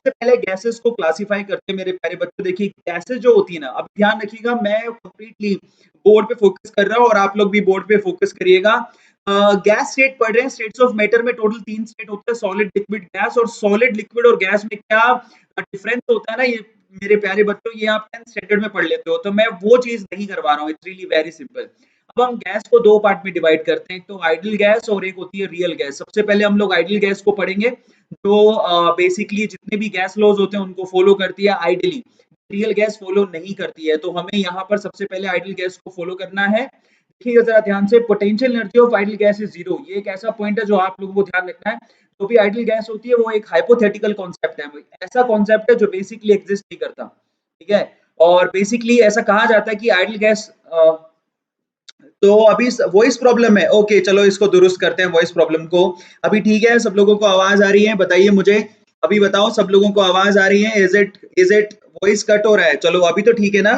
सबसे पहले गैसेस को क्लासिफाई करते हैं मेरे प्यारे बच्चों। देखिए गैसेस जो होती है ना, अब ध्यान रखिएगा, मैं कंप्लीटली बोर्ड पे फोकस कर रहा हूँ और आप लोग भी बोर्ड पे फोकस करिएगा। गैस स्टेट पढ़ रहे हैं, स्टेट्स ऑफ मैटर में टोटल 3 स्टेट होते हैं, सॉलिड, लिक्विड, गैस। और सॉलिड, लिक्विड और गैस में क्या डिफरेंस होता है ना, ये मेरे प्यारे बच्चों ये आप 10th स्टैंडर्ड में पढ़ लेते हो, तो मैं वो चीज नहीं करवा रहा हूँ। It's really very simple. अब हम गैस को दो पार्ट में डिवाइड करते हैं, एक तो आइडियल गैस और एक होती है रियल गैस। सबसे पहले हम लोग आइडियल गैस को पढ़ेंगे, जो बेसिकली जितने भी गैस लॉज होते हैं उनको फॉलो करती है आइडियली, रियल गैस फॉलो नहीं करती है। तो हमें यहाँ पर सबसे पहले आइडियल गैस को फॉलो करना है। देखिएगा जरा ध्यान से, potential energy of ideal gas is zero. ये एक ऐसा पॉइंट है जो आप लोगों को ध्यान रखना है। जो भी आइडियल गैस होती है वो एक हाइपोथेटिकल कॉन्सेप्ट है, ऐसा कॉन्सेप्ट है जो बेसिकली एग्जिस्ट नहीं करता, ठीक है। और बेसिकली ऐसा कहा जाता है कि आइडियल गैस तो अभी वॉइस प्रॉब्लम है, ओके चलो इसको दुरुस्त करते हैं वॉइस प्रॉब्लम को। अभी ठीक है, सब लोगों को आवाज आ रही है? बताइए मुझे, अभी बताओ सब लोगों को आवाज आ रही है? इज इट वॉइस कट हो रहा है? चलो अभी तो ठीक है ना,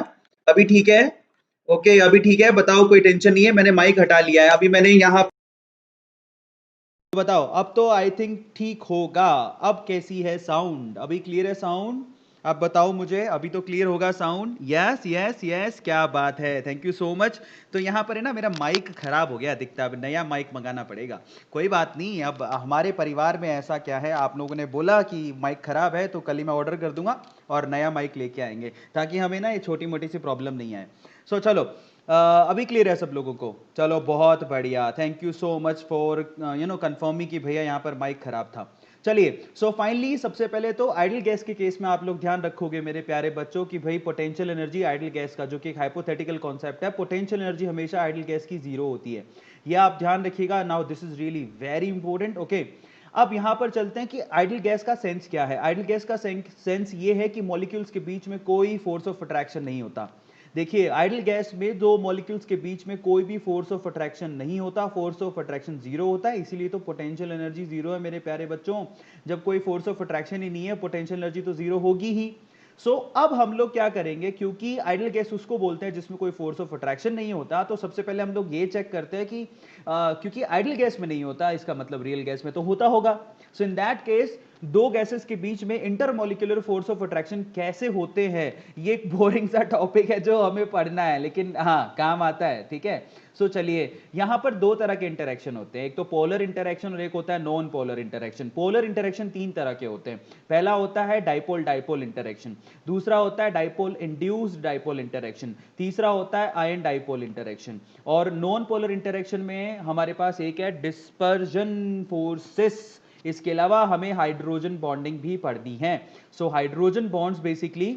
अभी ठीक है, ओके अभी ठीक है। बताओ, कोई टेंशन नहीं है, मैंने माइक हटा लिया है अभी, मैंने यहाँ बताओ। अब तो आई थिंक ठीक होगा। अब कैसी है साउंड? अभी क्लियर है साउंड? अब बताओ मुझे, अभी तो क्लियर होगा साउंड? यस यस यस, क्या बात है, थैंक यू सो मच। तो यहाँ पर है ना, मेरा माइक खराब हो गया दिखता है, अब नया माइक मंगाना पड़ेगा। कोई बात नहीं, अब हमारे परिवार में ऐसा क्या है, आप लोगों ने बोला कि माइक खराब है तो कल ही मैं ऑर्डर कर दूंगा और नया माइक लेके आएंगे, ताकि हमें ना ये छोटी मोटी सी प्रॉब्लम नहीं आए। सो चलो, अभी क्लियर है सब लोगों को? चलो बहुत बढ़िया, thank you so much for confirming कि भैया यहाँ पर माइक खराब था। चलिए, सो फाइनली सबसे पहले तो आइडियल गैस के केस में आप लोग ध्यान रखोगे मेरे प्यारे बच्चों कि भाई पोटेंशियल एनर्जी आइडियल गैस का, जो कि एक हाइपोथेटिकल कॉन्सेप्ट है, पोटेंशियल एनर्जी हमेशा आइडियल गैस की जीरो होती है। यह आप ध्यान रखिएगा। Now this is really very important, okay. अब यहां पर चलते हैं कि आइडियल गैस का सेंस क्या है। आइडियल गैस का सेंस ये है कि मॉलिक्यूल्स के बीच में कोई फोर्स ऑफ अट्रैक्शन नहीं होता। देखिए, आइडियल गैस में दो मॉलिक्यूल्स के बीच में कोई भी फोर्स ऑफ अट्रैक्शन नहीं होता, फोर्स ऑफ अट्रैक्शन जीरो होता है, इसीलिए तो पोटेंशियल एनर्जी जीरो है मेरे प्यारे बच्चों। जब कोई फोर्स ऑफ अट्रैक्शन ही नहीं है, पोटेंशियल एनर्जी तो जीरो होगी ही। अब हम लोग क्या करेंगे, क्योंकि आइडियल गैस उसको बोलते हैं जिसमें कोई फोर्स ऑफ अट्रैक्शन नहीं होता, तो सबसे पहले हम लोग ये चेक करते हैं कि क्योंकि आइडियल गैस में नहीं होता, इसका मतलब रियल गैस में तो होता होगा। सो इन दैट केस, दो गैसेस के बीच में इंटरमोलिकुलर फोर्स ऑफ अट्रैक्शन कैसे होते हैं, ये एक बोरिंग सा टॉपिक है जो हमें पढ़ना है, लेकिन हाँ काम आता है, ठीक है। चलिए, यहां पर दो तरह के इंटरेक्शन होते हैं, एक तो पोलर इंटरेक्शन और एक होता है non polar interaction. Polar interaction तीन तरह के होते हैं। पहला होता है डाइपोल डाइपोल इंटरेक्शन, दूसरा होता है डाइपोल इंड्यूस्ड डाइपोल इंटरेक्शन, तीसरा होता है आयन डाइपोल इंटरेक्शन। और नॉन पोलर इंटरेक्शन में हमारे पास एक है डिस्पर्जन फोर्सेस। इसके अलावा हमें हाइड्रोजन बॉन्डिंग भी पढ़नी है। हाइड्रोजन बॉन्ड्स बेसिकली,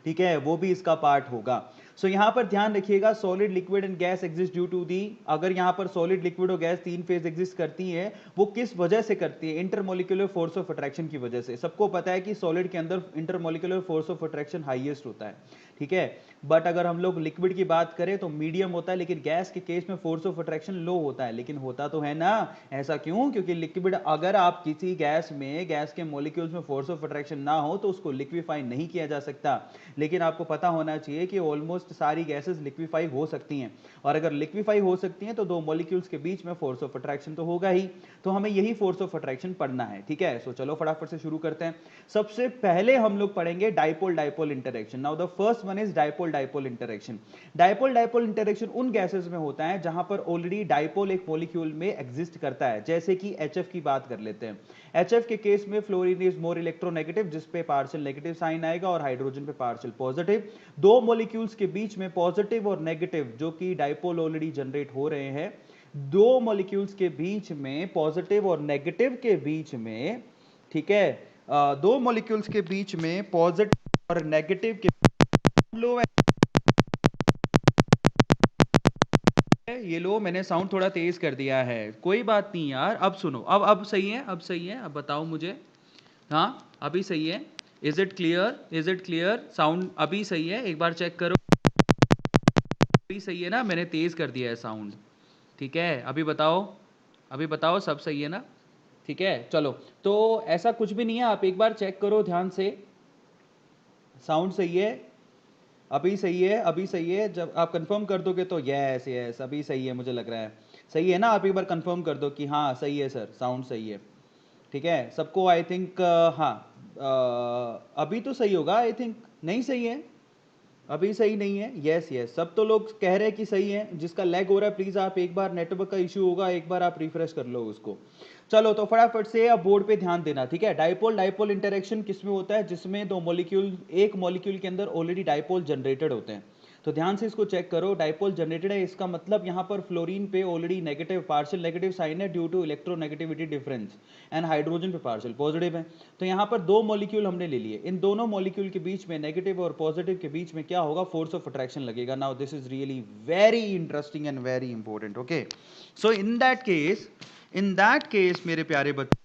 ठीक है, वो भी इसका पार्ट होगा। यहां पर ध्यान रखिएगा, solid liquid and gas exist due to the, अगर यहां पर सॉलिड लिक्विड और गैस तीन फेज एग्जिस्ट करती है, वो किस वजह से करती है? इंटरमोलिकुलर फोर्स ऑफ अट्रैक्शन की वजह से। सबको पता है कि सॉलिड के अंदर intermolecular force of attraction highest होता है, ठीक है। बट अगर हम लोग लिक्विड की बात करें तो मीडियम होता है, लेकिन गैस के केस में फोर्स ऑफ अट्रैक्शन लो होता है, लेकिन होता तो है ना। ऐसा क्यों? क्योंकि लिक्विड, अगर आप किसी गैस में, गैस के मॉलिक्यूल्स में फोर्स ऑफ अट्रैक्शन ना हो तो उसको लिक्विफाई नहीं किया जा सकता। लेकिन आपको पता होना चाहिए कि ऑलमोस्ट सारी गैसेस लिक्विफाई हो सकती हैं, और अगर लिक्विफाई हो सकती हैं तो दो मॉलिक्यूल्स के बीच में फोर्स ऑफ अट्रैक्शन तो होगा ही। तो हमें यही फोर्स ऑफ अट्रैक्शन पढ़ना है, ठीक है। चलो फटाफट से शुरू करते हैं। सबसे पहले हम लोग पढ़ेंगे dipole dipole interaction. Now the first one is dipole dipole interaction. Dipole dipole interaction उन गैसेस में होता है जहां पर ऑलरेडी डाइपोल एक मॉलिक्यूल में एग्जिस्ट करता है, जैसे कि HF की बात कर लेते हैं। HF के केस में फ्लोरीन इज मोर इलेक्ट्रोनेगेटिव, जिस पे पार्शियल नेगेटिव साइन आएगा, और हाइड्रोजन पे पार्शियल पॉजिटिव। दो मॉलिक्यूल्स के बीच में पॉजिटिव और नेगेटिव, जो कि डाइपोल ऑलरेडी जनरेट हो रहे हैं, दो मॉलिक्यूल्स के बीच में, पॉजिटिव और नेगेटिव के बीच में, ठीक है, दो मॉलिक्यूल्स के बीच में पॉजिटिव और नेगेटिव के, लो ये लो, मैंने साउंड थोड़ा तेज कर दिया है, कोई बात नहीं यार। अब सुनो, अब सही है, अब सही है, अब बताओ मुझे। हाँ अभी सही है? Is it clear? Is it clear? Sound अभी सही है? एक बार चेक करो, अभी सही है ना? मैंने तेज कर दिया है साउंड, ठीक है। अभी बताओ, अभी बताओ सब सही है ना? ठीक है, चलो। तो ऐसा कुछ भी नहीं है, आप एक बार चेक करो ध्यान से, साउंड सही है? अभी सही है? अभी सही है? जब आप कंफर्म कर दोगे तो यस यस, अभी सही है, मुझे लग रहा है सही है ना। आप एक बार कंफर्म कर दो कि हाँ सही है सर, साउंड सही है, ठीक है सबको, आई थिंक हाँ। अभी तो सही होगा आई थिंक, नहीं सही है, अभी सही नहीं है। यस यस, सब तो लोग कह रहे हैं कि सही है। जिसका लैग हो रहा है प्लीज आप एक बार, नेटवर्क का इशू होगा, एक बार आप रिफ्रेश कर लो उसको। चलो तो फटाफट से अब बोर्ड पे ध्यान देना, ठीक है। डाइपोल डाइपोल इंटरेक्शन किसमें होता है? जिसमें दो मॉलिक्यूल, एक मॉलिक्यूल के अंदर ऑलरेडी डाइपोल जनरेटेड होते हैं। तो ध्यान से इसको चेक करो, डाइपोल जनरेटेड है, इसका मतलब यहां पर फ्लोरीन पे already negative, partial negative sign है due to electronegativity difference, and hydrogen पे पार्शियल पॉजिटिव है। तो यहां पर दो मॉलिक्यूल हमने ले लिए, इन दोनों मॉलिक्यूल के बीच में, नेगेटिव और पॉजिटिव के बीच में क्या होगा? फोर्स ऑफ अट्रैक्शन लगेगा। Now this is really very interesting and very important. Okay, so in that case मेरे प्यारे बच्चों,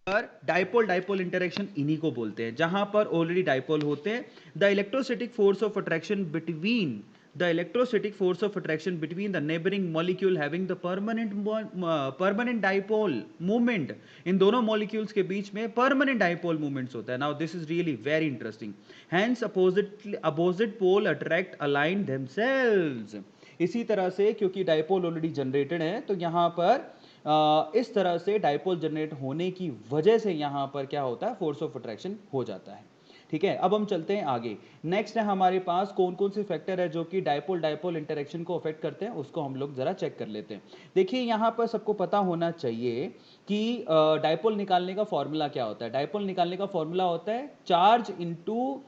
पर डाइपोल डाइपोल इंटरेक्शन इन्हीं को बोलते हैं, जहां पर ऑलरेडी डाइपोल होते हैं। The electrostatic force of attraction between the neighboring molecule having the permanent dipole movement, इन दोनों molecules के बीच में permanent dipole movements होता है। Now this is really very interesting. Hence opposite pole attract align themselves. इसी तरह से क्योंकि डाइपोल ऑलरेडी जनरेटेड है, तो यहां पर इस तरह से डाइपोल जनरेट होने की वजह से यहां पर क्या होता है? फोर्स ऑफ अट्रैक्शन हो जाता है। ठीक है, अब हम चलते हैं आगे। नेक्स्ट है हमारे पास कौन कौन से फैक्टर है जो कि डाइपोल डाइपोल इंटरेक्शन को अफेक्ट करते हैं, उसको हम लोग जरा चेक कर लेते हैं। देखिए यहां पर सबको पता होना चाहिए कि डाइपोल निकालने का फॉर्मूला क्या होता है। डाइपोल निकालने का फॉर्मूला होता है charge into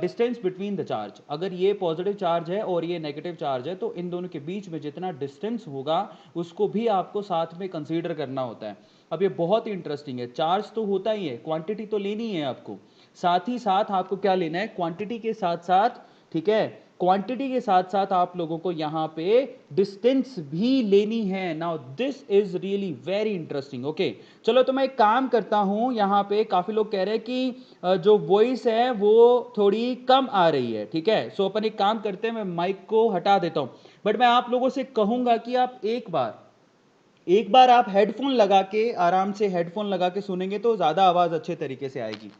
distance between the charge. अगर ये पॉजिटिव चार्ज है और ये नेगेटिव चार्ज है, तो इन दोनों के बीच में जितना डिस्टेंस होगा उसको भी आपको साथ में कंसीडर करना होता है। अब ये बहुत ही इंटरेस्टिंग है, चार्ज तो होता ही है, क्वांटिटी तो लेनी है आपको, साथ ही साथ आपको क्या लेना है? क्वांटिटी के साथ साथ, ठीक है, क्वांटिटी के साथ साथ आप लोगों को यहां पे डिस्टेंस भी लेनी है। Now this is really very interesting. Okay, चलो तो मैं एक काम करता हूं, यहां पे काफी लोग कह रहे हैं कि जो वॉइस है वो थोड़ी कम आ रही है, ठीक है। सो अपन एक काम करते हैं, मैं माइक को हटा देता हूं, बट मैं आप लोगों से कहूंगा कि आप एक बार आप हेडफोन लगा के, आराम से हेडफोन लगा के सुनेंगे तो ज्यादा आवाज अच्छे तरीके से आएगी।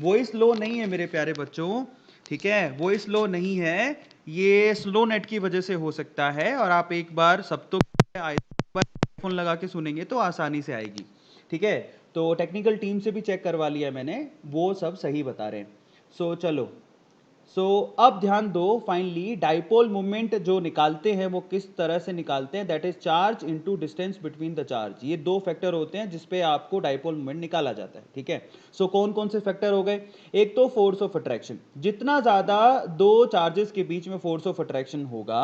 वॉइस लो नहीं है मेरे प्यारे बच्चों, ठीक है, वॉइस लो नहीं है, ये स्लो नेट की वजह से हो सकता है। और आप एक बार सब तो हेडफोन लगा के सुनेंगे तो आसानी से आएगी, ठीक है। तो टेक्निकल टीम से भी चेक करवा लिया मैंने, वो सब सही बता रहे हैं। चलो, अब ध्यान दो, फाइनली डाइपोल मोमेंट जो निकालते हैं वो किस तरह से निकालते हैं? That is charge into distance between the charge. ये दो फैक्टर होते हैं जिसपे आपको डाइपोल मोमेंट निकाला जाता है, ठीक है। कौन कौन से फैक्टर हो गए? एक तो फोर्स ऑफ अट्रैक्शन, जितना ज्यादा दो चार्जेस के बीच में फोर्स ऑफ अट्रैक्शन होगा,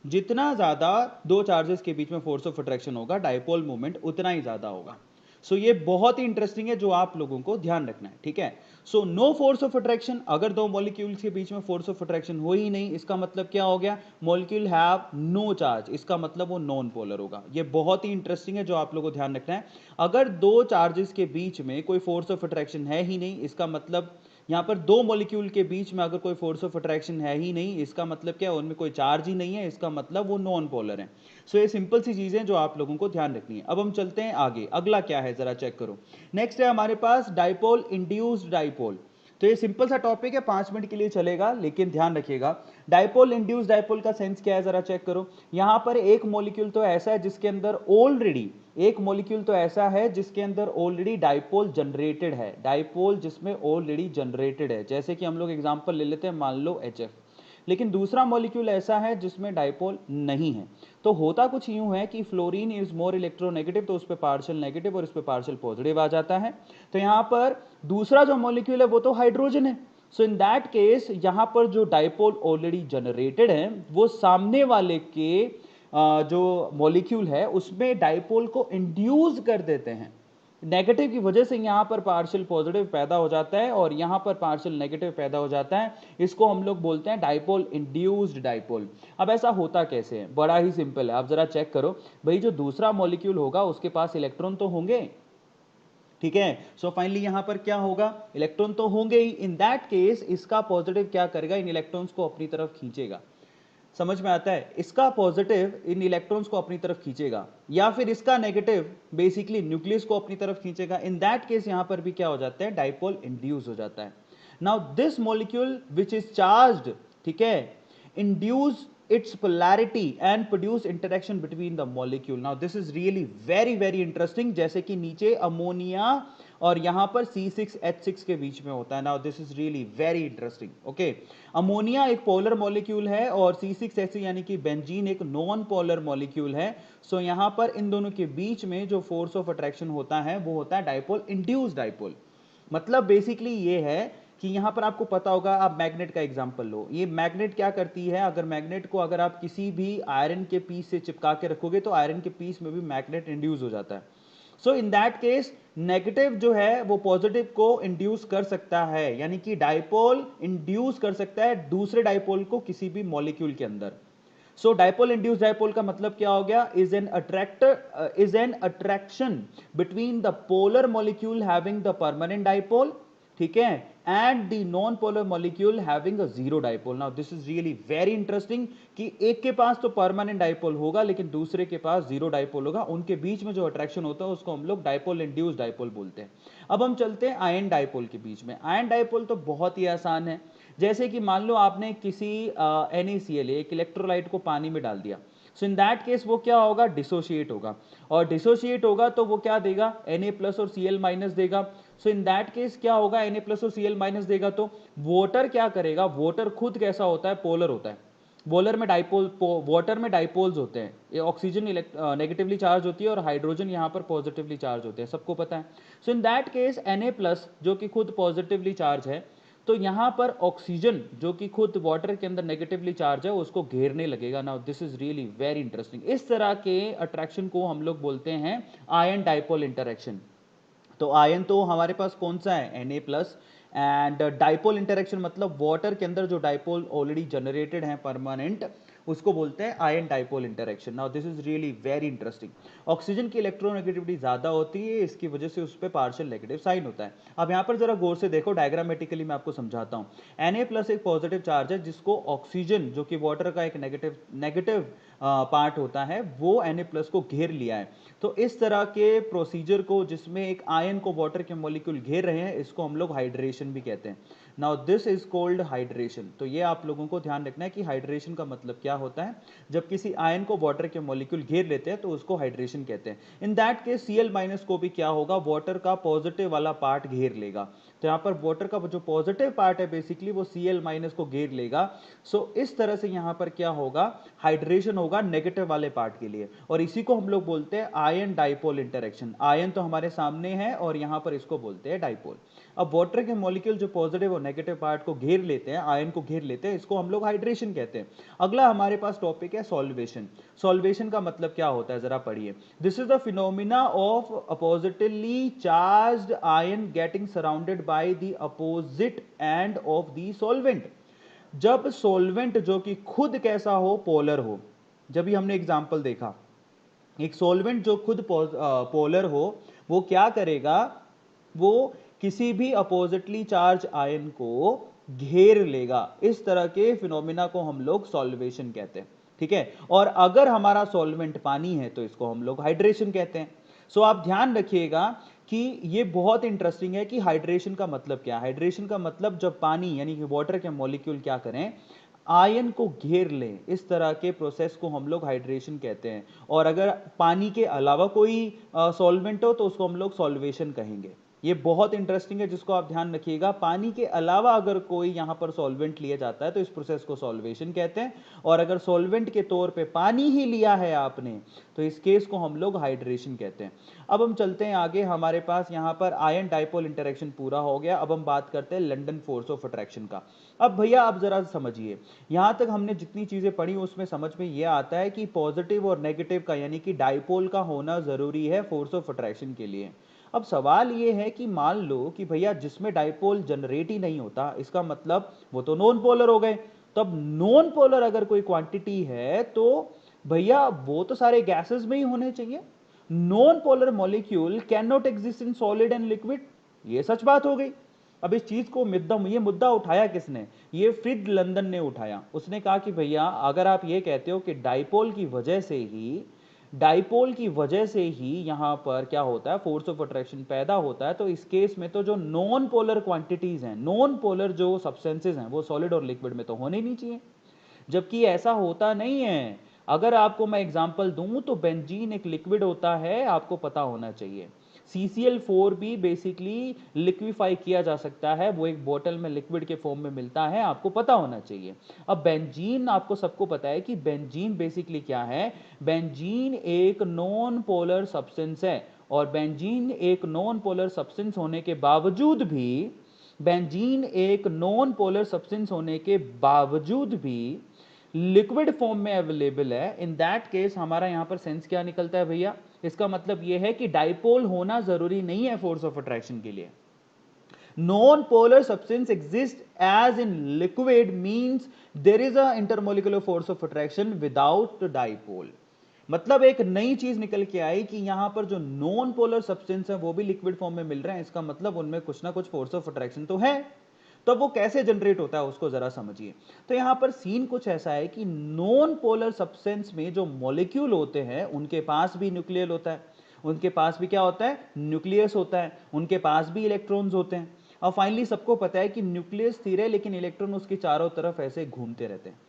जितना ज्यादा दो चार्जेस के बीच में फोर्स ऑफ अट्रैक्शन होगा, डाइपोल मोमेंट उतना ही ज्यादा होगा। ये बहुत ही इंटरेस्टिंग है, जो आप लोगों को ध्यान रखना है, ठीक है। नो फोर्स ऑफ अट्रैक्शन, अगर दो मॉलिक्यूल्स के बीच में फोर्स ऑफ अट्रैक्शन हो ही नहीं, इसका मतलब क्या हो गया? मॉलिक्यूल हैव नो चार्ज, इसका मतलब वो नॉन पोलर होगा। ये बहुत ही इंटरेस्टिंग है, जो आप लोगों को ध्यान रखना है। अगर दो चार्जेस के बीच में कोई फोर्स ऑफ अट्रैक्शन है ही नहीं, इसका मतलब यहां पर दो मॉलिक्यूल के बीच में अगर कोई फोर्स ऑफ अट्रैक्शन है ही नहीं, इसका मतलब क्या है? उनमें कोई चार्ज ही नहीं है, इसका मतलब वो नॉन पोलर है। ये सिंपल सी चीजें जो आप लोगों को ध्यान रखनी है। अब हम चलते हैं आगे, अगला क्या है जरा चेक करो। नेक्स्ट है हमारे पास डाइपोल इंड्यूस्ड डाइपोल। तो ये सिंपल सा टॉपिक है, 5 मिनट के लिए चलेगा, लेकिन ध्यान रखिएगा। डाइपोल इंड्यूस्ड डाइपोल का सेंस क्या है जरा चेक करो। यहां पर एक मॉलिक्यूल तो ऐसा है जिसके अंदर ऑलरेडी डाइपोल जनरेटेड है, डाइपोल जिसमें ऑलरेडी जनरेटेड है। जैसे कि हम लोग एग्जांपल ले लेते हैं, मान लो HF। लेकिन दूसरा मॉलिक्यूल ऐसा है जिसमें डाइपोल नहीं है। तो होता कुछ यूं है कि फ्लोरीन इज मोर इलेक्ट्रोनेगेटिव, तो उस पर पार्शियल नेगेटिव और इस पर पार्शियल पॉजिटिव आ जाता है। तो यहां पर दूसरा जो मॉलिक्यूल है वो तो हाइड्रोजन है। इन दैट केस यहां पर जो डाइपोल ऑलरेडी जनरेटेड है, वो सामने वाले के जो मॉलिक्यूल है उसमें डाइपोल को इंड्यूस कर देते हैं। नेगेटिव की वजह से यहां पर पार्शियल पॉजिटिव पैदा हो जाता है और यहां पर पार्शियल नेगेटिव पैदा हो जाता है। इसको हम लोग बोलते हैं डाइपोल इंड्यूस्ड डाइपोल। अब ऐसा होता कैसे है? बड़ा ही सिंपल है, आप जरा चेक करो भाई, जो दूसरा मॉलिक्यूल होगा उसके पास इलेक्ट्रॉन तो होंगे, ठीक है। फाइनली यहां पर क्या होगा? इलेक्ट्रॉन तो होंगे ही। इन दैट केस इसका पॉजिटिव क्या करेगा? इन इलेक्ट्रॉन्स को अपनी तरफ खींचेगा। समझ में आता है? इसका पॉजिटिव इन इलेक्ट्रॉन्स को अपनी तरफ खींचेगा, या फिर इसका नेगेटिव बेसिकली न्यूक्लियस को अपनी तरफ खींचेगा। इन दैट केस यहां पर भी क्या हो जाता है? डाइपोल इंड्यूस हो जाता है। Now this molecule which is charged, ठीक है, induce its polarity and produce interaction between the molecule. Now this is really very very interesting। जैसे कि नीचे अमोनिया और यहां पर C6H6 के बीच में होता है। Now this is really very interesting. Okay, ammonia एक पोलर मॉलिक्यूल है और C6H यानी कि बेंजीन एक नॉन पोलर मॉलिक्यूल है। सो यहां पर इन दोनों के बीच में जो फोर्स ऑफ अट्रैक्शन होता है वो होता है डाइपोल इंड्यूस्ड डाइपोल। मतलब बेसिकली ये है कि यहां पर आपको पता होगा, आप मैग्नेट का एग्जांपल लो। ये मैग्नेट क्या करती है, अगर मैग्नेट को अगर आप किसी भी आयरन के पीस से चिपका के रखोगे तो आयरन के पीस में भी मैग्नेट इंड्यूस हो जाता है। So in that case negative जो है वो पॉजिटिव को इंड्यूस कर सकता है, यानी कि डाइपोल इंड्यूस कर सकता है दूसरे डाइपोल को किसी भी मॉलिक्यूल के अंदर। सो डाइपोल इंड्यूस डाइपोल का मतलब क्या हो गया, is an attractor, is an attraction between the polar molecule having the permanent dipole, ठीक है, and the non polar molecule having a zero dipole. Now this is really very interesting कि एक के पास तो परमानेंट डाइपोल होगा लेकिन दूसरे के पास जीरो डाइपोल होगा, उनके बीच में जो अट्रैक्शन होता है उसको हम लोग डाइपोल इंड्यूस डाइपोल बोलते हैं। अब हम चलते हैं आयन डाइपोल के बीच में। आयन डाइपोल तो बहुत ही आसान है। जैसे कि मान लो आपने किसी NaCl एक इलेक्ट्रोलाइट को पानी में डाल दिया, सो इन दैट केस वो क्या होगा, डिसोशिएट होगा, और डिसोशिएट होगा तो वो क्या देगा, Na प्लस और Cl माइनस देगा। सो इन दैट केस क्या होगा, Na प्लस और Cl माइनस देगा तो वाटर क्या करेगा, वाटर खुद कैसा होता है, पोलर होता है। वॉलर में डाइपोल, वाटर में डाइपोल्स होते हैं, ये ऑक्सीजन नेगेटिवली चार्ज होती है और हाइड्रोजन यहाँ पर पॉजिटिवली चार्ज होते हैं, सबको पता है। So in that case Na plus जो कि खुद पॉजिटिवली चार्ज है, तो यहां पर ऑक्सीजन जो कि खुद वाटर के अंदर नेगेटिवली चार्ज है उसको घेरने लगेगा। Now this is really very interesting. इस तरह के अट्रैक्शन को हम लोग बोलते हैं आयन डाइपोल इंटरेक्शन। तो आयन तो हमारे पास कौन सा है, Na plus, and dipole interaction मतलब वाटर के अंदर जो डाइपोल ऑलरेडी जनरेटेड है परमानेंट, उसको बोलते हैं ion dipole interaction. Now this is really very interesting. Oxygen की इलेक्ट्रोनेगेटिविटी ज्यादा होती है, इसकी वजह से उस पर पार्शियल नेगेटिव साइन होता है। अब यहाँ पर जरा गौर से देखो, डायग्रामेटिकली मैं आपको समझाता हूँ। Na प्लस एक पॉजिटिव चार्ज है जिसको ऑक्सीजन जो कि वाटर का एक नेगेटिव नेगेटिव पार्ट होता है वो Na प्लस को घेर लिया है। तो इस तरह के प्रोसीजर को जिसमें एक आयन को वाटर के मॉलिक्यूल घेर रहे हैं, इसको हम लोग हाइड्रेशन भी कहते हैं। Now this is called hydration. तो ये आप लोगों को ध्यान रखना है कि हाइड्रेशन का मतलब क्या होता है। जब किसी आयन को वाटर के मॉलिक्यूल घेर लेते हैं तो उसको हाइड्रेशन कहते हैं। इन दैट केस Cl माइनस को भी क्या होगा, वाटर का पॉजिटिव वाला पार्ट घेर लेगा। तो यहां पर वाटर का जो पॉजिटिव पार्ट है बेसिकली वो Cl माइनस को घेर लेगा। सो इस तरह से यहां पर क्या होगा, हाइड्रेशन होगा नेगेटिव वाले पार्ट के लिए, और इसी को हम लोग बोलते हैं आयन डाइपोल इंटरेक्शन। आयन तो हमारे सामने है और यहां पर इसको बोलते हैं डाइपोल। अब वाटर के मॉलिक्यूल जो पॉजिटिव और नेगेटिव पार्ट को घेर लेते हैं, आयन को घेर लेते हैं, इसको हम लोग हाइड्रेशन कहते हैं। अगला हमारे पास टॉपिक है सॉल्वेशन। सॉल्वेशन का मतलब क्या होता है, जरा पढ़िए। This is the phenomena of a positively charged ion getting surrounded by the opposite end of the solvent. जब सॉल्वेंट जो कि खुद कैसा हो, पोलर हो। जब भी हमने एग्जांपल देखा, एक सॉल्वेंट जो खुद पोलर हो वो क्या करेगा, वो किसी भी अपोजिटली चार्ज आयन को घेर लेगा। इस तरह के फिनोमिना को हम लोग सॉल्वेशन कहते हैं, ठीक है। और अगर हमारा सॉल्वेंट पानी है तो इसको हम लोग हाइड्रेशन कहते हैं। सो आप ध्यान रखिएगा कि ये बहुत इंटरेस्टिंग है कि हाइड्रेशन का मतलब क्या है। हाइड्रेशन का मतलब जब पानी यानी कि वाटर के मॉलिक्यूल क्या करें, आयन को घेर लें, इस तरह के प्रोसेस को हम लोग हाइड्रेशन कहते हैं। और अगर पानी के अलावा कोई सॉल्वेंट हो तो उसको हम लोग सॉल्वेशन कहेंगे। ये बहुत इंटरेस्टिंग है, जिसको आप ध्यान रखिएगा। पानी के अलावा अगर कोई यहां पर सॉल्वेंट लिया जाता है तो इस प्रोसेस को सॉल्वेशन कहते हैं, और अगर सॉल्वेंट के तौर पे पानी ही लिया है आपने तो इस केस को हम लोग हाइड्रेशन कहते हैं। अब हम चलते हैं आगे। हमारे पास यहां पर आयन डाइपोल इंटरेक्शन पूरा हो गया। अब हम बात करते हैं लंडन फोर्स ऑफ अट्रैक्शन का। अब भैया आप जरा समझिए, यहां तक हमने जितनी चीजें पढ़ी उसमें समझ में यह आता है कि पॉजिटिव और नेगेटिव का यानी कि डाइपोल का होना जरूरी है फोर्स ऑफ अट्रैक्शन के लिए। अब सवाल यह है कि मान लो कि भैया जिसमें डाइपोल जनरेट ही नहीं होता, इसका मतलब वो तो नॉन पोलर हो गए। तो अब नॉन पोलर अगर कोई क्वांटिटी है तो भैया वो तो सारे गैसेस में ही होने चाहिए। Non polar molecule can not exist in solid and liquid, ये सच बात हो गई। अब इस चीज को ये मुद्दा उठाया किसने, ये फ्रिड लंदन ने उठाया। उसने कहा कि भैया अगर आप ये कहते हो कि डाइपोल की वजह से ही यहां पर क्या होता है, फोर्स ऑफ अट्रैक्शन पैदा होता है, तो इस केस में तो जो नॉन पोलर क्वांटिटीज हैं, नॉन पोलर जो सब्सटेंसेज हैं, वो सॉलिड और लिक्विड में तो होने ही नहीं चाहिए। जबकि ऐसा होता नहीं है। अगर आपको मैं एग्जांपल दूं तो बेंजीन एक लिक्विड होता है, आपको पता होना चाहिए। CCl4 भी बेसिकली लिक्विफाई किया जा सकता है, वो एक बोतल में लिक्विड के फॉर्म में मिलता है, आपको पता होना चाहिए। अब बेंजीन, आपको सबको पता है कि बेंजीन बेसिकली क्या है। बेंजीन एक नॉन पोलर सब्सटेंस है, और बेंजीन एक नॉन पोलर सब्सटेंस होने के बावजूद भी, बेंजीन एक नॉन पोलर सब्सटेंस होने के बावजूद भी लिक्विड फॉर्म में अवेलेबल है। इन दैट केस हमारा यहां पर सेंस क्या निकलता है भैया, इसका मतलब यह है कि डाइपोल होना जरूरी नहीं है फोर्स ऑफ अट्रैक्शन के लिए। Non polar substance exist as in liquid means there is a intermolecular force of attraction without dipole. मतलब एक नई चीज निकल के आई कि यहां पर जो नॉन पोलर सब्सटेंस है वो भी लिक्विड फॉर्म में मिल रहे हैं, इसका मतलब उनमें कुछ ना कुछ फोर्स ऑफ अट्रैक्शन तो है। तो वो कैसे जनरेट होता है उसको जरा समझिए। तो यहां पर सीन कुछ ऐसा है कि नॉन पोलर सब्सटेंस में जो मॉलिक्यूल होते हैं उनके पास भी न्यूक्लियल होता है, उनके पास भी क्या होता है, न्यूक्लियस होता है, उनके पास भी इलेक्ट्रॉन्स होते हैं। और फाइनली सबको पता है कि न्यूक्लियस स्थिर है लेकिन इलेक्ट्रॉन उसके चारों तरफ ऐसे घूमते रहते हैं।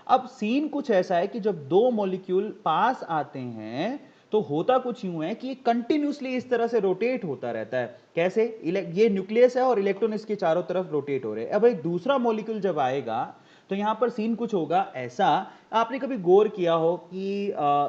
अब सीन कुछ ऐसा है कि जब दो मॉलिक्यूल पास आते हैं तो होता कुछ यूं है कि कंटिन्यूसली इस तरह से रोटेट होता रहता है। कैसे, ये न्यूक्लियस है और इलेक्ट्रॉन इसके चारों तरफ रोटेट हो रहे हैं। अब एक दूसरा मॉलिक्यूल जब आएगा तो यहां पर सीन कुछ होगा ऐसा। आपने कभी गौर किया हो कि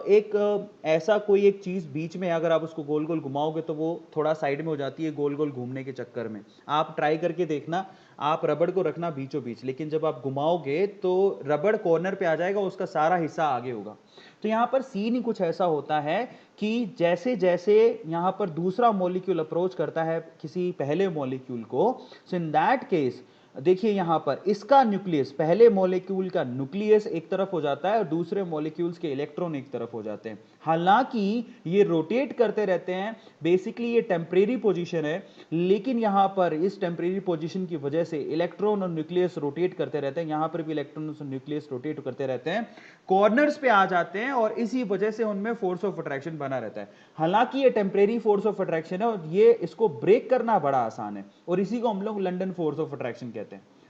एक ऐसा कोई एक चीज बीच में अगर आप उसको गोल गोल घुमाओगे तो वो थोड़ा साइड में हो जाती है गोल गोल घूमने के चक्कर में। आप ट्राई करके देखना, आप रबड़ को रखना बीचों बीच, लेकिन जब आप घुमाओगे तो रबड़ कॉर्नर पे आ जाएगा, उसका सारा हिस्सा आगे होगा। तो यहां पर सीन ही कुछ ऐसा होता है कि जैसे जैसे यहां पर दूसरा मॉलिक्यूल अप्रोच करता है किसी पहले मॉलिक्यूल को, सो इन दैट केस देखिए यहां पर इसका न्यूक्लियस, पहले मॉलिक्यूल का न्यूक्लियस एक तरफ हो जाता है और दूसरे मॉलिक्यूल्स के इलेक्ट्रॉन एक तरफ हो जाते हैं। हालांकि ये रोटेट करते रहते हैं, बेसिकली ये टेम्परेरी पोजीशन है, लेकिन यहां पर इस टेम्परेरी पोजीशन की वजह से इलेक्ट्रॉन और न्यूक्लियस रोटेट करते रहते हैं। यहां पर भी इलेक्ट्रॉन और न्यूक्लियस रोटेट करते रहते हैं, कॉर्नर्स पे आ जाते हैं और इसी वजह से उनमें फोर्स ऑफ अट्रैक्शन बना रहता है। हालांकि ये टेम्परेरी फोर्स ऑफ अट्रैक्शन है और ये इसको ब्रेक करना बड़ा आसान है, और इसी को हम लोग लंदन फोर्स ऑफ अट्रैक्शन कहते हैं।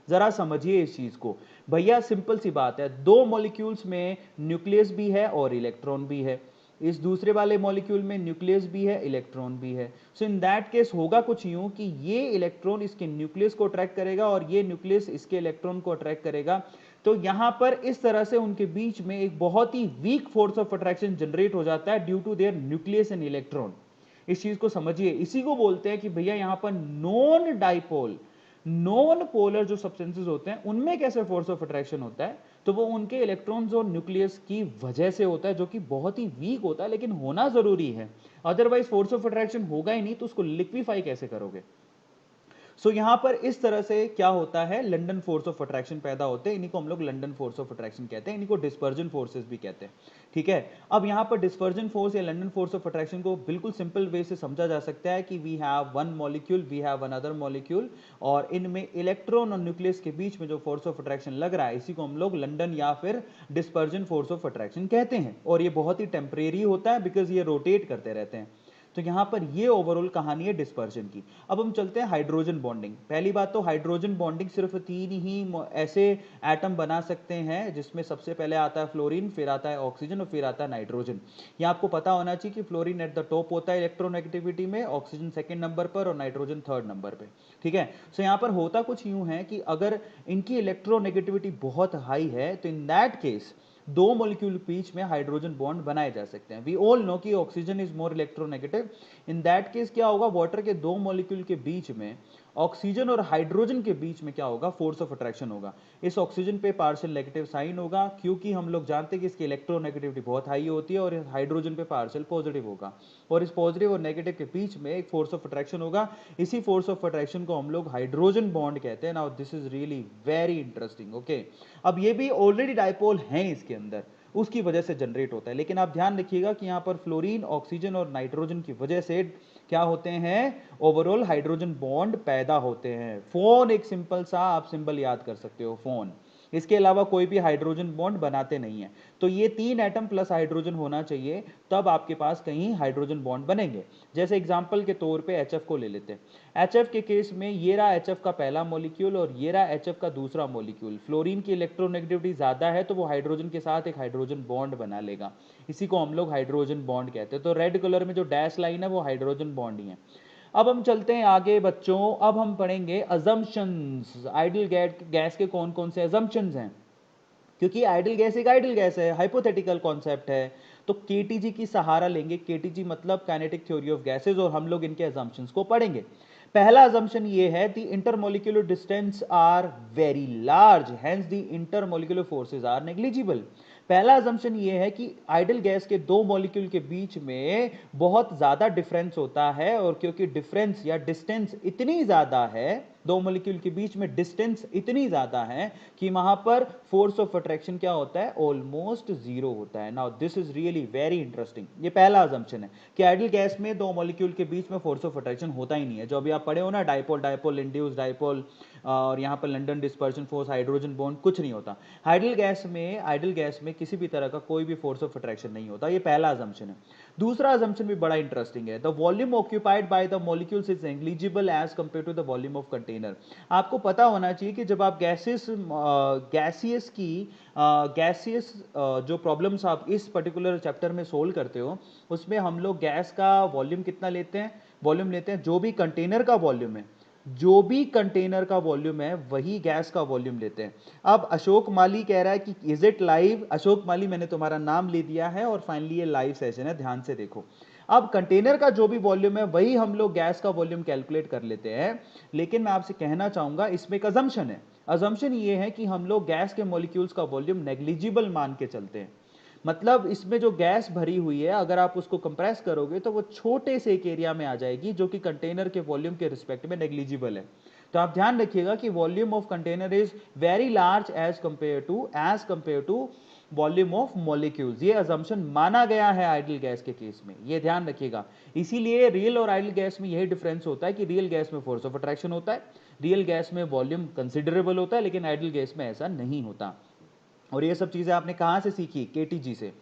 जरा समझिए इस चीज को भैया, सिंपल सी बात है, दो मॉलिक्यूल्स में न्यूक्लियस भी है और इलेक्ट्रॉन भी है, इस दूसरे वाले मॉलिक्यूल में न्यूक्लियस भी है इलेक्ट्रॉन भी है। सो इन दैट केस होगा कुछ यूं कि ये इलेक्ट्रॉन इसके न्यूक्लियस को अट्रैक्ट करेगा और ये न्यूक्लियस इसके इलेक्ट्रॉन को अट्रैक्ट करेगा। तो यहां पर इस तरह से उनके बीच में एक बहुत ही weak force of attraction generate हो जाता है due to their nucleus and electron. इस चीज को समझिए, इसी को बोलते हैं कि भैया यहां पर नॉन डाइपोल, नॉन पोलर जो सब्सटेंसेस होते हैं उनमें कैसे फोर्स ऑफ अट्रैक्शन होता है, तो वो उनके इलेक्ट्रॉन्स और न्यूक्लियस की वजह से होता है, जो कि बहुत ही वीक होता है लेकिन होना जरूरी है। अदरवाइज फोर्स ऑफ अट्रैक्शन होगा ही नहीं तो उसको लिक्विफाई कैसे करोगे। सो यहां पर इस तरह से क्या होता है, लंदन फोर्स ऑफ अट्रैक्शन पैदा होते हैं, इन्हीं को हम लोग लंदन फोर्स ऑफ अट्रैक्शन कहते हैं, इन्हीं को डिस्पर्जन फोर्सेस भी कहते हैं। ठीक है, अब यहां पर डिस्पर्जन फोर्स या लंदन फोर्स ऑफ अट्रैक्शन को बिल्कुल सिंपल वे से समझा जा सकता है कि we have one molecule, we have another molecule, और इनमें इलेक्ट्रॉन और न्यूक्लियस के बीच में जो फोर्स ऑफ अट्रैक्शन लग रहा है इसी को हम लोग लंदन या फिर डिस्पर्जन फोर्स ऑफ अट्रैक्शन कहते हैं। और ये बहुत ही टेम्परेरी होता है बिकॉज ये रोटेट करते रहते हैं। तो यहां पर ये ओवरऑल कहानी है डिस्पर्जन की। अब हम चलते हैं हाइड्रोजन बॉन्डिंग। पहली बात तो हाइड्रोजन बॉन्डिंग सिर्फ तीन ही ऐसे एटम बना सकते हैं जिसमें सबसे पहले आता है फ्लोरीन, फिर आता है ऑक्सीजन और फिर आता है नाइट्रोजन। ये आपको पता होना चाहिए कि फ्लोरीन एट द टॉप होता है इलेक्ट्रोनेगेटिविटी में, ऑक्सीजन सेकंड नंबर पर और नाइट्रोजन थर्ड नंबर पे। ठीक है, सो यहां पर होता कुछ यूं है कि अगर इनकी इलेक्ट्रोनेगेटिविटी बहुत हाई है तो इन दैट केस दो मॉलिक्यूल के बीच में हाइड्रोजन बॉन्ड बनाए जा सकते हैं। वी ऑल नो कि oxygen is more electronegative. In that case क्या होगा, वाटर के दो मॉलिक्यूल के बीच में ऑक्सीजन और हाइड्रोजन के बीच में क्या होगा, फोर्स ऑफ अट्रैक्शन होगा। इस ऑक्सीजन पे पार्शियल नेगेटिव साइन होगा क्योंकि हम लोग जानते हैं कि इसकी इलेक्ट्रोनेगेटिविटी बहुत हाई होती है, और हाइड्रोजन पे पार्शियल पॉजिटिव होगा, और इस पॉजिटिव और नेगेटिव के बीच में एक फोर्स ऑफ अट्रैक्शन होगा। इसी फोर्स ऑफ अट्रैक्शन को हम लोग हाइड्रोजन बॉन्ड कहते हैं। Now this is really very interesting. Okay, अब ये भी ऑलरेडी डाइपोल हैं इसके अंदर, उसकी वजह से जनरेट होता है, लेकिन आप ध्यान रखिएगा कि यहां पर फ्लोरीन, ऑक्सीजन और नाइट्रोजन की वजह से क्या होते हैं, ओवरऑल हाइड्रोजन बॉन्ड पैदा होते हैं। फोन एक सिंपल सा आप सिंबल याद कर सकते हो, फोन, इसके अलावा कोई भी हाइड्रोजन बॉन्ड बनाते नहीं है। तो ये तीन एटम प्लस हाइड्रोजन होना चाहिए तब आपके पास कहीं हाइड्रोजन बॉन्ड बनेंगे। जैसे एग्जांपल के तौर पे HF को ले लेते हैं। HF के केस में ये रहा HF का पहला मॉलिक्यूल और ये रहा HF का दूसरा मॉलिक्यूल। फ्लोरीन की इलेक्ट्रोनेगेटिविटी ज्यादा है तो वो हाइड्रोजन के साथ एक हाइड्रोजन बॉन्ड बना लेगा, इसी को हम लोग हाइड्रोजन बॉन्ड कहते हैं। तो रेड कलर में जो डैश लाइन है वो हाइड्रोजन बॉन्ड ही है। अब हम चलते हैं आगे बच्चों, अब हम पढ़ेंगे अजम्पशंस। आइडल गैस के कौन कौन से अजम्पशंस हैं, क्योंकि आइडल गैस एक आइडल गैस है, हाइपोथेटिकल कॉन्सेप्ट है। तो केटीजी की सहारा लेंगे, केटीजी मतलब काइनेटिक थ्योरी ऑफ गैसेस, और हम लोग इनके अजम्पशंस को पढ़ेंगे। पहला अजम्पशन ये है, the intermolecular distance are very large, hence the intermolecular forces are negligible. पहला अजम्पशन ये है कि आइडल गैस के दो मॉलिक्यूल के बीच में बहुत ज्यादा डिफरेंस होता है, और क्योंकि डिफरेंस या डिस्टेंस इतनी ज्यादा है, दो मॉलिक्यूल के बीच में डिस्टेंस इतनी ज्यादा है कि वहां पर फोर्स ऑफ अट्रैक्शन क्या होता है, ऑलमोस्ट जीरो होता है। Now this is really very interesting. ये पहला अजम्पशन है कि आइडल गैस में दो मॉलिक्यूल के बीच में फोर्स ऑफ अट्रैक्शन होता ही नहीं है। जो अभी आप पढ़े हो ना, डाइपोल डाइपोल, इंड्यूस डाइपोल, और यहां पर London dispersion force, hydrogen bond, कुछ नहीं होता। आइडल गैस में किसी भी तरह का कोई भी फोर्स ऑफ अट्रैक्शन नहीं होता। ये पहला अजम्पशन है। दूसरा अजम्पशन भी बड़ा इंटरेस्टिंग है, the volume occupied by the molecules is negligible as compare to the volume of container. आपको पता होना चाहिए कि जब आप गैसियस जो प्रॉब्लम्स आप इस पर्टिकुलर चैप्टर में सोल्व करते हो, उसमें हम लोग गैस का वॉल्यूम कितना लेते हैं, वॉल्यूम लेते हैं जो भी कंटेनर का वॉल्यूम है, जो भी कंटेनर का वॉल्यूम है वही गैस का वॉल्यूम लेते हैं। अब अशोक माली कह रहा है कि इज इट लाइव। अशोक माली, मैंने तुम्हारा नाम ले दिया है, और फाइनली ये लाइव सेशन है, ध्यान से देखो। अब कंटेनर का जो भी वॉल्यूम है वही हम लोग गैस का वॉल्यूम कैलकुलेट कर लेते हैं। लेकिन मैं आपसे कहना चाहूंगा, इसमें एक अजम्पशन है। अजम्पशन ये है कि हम लोग गैस के मॉलिक्यूल्स का वॉल्यूम नेग्लिजिबल मान के चलते हैं। मतलब इसमें जो गैस भरी हुई है, अगर आप उसको कंप्रेस करोगे तो वो छोटे से एक एरिया में आ जाएगी, जो कि कंटेनर के वॉल्यूम के रिस्पेक्ट में नेग्लिजिबल है। तो आप ध्यान रखिएगा कि volume of container is very large as compare to volume of molecules. ये अजम्पशन माना गया है आइडल गैस के केस में, ये ध्यान रखिएगा। इसीलिए रियल और आइडल गैस में यही डिफरेंस होता है कि रियल गैस में फोर्स ऑफ अट्रैक्शन होता है, रियल गैस में वॉल्यूम कंसिडरेबल होता है, लेकिन आइडल गैस में ऐसा नहीं होता। और ये सब चीजें आपने कहां से सीखी, केटीजी से।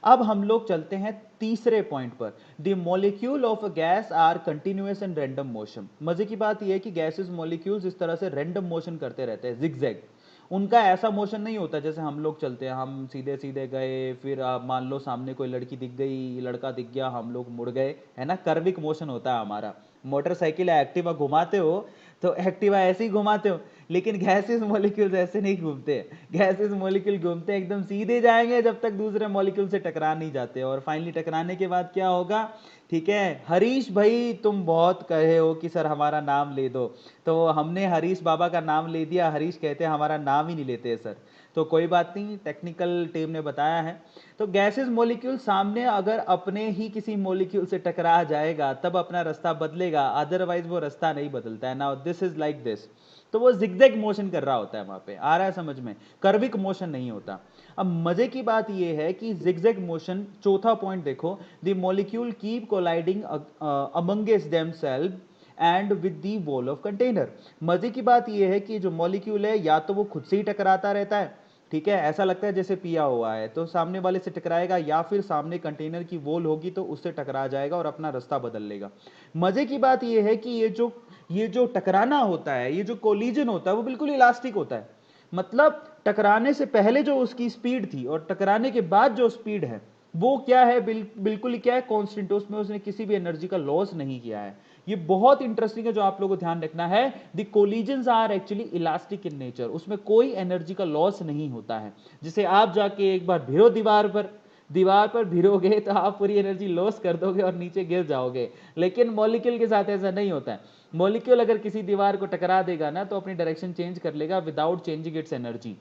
अब हम लोग चलते हैं तीसरे पॉइंट पर, the molecule of a gas are continuous and random motion. मजे की बात यह है कि गैसेस मॉलिक्यूल्स इस तरह से रैंडम मोशन करते रहते हैं, जिगजैग। उनका ऐसा मोशन नहीं होता जैसे हम लोग चलते हैं, हम सीधे सीधे गए, फिर आप मान लो सामने कोई लड़की दिख गई, लड़का दिख गया, हम लोग मुड़ गए, है ना। कर्विक मोशन होता है हमारा। मोटरसाइकिल या एक्टिवा घुमाते हो तो एक्टिवा ऐसे ही घुमाते हो, लेकिन गैसेस मॉलिक्यूल्स ऐसे नहीं घूमते। गैसेस मॉलिक्यूल घूमते एकदम सीधे जाएंगे जब तक दूसरे मॉलिक्यूल से टकरा नहीं जाते, और फाइनली टकराने के बाद क्या होगा, ठीक है। हरीश भाई, तुम बहुत कहे हो कि सर हमारा नाम ले दो, तो हमने हरीश बाबा का नाम ले दिया। हरीश कहते हैं हमारा नाम ही नहीं लेते सर, तो कोई बात नहीं, टेक्निकल टीम ने बताया है। तो गैसेस मॉलिक्यूल सामने अगर अपने ही किसी मॉलिक्यूल से टकरा जाएगा तब अपना रास्ता बदलेगा, अदरवाइज वो रास्ता नहीं बदलता है। Now this is like this. तो वो जिगजैग मोशन कर रहा होता है वहां पे, आ रहा है समझ में, कर्विक मोशन नहीं होता। अब मजे की बात यह है कि जिगजैग मोशन, चौथा पॉइंट देखो, the molecule keep colliding amongst themselves and with the wall of container. मजे की बात यह है कि जो मॉलिक्यूल है या तो वो खुद से ही टकराता रहता है, ठीक है, ऐसा लगता है जैसे पिया हुआ है, तो सामने वाले से टकराएगा, या फिर सामने कंटेनर की वॉल होगी तो उससे टकरा जाएगा और अपना रास्ता बदल लेगा। मजे की बात यह है कि ये जो टकराना होता है, ये जो कोलिजन होता है, वो बिल्कुल इलास्टिक होता है। मतलब टकराने से पहले जो उसकी स्पीड थी और टकराने के बाद जो स्पीड है वो क्या है, बिल्कुल ही क्या है, कांस्टेंट। उसमें उसने किसी भी एनर्जी का लॉस नहीं किया है। ये बहुत इंटरेस्टिंग है, जो आप लोगों को ध्यान रखना है। The collisions are actually elastic in nature, उसमें कोई एनर्जी का लॉस नहीं होता है। जैसे आप जाके एक बार भिड़ो दीवार पर भिड़ोगे तो आप पूरी एनर्जी लॉस कर दोगे और नीचे गिर जाओगे, लेकिन मॉलिक्यूल के साथ ऐसा नहीं होता है। मॉलिक्यूल अगर किसी दीवार को टकरा देगा ना तो अपनी डायरेक्शन चेंज कर लेगा without changing it's energy.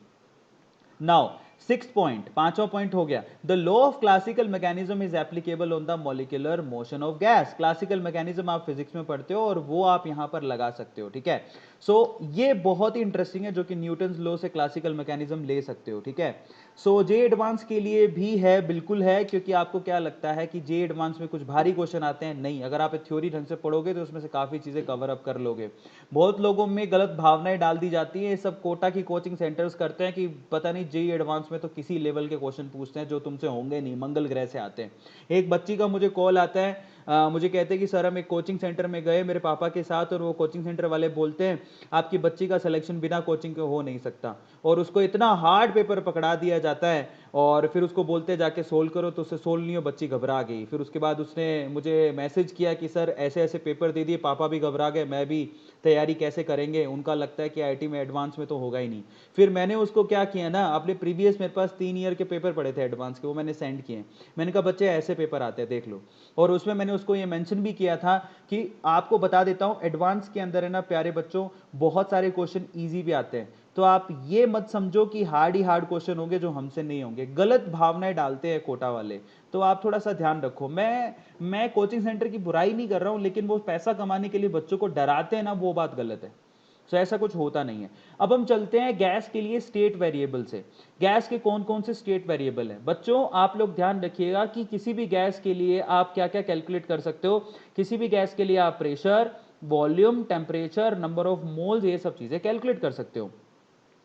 Now six point, पांचवा पॉइंट हो गया, the law of classical mechanism is applicable on the molecular motion of gas. Classical mechanism आप फिजिक्स में पढ़ते हो और वो आप यहां पर लगा सकते हो, ठीक है। सो ये बहुत ही इंटरेस्टिंग है, जो कि न्यूटन्स लॉ से क्लासिकल मैकेनिज्म ले सकते हो, ठीक है। सो जे एडवांस के लिए भी है, बिल्कुल है, क्योंकि आपको क्या लगता है कि जे एडवांस में कुछ भारी क्वेश्चन आते हैं? नहीं, अगर आप थ्योरी ढंग से पढ़ोगे तो उसमें से काफी चीजें कवर अप कर लोगे। बहुत लोगों में गलत भावनाएं डाल दी जाती है, ये सब कोटा की कोचिंग सेंटर्स करते हैं कि पता नहीं जे एडवांस में तो किसी लेवल के क्वेश्चन पूछते हैं जो तुमसे होंगे नहीं, मंगल ग्रह से आते हैं। एक बच्ची का मुझे कॉल आता है, मुझे कहते हैं कि सर हम एक कोचिंग सेंटर में गए मेरे पापा के साथ, और वो कोचिंग सेंटर वाले बोलते हैं आपकी बच्ची का सिलेक्शन बिना कोचिंग के हो नहीं सकता, और उसको इतना हार्ड पेपर पकड़ा दिया जाता है, और फिर उसको बोलते जाके सोल्व करो, तो उससे सोल्व नहीं हो, बच्ची घबरा गई। फिर उसके बाद उसने मुझे मैसेज किया कि सर ऐसे ऐसे पेपर दे दिए, पापा भी घबरा गए, मैं भी तैयारी कैसे करेंगे, उनका लगता है कि आईआईटी में एडवांस में तो होगा ही नहीं। फिर मैंने उसको क्या किया ना, अपने प्रीवियस मेरे पास 3 ईयर के पेपर पड़े थे एडवांस के, वो मैंने सेंड किए। मैंने कहा बच्चे ऐसे पेपर आते हैं देख लो, और उसमें मैंने उसको ये मेंशन भी किया था कि आपको बता देता हूं एडवांस के अंदर है ना प्यारे बच्चों, बहुत सारे क्वेश्चन ईजी भी आते हैं, तो आप ये मत समझो कि हार्ड ही हार्ड क्वेश्चन होंगे जो हमसे नहीं होंगे, गलत भावनाएं डालते हैं कोटा वाले, तो आप थोड़ा सा ध्यान रखो। मैं कोचिंग सेंटर की बुराई नहीं कर रहा हूं, लेकिन वो पैसा कमाने के लिए बच्चों को डराते हैं ना, वो बात गलत है। तो ऐसा कुछ होता नहीं है। अब हम चलते हैं गैस के लिए स्टेट वेरिएबल से। गैस के कौन कौन से स्टेट वेरिएबल हैं बच्चों, आप लोग ध्यान रखिएगा कि किसी भी गैस के लिए आप क्या क्या कैलकुलेट कर सकते हो। किसी भी गैस के लिए आप pressure, volume, temperature, number of moles, ये सब चीजें कैलकुलेट कर सकते हो।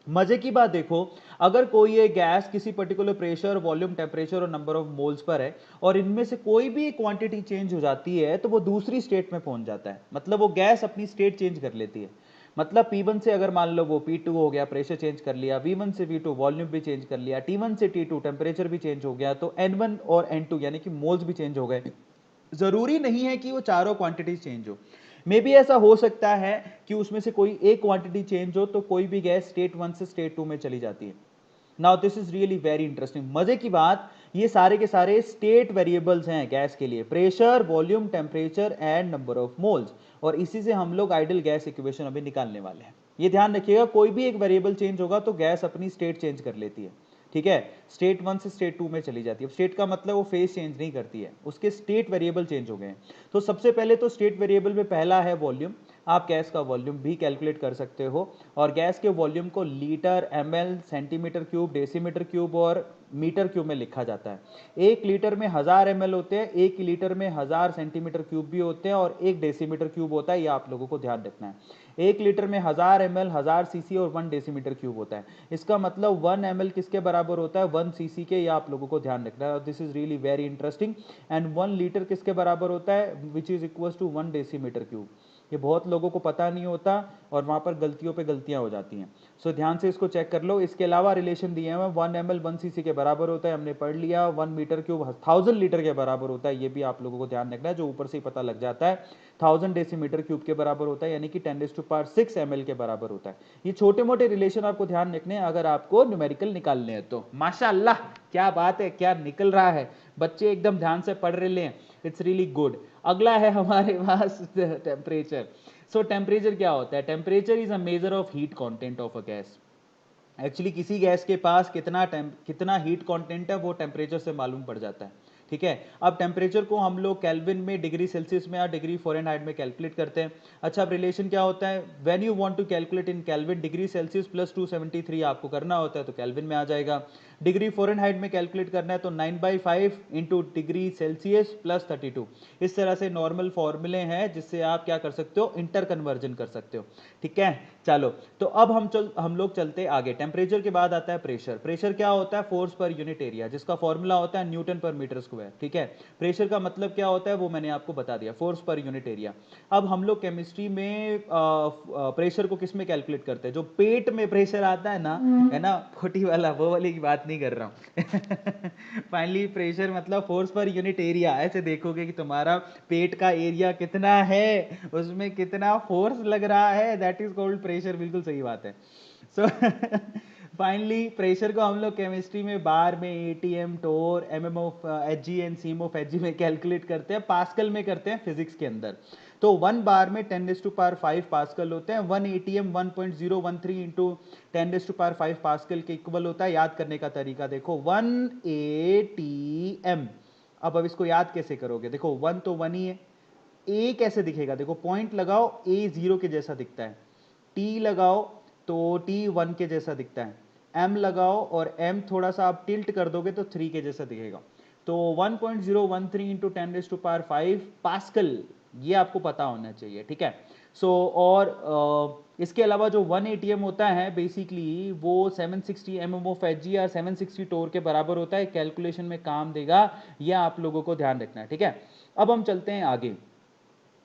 मजे की बात देखो, अगर कोई ये गैस किसी पर्टिकुलर प्रेशर, वॉल्यूम, टेम्परेचर और नंबर ऑफ मोल्स पर है, और इनमें से कोई भी क्वांटिटी चेंज हो जाती है, तो वो दूसरी स्टेट में पहुंच जाता है, मतलब वो गैस अपनी स्टेट चेंज कर लेती है। मतलब P1 से अगर मान लो वो P2 हो गया, प्रेशर चेंज कर लिया, V1 से V2 वॉल्यूम भी चेंज कर लिया, T1 से T2 टेम्परेचर भी चेंज हो गया, तो N1 और N2 यानी कि मोल्स भी चेंज हो गए। जरूरी नहीं है कि वो चारों क्वांटिटीज चेंज हो, मे भी ऐसा हो सकता है कि उसमें से कोई एक क्वांटिटी चेंज हो, तो कोई भी गैस स्टेट 1 से स्टेट 2 में चली जाती है। Now this is really very interesting, मजे की बात, ये सारे के सारे स्टेट वेरिएबल्स हैं गैस के लिए, pressure, volume, temperature and number of moles, और इसी से हम लोग आइडियल गैस इक्वेशन अभी निकालने वाले हैं। ये ध्यान रखिएगा, कोई भी एक वेरिएबल चेंज होगा तो गैस अपनी स्टेट चेंज कर लेती है, ठीक है, स्टेट 1 से स्टेट 2 में चली जाती है। अब स्टेट का मतलब वो फेज चेंज नहीं करती है, उसके स्टेट वेरिएबल चेंज हो गए हैं। तो सबसे पहले तो स्टेट वेरिएबल में पहला है वॉल्यूम। आप गैस का वॉल्यूम भी कैलकुलेट कर सकते हो, और गैस के वॉल्यूम को litre, ml, centimetre cube, decimetre cube और मीटर क्यूब में लिखा जाता है। 1 लीटर में 1000 ml होते हैं, 1 लीटर में 1000 सेंटीमीटर क्यूब भी होते हैं, और 1 डेसीमीटर क्यूब होता है, ये आप लोगों को ध्यान रखना है। 1 लीटर में 1000 ml, 1000 cc और 1 डेसीमीटर क्यूब होता है। इसका मतलब 1 ml किसके बराबर होता है, 1 cc के, ये आप लोगों को ध्यान रखना है। This is really very interesting. And 1 litre किसके बराबर होता है, which is equal to 1 decimetre cube. ये बहुत लोगों को पता नहीं होता, और वहां पर गलतियों पे गलतियां हो जाती हैं। सो ध्यान से इसको चेक कर लो। इसके अलावा रिलेशन दिए हैं, 1 ml 1 cc के बराबर होता है, हमने पढ़ लिया। 1 मीटर क्यूब 1000 लीटर के बराबर होता है, ये भी आप लोगों को ध्यान रखना है, जो ऊपर से ही पता लग जाता है। 1000 डेसीमीटर क्यूब के बराबर होता है, यानी कि 10⁶ ml के बराबर होता है। ये छोटे मोटे रिलेशन आपको ध्यान रखने हैं अगर आपको न्यूमेरिकल निकालने हैं तो। माशाअल्लाह, क्या बात है, क्या निकल रहा है, बच्चे एकदम ध्यान से पढ़ रहे हैं, इट्स रियली गुड। अगला है हमारे पास टेम्परेचर। सो टेम्परेचर क्या होता है, temperature is a measure of heat content of a gas. Actually किसी गैस के पास कितना हीट कंटेंट है वो टेम्परेचर से मालूम पड़ जाता है, ठीक है। अब टेम्परेचर को हम लोग केल्विन में, डिग्री सेल्सियस में या डिग्री फ़ारेनहाइट में कैलकुलेट करते हैं। अच्छा, अब रिलेशन क्या होता है, when you want to calculate in kelvin, degree Celsius plus 273 आपको करना होता है, तो केल्विन में आ जाएगा। डिग्री फ़ारेनहाइट में कैलकुलेट करना है तो 9/5 इंटू डिग्री सेल्सियस प्लस 32। इस तरह से नॉर्मल फॉर्मूले हैं जिससे आप क्या कर सकते हो, इंटर कन्वर्जन कर सकते हो, ठीक है। चलो, तो अब हम लोग चलते आगे। टेम्परेचर के बाद आता है प्रेशर। प्रेशर क्या होता है, फोर्स पर यूनिट एरिया, जिसका फॉर्मूला होता है न्यूटन पर मीटर स्क्वायर, ठीक है। प्रेशर का मतलब क्या होता है वो मैंने आपको बता दिया, फोर्स पर यूनिट एरिया। अब हम लोग केमिस्ट्री में प्रेशर को किस में कैलकुलेट करते हैं, जो पेट में प्रेशर आता है ना, है ना, फोर्टी वाला, वो वाली की बात नहीं कर रहा हूँ। फाइनली प्रेशर मतलब फोर्स पर यूनिट एरिया। ऐसे देखोगे कि तुम्हारा पेट का एरिया कितना है, उसमें कितना फोर्स लग रहा है, दैट इज कॉल्ड प्रेशर। बिल्कुल सही बात है। सो फाइनली प्रेशर को हम लोग केमिस्ट्री में बार में, ATM, torr, MM of HG and CM of HG में कैलकुलेट करते हैं, पास्कल में करते हैं फिजिक्स के अंदर। तो 1 बार में 10⁵ पास्कल होते हैं, 1 ATM 1.013 इंटू 10⁵ पास्कल के इक्वल होता है। याद करने का तरीका देखो, 1 ATM। अब इसको याद कैसे करोगे, देखो 1 तो 1 ही है, ए कैसे दिखेगा, देखो पॉइंट लगाओ, ए 0 के जैसा दिखता है, टी लगाओ तो टी 1 के जैसा दिखता है, एम लगाओ और एम थोड़ा सा आप टिल्ट कर दोगे तो 3 के जैसा दिखेगा। तो 1.013 इंटू 10⁵ पास्कल, ये आपको पता होना चाहिए, ठीक है। सो और इसके अलावा जो 1 ATM होता है बेसिकली वो 760 mm ऑफ एचजी या 760 टोर के बराबर होता है, कैलकुलेशन में काम देगा, ये आप लोगों को ध्यान रखना है, ठीक है। अब हम चलते हैं आगे।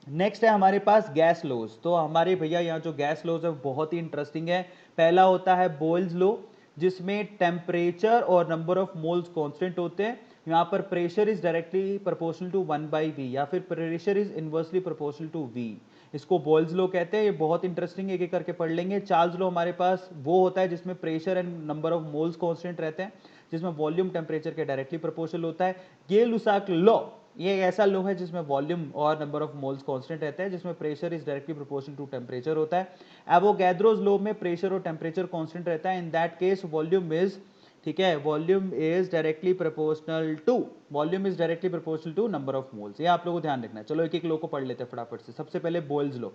नेक्स्ट है हमारे पास गैस लॉज। तो हमारे भैया यहाँ जो गैस लॉज है बहुत ही इंटरेस्टिंग है। पहला होता है बोयल्स लॉ, जिसमें टेम्परेचर और नंबर ऑफ मोल्स कांस्टेंट होते हैं। यहाँ पर pressure is directly proportional to 1/v, या फिर pressure is inversely proportional to v। इसको बोयल्स लॉ कहते हैं। ये बहुत इंटरेस्टिंग है, एक एक करके पढ़ लेंगे। चार्ल्स लॉ हमारे पास वो होता है जिसमें pressure and number of moles constant रहते हैं, जिसमें वॉल्यूम टेम्परेचर के डायरेक्टली प्रोपोर्शनल होता है। गे-लुसाक लॉ, ये ऐसा लॉ है जिसमें वॉल्यूम और नंबर ऑफ मोल्स कांस्टेंट रहते हैं, जिसमें pressure is directly proportional to temperature होता है। एवोगैड्रोस लॉ में प्रेशर और टेम्परेचर कांस्टेंट रहता है। In that case volume is, ठीक है, volume is directly proportional to number of moles. ये आप लोगों को ध्यान रखना है। चलो एक एक लॉ को पढ़ लेते हैं फटाफट से। सबसे पहले Boyle's law.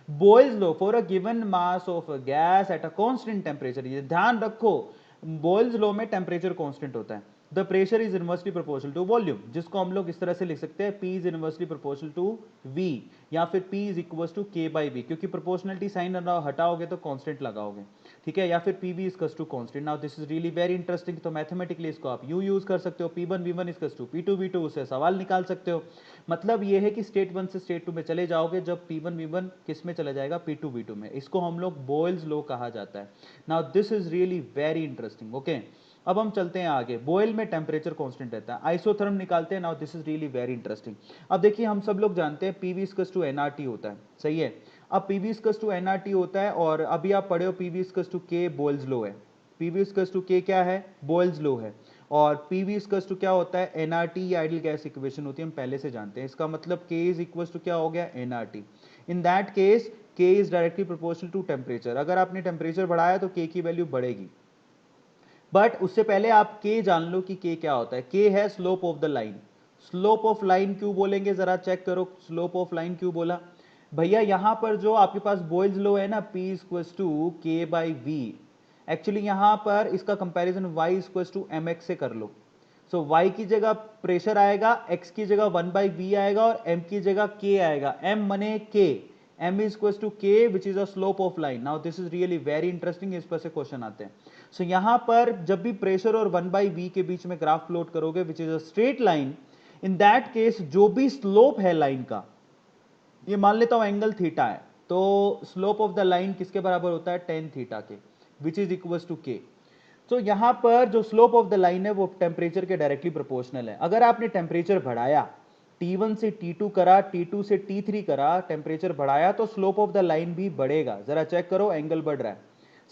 Boyle's law, for a given mass of a gas at a constant temperature, ये ध्यान रखो, बोयल्स लॉ में टेम्परेचर कांस्टेंट होता है। The pressure is inversely proportional to volume, जिसको हम लोग इस तरह से लिख सकते हैं, P is inversely proportional to V, या फिर P is equal to K/V, क्योंकि प्रोपोर्शनलिटी साइन हटाओगे तो कांस्टेंट लगाओगे, ठीक है, या फिर PV is to constant. Now this is really very interesting. तो मैथमेटिकली इसको आप यू यूज कर सकते हो, P1 V1 is to P2 V2, उससे सवाल निकाल सकते हो। मतलब ये है कि स्टेट 1 से स्टेट 2 में चले जाओगे जब P1 V1 किस में चला जाएगा, P2 V2 में। इसको हम लोग बोयल्स लॉ कहा जाता है। Now this is really very interesting. Okay, अब हम चलते हैं आगे। बॉयल में टेम्परेचर कांस्टेंट रहता है। आइसोथर्म निकालते हैं। Now this is really very interesting. अब देखिए, हम सब लोग जानते हैं पीवी इक्वल्स टू एनआरटी होता है, सही है। अब पीवी इक्वल्स टू एनआरटी होता है, और अभी आप पढ़े हो पीवी इक्वल्स टू के, बॉयल्स लॉ है। पीवी इक्वल्स टू के क्या है, बॉयल्स लॉ है। और पीवी इक्वल्स टू क्या होता है, एनआरटी या आइडियल गैस इक्वेशन होती है, हम पहले से जानते हैं। इसका मतलब के इज इक्वल्स टू क्या हो गया, NRT. In that case K is directly proportional to temperature. अगर आपने टेम्परेचर बढ़ाया तो के की वैल्यू बढ़ेगी। बट उससे पहले आप के जान लो कि के क्या होता है। के है slope of the line. Slope of line क्यों बोलेंगे, जरा चेक करो, स्लोप ऑफ लाइन क्यों बोला भैया। यहां पर जो आपके पास बॉयल्स लॉ है ना, P equals to K/V, actually यहां पर इसका comparison Y equals to mx से कर लो। सो y की जगह प्रेशर आएगा, x की जगह 1/v आएगा, और m की जगह k आएगा। m मने k, m is equals to k which is a slope of line. Now this is really very interesting, इस पर से क्वेश्चन आते हैं। सो यहां पर जब भी प्रेशर और 1/v के बीच में ग्राफ प्लॉट करोगे which is a straight line, in that case जो भी स्लोप है लाइन का, ये मान लेता हूं एंगल थीटा है, तो स्लोप ऑफ द लाइन किसके बराबर होता है, टेन थीटा के, विच इज इक्वल टू के। तो यहां पर जो स्लोप ऑफ द लाइन है वो टेम्परेचर के डायरेक्टली प्रोपोर्शनल है। अगर आपने टेम्परेचर बढ़ाया, T1 से T2 करा, T2 से T3 करा, टेम्परेचर बढ़ाया, तो स्लोप ऑफ द लाइन भी बढ़ेगा। जरा चेक करो, एंगल बढ़ रहा है।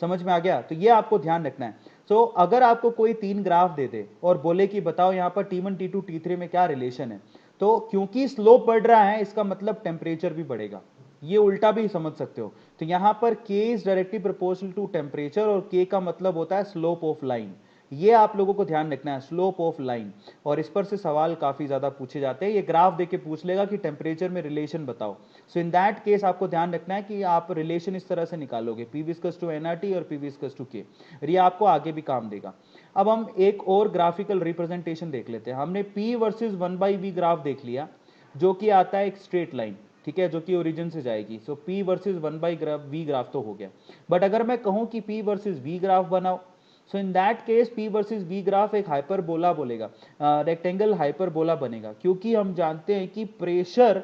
समझ में आ गया? तो ये आपको ध्यान रखना है। सो अगर आपको कोई तीन ग्राफ दे दे और बोले कि बताओ यहां पर T1 T2 T3 में क्या रिलेशन है, तो क्योंकि स्लोप बढ़ रहा है इसका मतलब टेम्परेचर भी बढ़ेगा। ये उल्टा भी समझ सकते हो। तो यहां पर K is directly proportional to temperature, और K का मतलब होता है स्लोप ऑफ लाइन। ये आप लोगों को ध्यान रखना है, स्लोप ऑफ लाइन। और इस पर से सवाल काफी ज्यादा पूछे जाते हैं। ये ग्राफ देके पूछ लेगा कि टेम्परेचर में रिलेशन बताओ। सो इन दैट केस आपको ध्यान रखना है कि आप रिलेशन इस तरह से निकालोगे, P विस्कस टू एनआरटी और P विस्कस टू K। ये आपको आगे भी काम देगा। अब हम एक और ग्राफिकल रिप्रेजेंटेशन देख लेते हैं। हमने P वर्सेस 1/v ग्राफ देख लिया, जो कि आता है एक स्ट्रेट लाइन, ठीक है, जो कि ओरिजिन से जाएगी। सो P वर्सेस 1/v ग्राफ तो हो गया। बट अगर मैं कहूं कि P वर्सेस v ग्राफ बनाओ, so in that case P versus v graph एक हाइपरबोला बोलेगा, रेक्टेंगल हाइपरबोला बनेगा, क्योंकि हम जानते हैं कि प्रेशर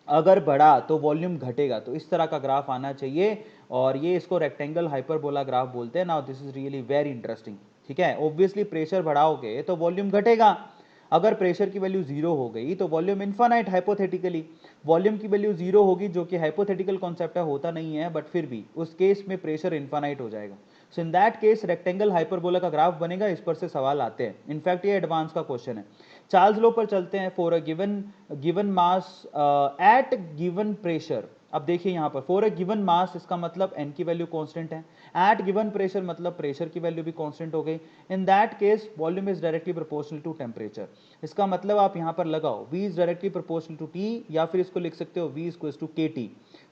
अगर बढ़ा तो वॉल्यूम घटेगा। तो इस तरह का ग्राफ आना चाहिए, और ये इसको रेक्टेंगल हाइपरबोला ग्राफ बोलते हैं। Now this is really very interesting, ठीक है। ऑब्वियसली प्रेशर बढ़ाओगे तो वॉल्यूम घटेगा। अगर प्रेशर की वैल्यू जीरो हो गई तो वॉल्यूम इनफाइनाइट, हाइपोथेटिकली वॉल्यूम की वैल्यू जीरो होगी, जो कि हाइपोथेटिकल कॉन्सेप्ट है, होता नहीं है, बट फिर भी उस केस में प्रेशर इनफाइनाइट हो जाएगा। So in that case rectangle hyperbola का ग्राफ बनेगा। इस पर से सवाल आते हैं, इनफैक्ट ये एडवांस का क्वेश्चन है। चार्ल्स लॉ पर चलते हैं। For a given mass at given pressure, अब देखिए यहां पर फॉर अ गिवन मास, इसका मतलब n की वैल्यू कांस्टेंट है। एट गिवन प्रेशर मतलब प्रेशर की वैल्यू भी कांस्टेंट हो गई। In that case volume is directly proportional to temperature. इसका मतलब आप यहां पर लगाओ v is directly proportional to t, या फिर इसको लिख सकते हो v इक्वल्स टू kt।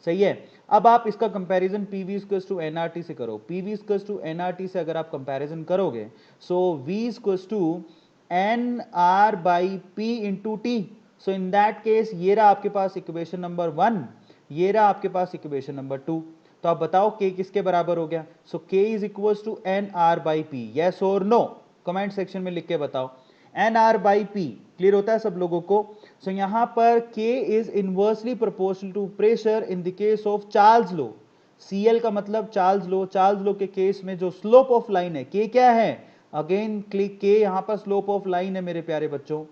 सही है। अब आप इसका comparison pv equals to nrt से करो। pv इक्वल्स टू nrt से अगर आप कंपैरिजन करोगे, so v equals to nr/p into T. So in that case ये रहा आपके पास इक्वेशन नंबर 1, ये रहा आपके पास इक्वेशन नंबर 2। तो आप बताओ k किसके बराबर हो गया। So k is equals to nr/p, yes और नो, कमेंट सेक्शन में लिख के बताओ। nr/p, क्लियर होता है सब लोगों को? सो यहां पर K is inversely proportional to pressure in the case of Charles law. CL का मतलब चार्ल्स लॉ। चार्ल्स लॉ के केस में जो स्लोप ऑफ लाइन है, K क्या है? अगेन क्लिक K, यहां पर स्लोप ऑफ लाइन है मेरे प्यारे बच्चों।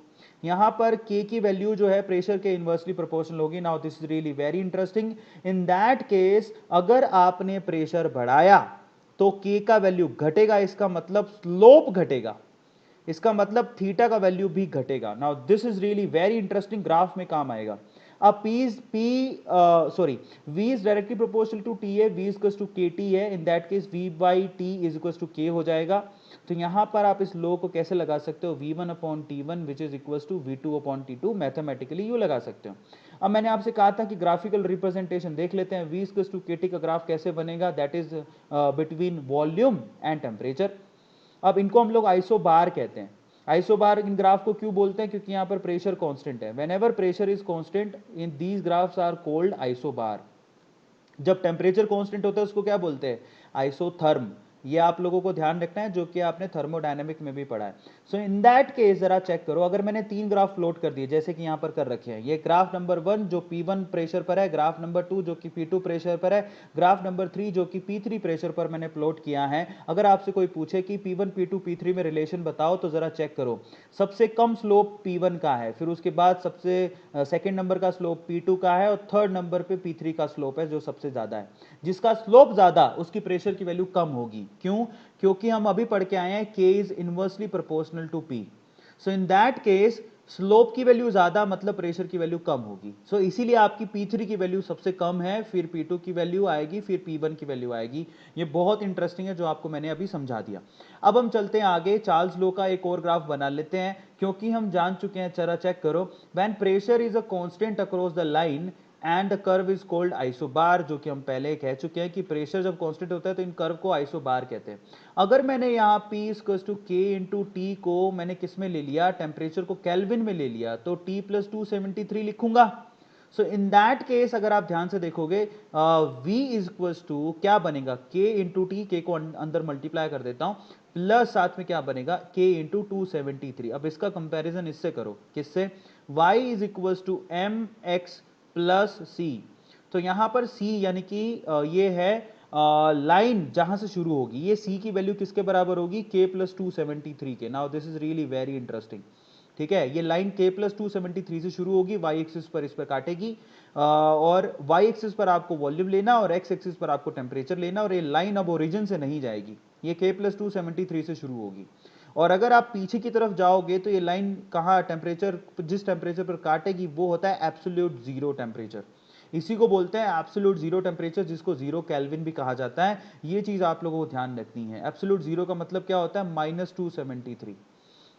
यहां पर K की वैल्यू जो है प्रेशर के इनवर्सली प्रोपोर्शनल होगी। Now this is really very interesting. In that case अगर आपने प्रेशर बढ़ाया तो K का वैल्यू घटेगा, इसका मतलब स्लोप घटेगा, इसका मतलब थीटा का वैल्यू भी घटेगा। Now this is really very interesting, graph में काम आएगा। अब v is directly proportional to t है, v इक्वल टू kt है, in that case v by t is equal to k हो जाएगा। तो यहां पर आप इस लॉ को कैसे लगा सकते हो? v1 upon t1 which is equal to v2 upon t2, mathematically you लगा सकते हो। अब मैंने आपसे कहा था कि ग्राफिकल रिप्रेजेंटेशन देख लेते हैं। v इक्वल टू kt का ग्राफ कैसे बनेगा? That is between volume and temperature. अब इनको हम लोग आइसोबार कहते हैं। आइसोबार इन ग्राफ को क्यों बोलते हैं? क्योंकि यहां पर प्रेशर कांस्टेंट है। Whenever pressure is constant in these graphs are called isobar. जब टेम्परेचर कांस्टेंट होता है उसको क्या बोलते हैं? आइसोथर्म। ये आप लोगों को ध्यान रखना है, जो कि आपने थर्मोडायनेमिक में भी पढ़ा है। सो इन दैट केस जरा चेक करो, अगर मैंने 3 ग्राफ प्लॉट कर दिए जैसे कि यहां पर कर रखे हैं, ये ग्राफ नंबर 1 जो P1 प्रेशर पर है, ग्राफ नंबर 2 जो कि P2 प्रेशर पर है, ग्राफ नंबर 3 जो कि P3 प्रेशर पर मैंने प्लॉट किया है। अगर आपसे कोई पूछे कि P1 P2 P3 में रिलेशन बताओ तो जरा चेक करो। सबसे कम स्लोप P1 का है, फिर उसके बाद सबसे सेकंड नंबर का स्लोप P2 का है, और थर्ड नंबर पे P3 का स्लोप है जो सबसे ज्यादा है। जिसका स्लोप ज्यादा उसकी प्रेशर की वैल्यू कम होगी। क्यों? क्योंकि हम अभी पढ़ के आए हैं K is inversely proportional to P। So in that case slope की वैल्यू ज्यादा मतलब प्रेशर की वैल्यू कम होगी। सो इसीलिए आपकी P3 की वैल्यू सबसे कम है, फिर P2 की वैल्यू आएगी, फिर P1 की वैल्यू आएगी। ये बहुत इंटरेस्टिंग है जो आपको मैंने अभी समझा दिया। अब हम चलते हैं आगे, चार्ल्स लॉ का एक और ग्राफ बना लेते हैं, क्योंकि हम जान चुके हैं। जरा चेक करो, when pressure is a constant across the line and the curve is called isobar, जो कि हम पहले कह चुके हैं कि प्रेशर जब कांस्टेंट होता है तो इन कर्व को आइसोबार कहते हैं। अगर मैंने यहाँ P equal to K into T को मैंने किस में ले लिया? टेम्परेचर को केल्विन में ले लिया, तो T प्लस 273 लिखूंगा। सो इन दैट केस अगर आप ध्यान से देखोगे V इज इक्वल टू क्या बनेगा? K इंटू टी, के को अंदर मल्टीप्लाई कर देता हूं, प्लस साथ में क्या बनेगा? K into 273। अब इसका कंपैरिजन इससे करो, किससे? Y is equal to M x plus c. तो यहां पर C यानी कि ये है लाइन जहां से शुरू होगी, ये C की वैल्यू किसके बराबर होगी? K प्लस 273 के। Now this is really very interesting. ठीक है, ये लाइन K प्लस 273 से शुरू होगी, y एक्सिस पर इस पर काटेगी, और y एक्सिस पर आपको वॉल्यूम लेना और x एक्सिस पर आपको टेम्परेचर लेना, और ये लाइन अब ओरिजिन से नहीं जाएगी, ये K प्लस 273 से शुरू होगी। और अगर आप पीछे की तरफ जाओगे तो ये लाइन कहाँ टेम्परेचर, जिस टेम्परेचर पर काटेगी वो होता है एब्सोल्यूट जीरो टेम्परेचर। इसी को बोलते हैं एब्सोल्यूट जीरो टेम्परेचर, जिसको जीरो केल्विन भी कहा जाता है। ये चीज आप लोगों को ध्यान रखनी है। एब्सोल्यूट जीरो का मतलब क्या होता है? -273।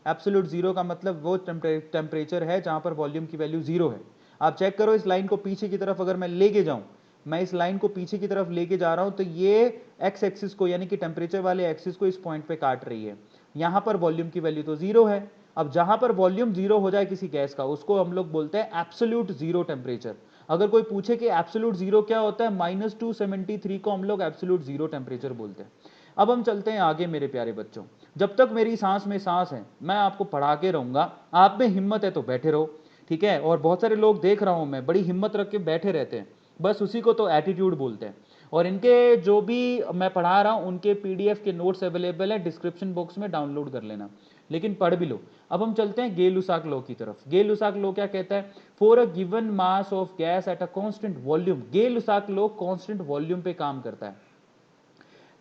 एब्सोल्यूट जीरो का मतलब वो टेम्परेचर है जहां पर वॉल्यूम की वैल्यू जीरो है। आप चेक करो, इस लाइन को पीछे की तरफ अगर मैं लेके जाऊं, मैं इस लाइन को पीछे की तरफ लेके जा रहा हूं, तो ये एक्स एक्सिस को यानी कि टेम्परेचर वाले एक्सिस को इस पॉइंट पे काट रही है। यहां पर वॉल्यूम की वैल्यू तो जीरो है। अब जहां पर वॉल्यूम जीरो हो जाए किसी गैस का, उसको हम लोग बोलते हैं एब्सोल्यूट जीरो टेम्परेचर। अगर कोई पूछे कि एब्सोल्यूट जीरो क्या होता है, -273 को हम लोग एब्सोल्यूट जीरो टेम्परेचर बोलते हैं। अब हम चलते हैं आगे मेरे प्यारे बच्चों। जब तक मेरी सांस में सांस है मैं आपको पढ़ा के रहूंगा। आप में हिम्मत है तो बैठे रहो, ठीक है? और बहुत सारे लोग देख रहा हूं मैं, बड़ी हिम्मत रख के बैठे रहते हैं, बस उसी को तो एटीट्यूड बोलते हैं। और इनके जो भी मैं पढ़ा रहा हूं उनके पीडीएफ के नोट्स अवेलेबल है, डिस्क्रिप्शन बॉक्स में डाउनलोड कर लेना, लेकिन पढ़ भी लो। अब हम चलते हैं गे लुसाक लॉ की तरफ। गे लुसाक लॉ क्या कहता है? For a given mass of gas at a constant volume, Gay Lussac law constant volume पे काम करता है।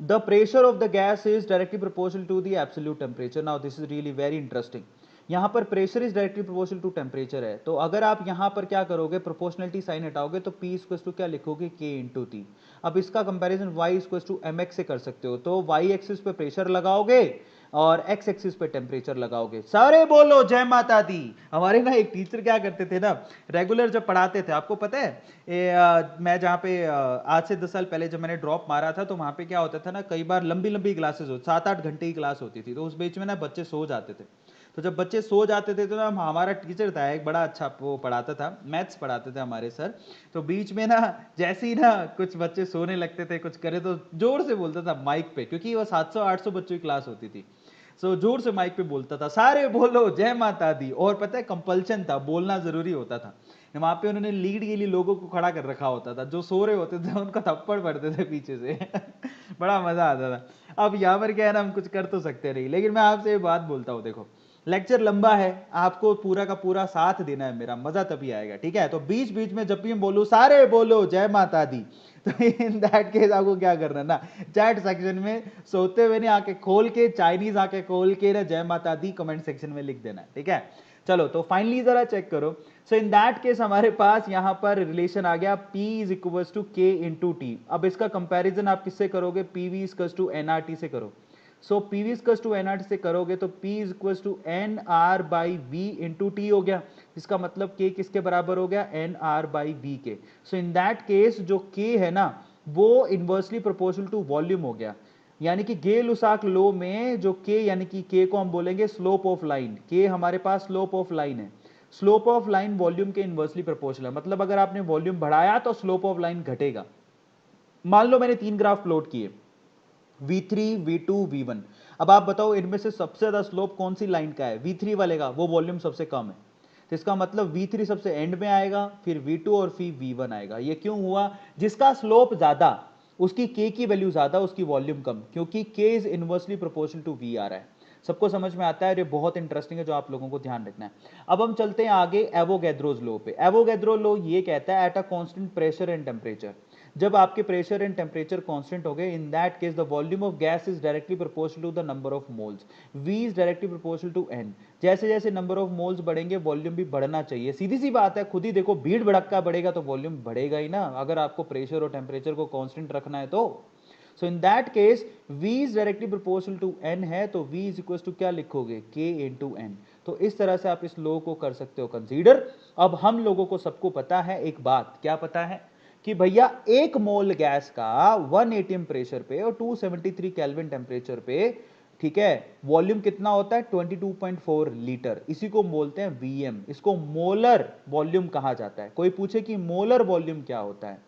The pressure of the gas is directly proportional to the absolute temperature. Now this is really very interesting. यहां पर pressure is directly proportional to temperature है, तो अगर आप यहां पर क्या करोगे, प्रोपोर्शनलिटी साइन हटाओगे तो P इक्वल टू क्या लिखोगे? K into T. अब इसका comparison Y equal to M X से कर सकते हो, तो Y एक्सिस पे प्रेशर लगाओगे और X एक्सिस पे टेम्परेचर लगाओगे। सारे बोलो जय माता दी। हमारे ना एक टीचर क्या करते थे ना, रेगुलर जब पढ़ाते थे, आपको पता है मैं जहाँ पे आज से 10 साल पहले जब मैंने ड्रॉप मारा था, तो वहां पे क्या होता था ना, कई बार लंबी लंबी क्लासेस होती, 7-8 घंटे की क्लास होती थी, तो उस बीच में ना बच्चे सो जाते थे। तो जब बच्चे सो जाते थे तो ना हमारा टीचर था एक बड़ा अच्छा, वो पढ़ाता था, मैथ्स पढ़ाते थे हमारे सर। तो बीच में ना जैसे ही ना कुछ बच्चे सोने लगते थे, कुछ करे, तो जोर से बोलता था माइक पे, क्योंकि वो 700-800 बच्चों की क्लास होती थी। सो जोर से माइक पे बोलता था, सारे बोलो जय माता दी। और पता है कंपल्शन था, बोलना जरूरी होता था। वहां पे उन्होंने लीड के लिए लोगों को खड़ा कर रखा होता था, जो सो रहे होते थे उनको थप्पड़ पड़ते थे पीछे से। बड़ा मजा आता था। अब यहाँ पर क्या है ना, हम कुछ कर तो सकते नहीं, लेकिन मैं आपसे ये बात बोलता हूँ, देखो लेक्चर लंबा है, आपको पूरा का पूरा साथ देना है मेरा, मजा तभी आएगा, ठीक है। तो बीच बीच में जब भी मैं बोलूं सारे बोलो जय माता दी, तो इन दैट केस आपको क्या करना ना, चैट सेक्शन में सोते हुए नहीं, आके खोल के, चाइनीज आके खोल के ना जय माता दी कमेंट सेक्शन में लिख देना, ठीक है। चलो तो फाइनली जरा चेक करो। सो इन दैट केस हमारे पास यहां पर रिलेशन आ गया P इज इक्वल टू के इंटू टी। अब इसका कंपैरिजन आप किससे करोगे, PV इज टू एनआरटी से करो। So PV is to NRT से करोगे तो P is equal to N R by V into T हो गया, जिसका मतलब K किसके बराबर हो गया, एन आर बाई वी के। सो इन दैट केस जो K है ना, वो इनवर्सली प्रोपोर्शनल टू वॉल्यूम हो गया। यानी कि गे-लुसाक लॉ में जो K, यानी कि K को हम बोलेंगे स्लोप ऑफ लाइन, K हमारे पास स्लोप ऑफ लाइन है। स्लोप ऑफ लाइन वॉल्यूम के इनवर्सली प्रोपोर्शनल है, मतलब अगर आपने वॉल्यूम बढ़ाया तो स्लोप ऑफ लाइन घटेगा। मान लो मैंने 3 ग्राफ प्लॉट किए, V3, V2, V1। अब आप बताओ इनमें से सबसे ज्यादा स्लोप कौन सी लाइन का है, V3 वाले का, वो वॉल्यूम सबसे कम है। तो इसका मतलब V3 सबसे एंड में आएगा, फिर V2 और फिर V1 आएगा। ये क्यों हुआ, जिसका स्लोप ज्यादा उसकी K की वैल्यू ज्यादा, उसकी वॉल्यूम कम, क्योंकि K is inversely proportional to V आ रहा है। सबको समझ में आता है, ये बहुत इंटरेस्टिंग है, जो आप लोगों को ध्यान रखना है। अब हम चलते हैं आगे एवोगैड्रोस लॉ पे। एवोगैड्रो लॉ ये कहता है at a constant pressure and temperature, जब आपके प्रेशर एंड टेम्परेचर कांस्टेंट हो गए, in that case the volume of gas is directly proportional to the number of moles, V is directly proportional to N। जैसे जैसे number of moles बढ़ेंगे volume भी बढ़ना चाहिए, सीधी सी बात है, खुद ही देखो भीड़ भड़क्का बढ़ेगा तो वॉल्यूम बढ़ेगा ही ना, अगर आपको प्रेशर और टेम्परेचर को कांस्टेंट रखना है तो। So in that case V is directly proportional to N है, तो V इज इक्वल टू क्या लिखोगे, K इंटू N। तो इस तरह से आप इस लॉ को कर सकते हो कंसीडर। अब हम लोगों को सबको पता है एक बात, क्या पता है कि भैया एक मोल गैस का 1 एटीएम प्रेशर पे और 273 केल्विन टेम्परेचर पे, ठीक है, वॉल्यूम कितना होता है 22.4 लीटर, इसी को बोलते हैं वीएम। इसको मोलर वॉल्यूम कहा जाता है। कोई पूछे कि मोलर वॉल्यूम क्या होता है,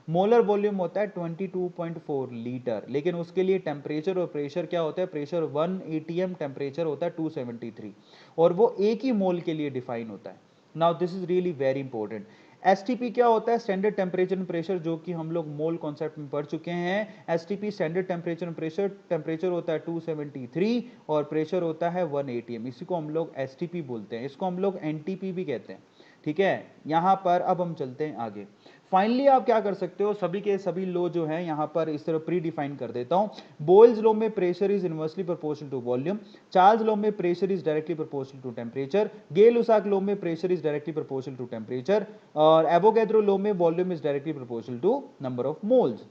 मोलर वॉल्यूम होता है 22.4 लीटर, लेकिन उसके लिए टेम्परेचर और प्रेशर क्या होता है, प्रेशर 1 एटीएम, टेम्परेचर होता है 273, और वो एक ही मोल के लिए डिफाइन होता है। Now this is really very important. STP क्या होता है, स्टैंडर्ड टेम्परेचर एंड प्रेशर, जो कि हम लोग मोल कॉन्सेप्ट में पढ़ चुके हैं। STP standard temperature and pressure, temperature होता है 273 और प्रेशर होता है 1 एटीएम, इसी को हम लोग एसटीपी बोलते हैं, इसको हम लोग एनटीपी भी कहते हैं, ठीक है। यहां पर अब हम चलते हैं आगे। फाइनली आप क्या कर सकते हो, सभी के सभी लो जो है यहां पर इस तरह प्री डिफाइन कर देता हूं। बोयल्स लॉ में pressure is inversely proportional to volume, Charles law में pressure is directly proportional to temperature, Gay Lussac law में pressure is directly proportional to temperature, और एवोगैड्रो लॉ में volume is directly proportional to number of moles.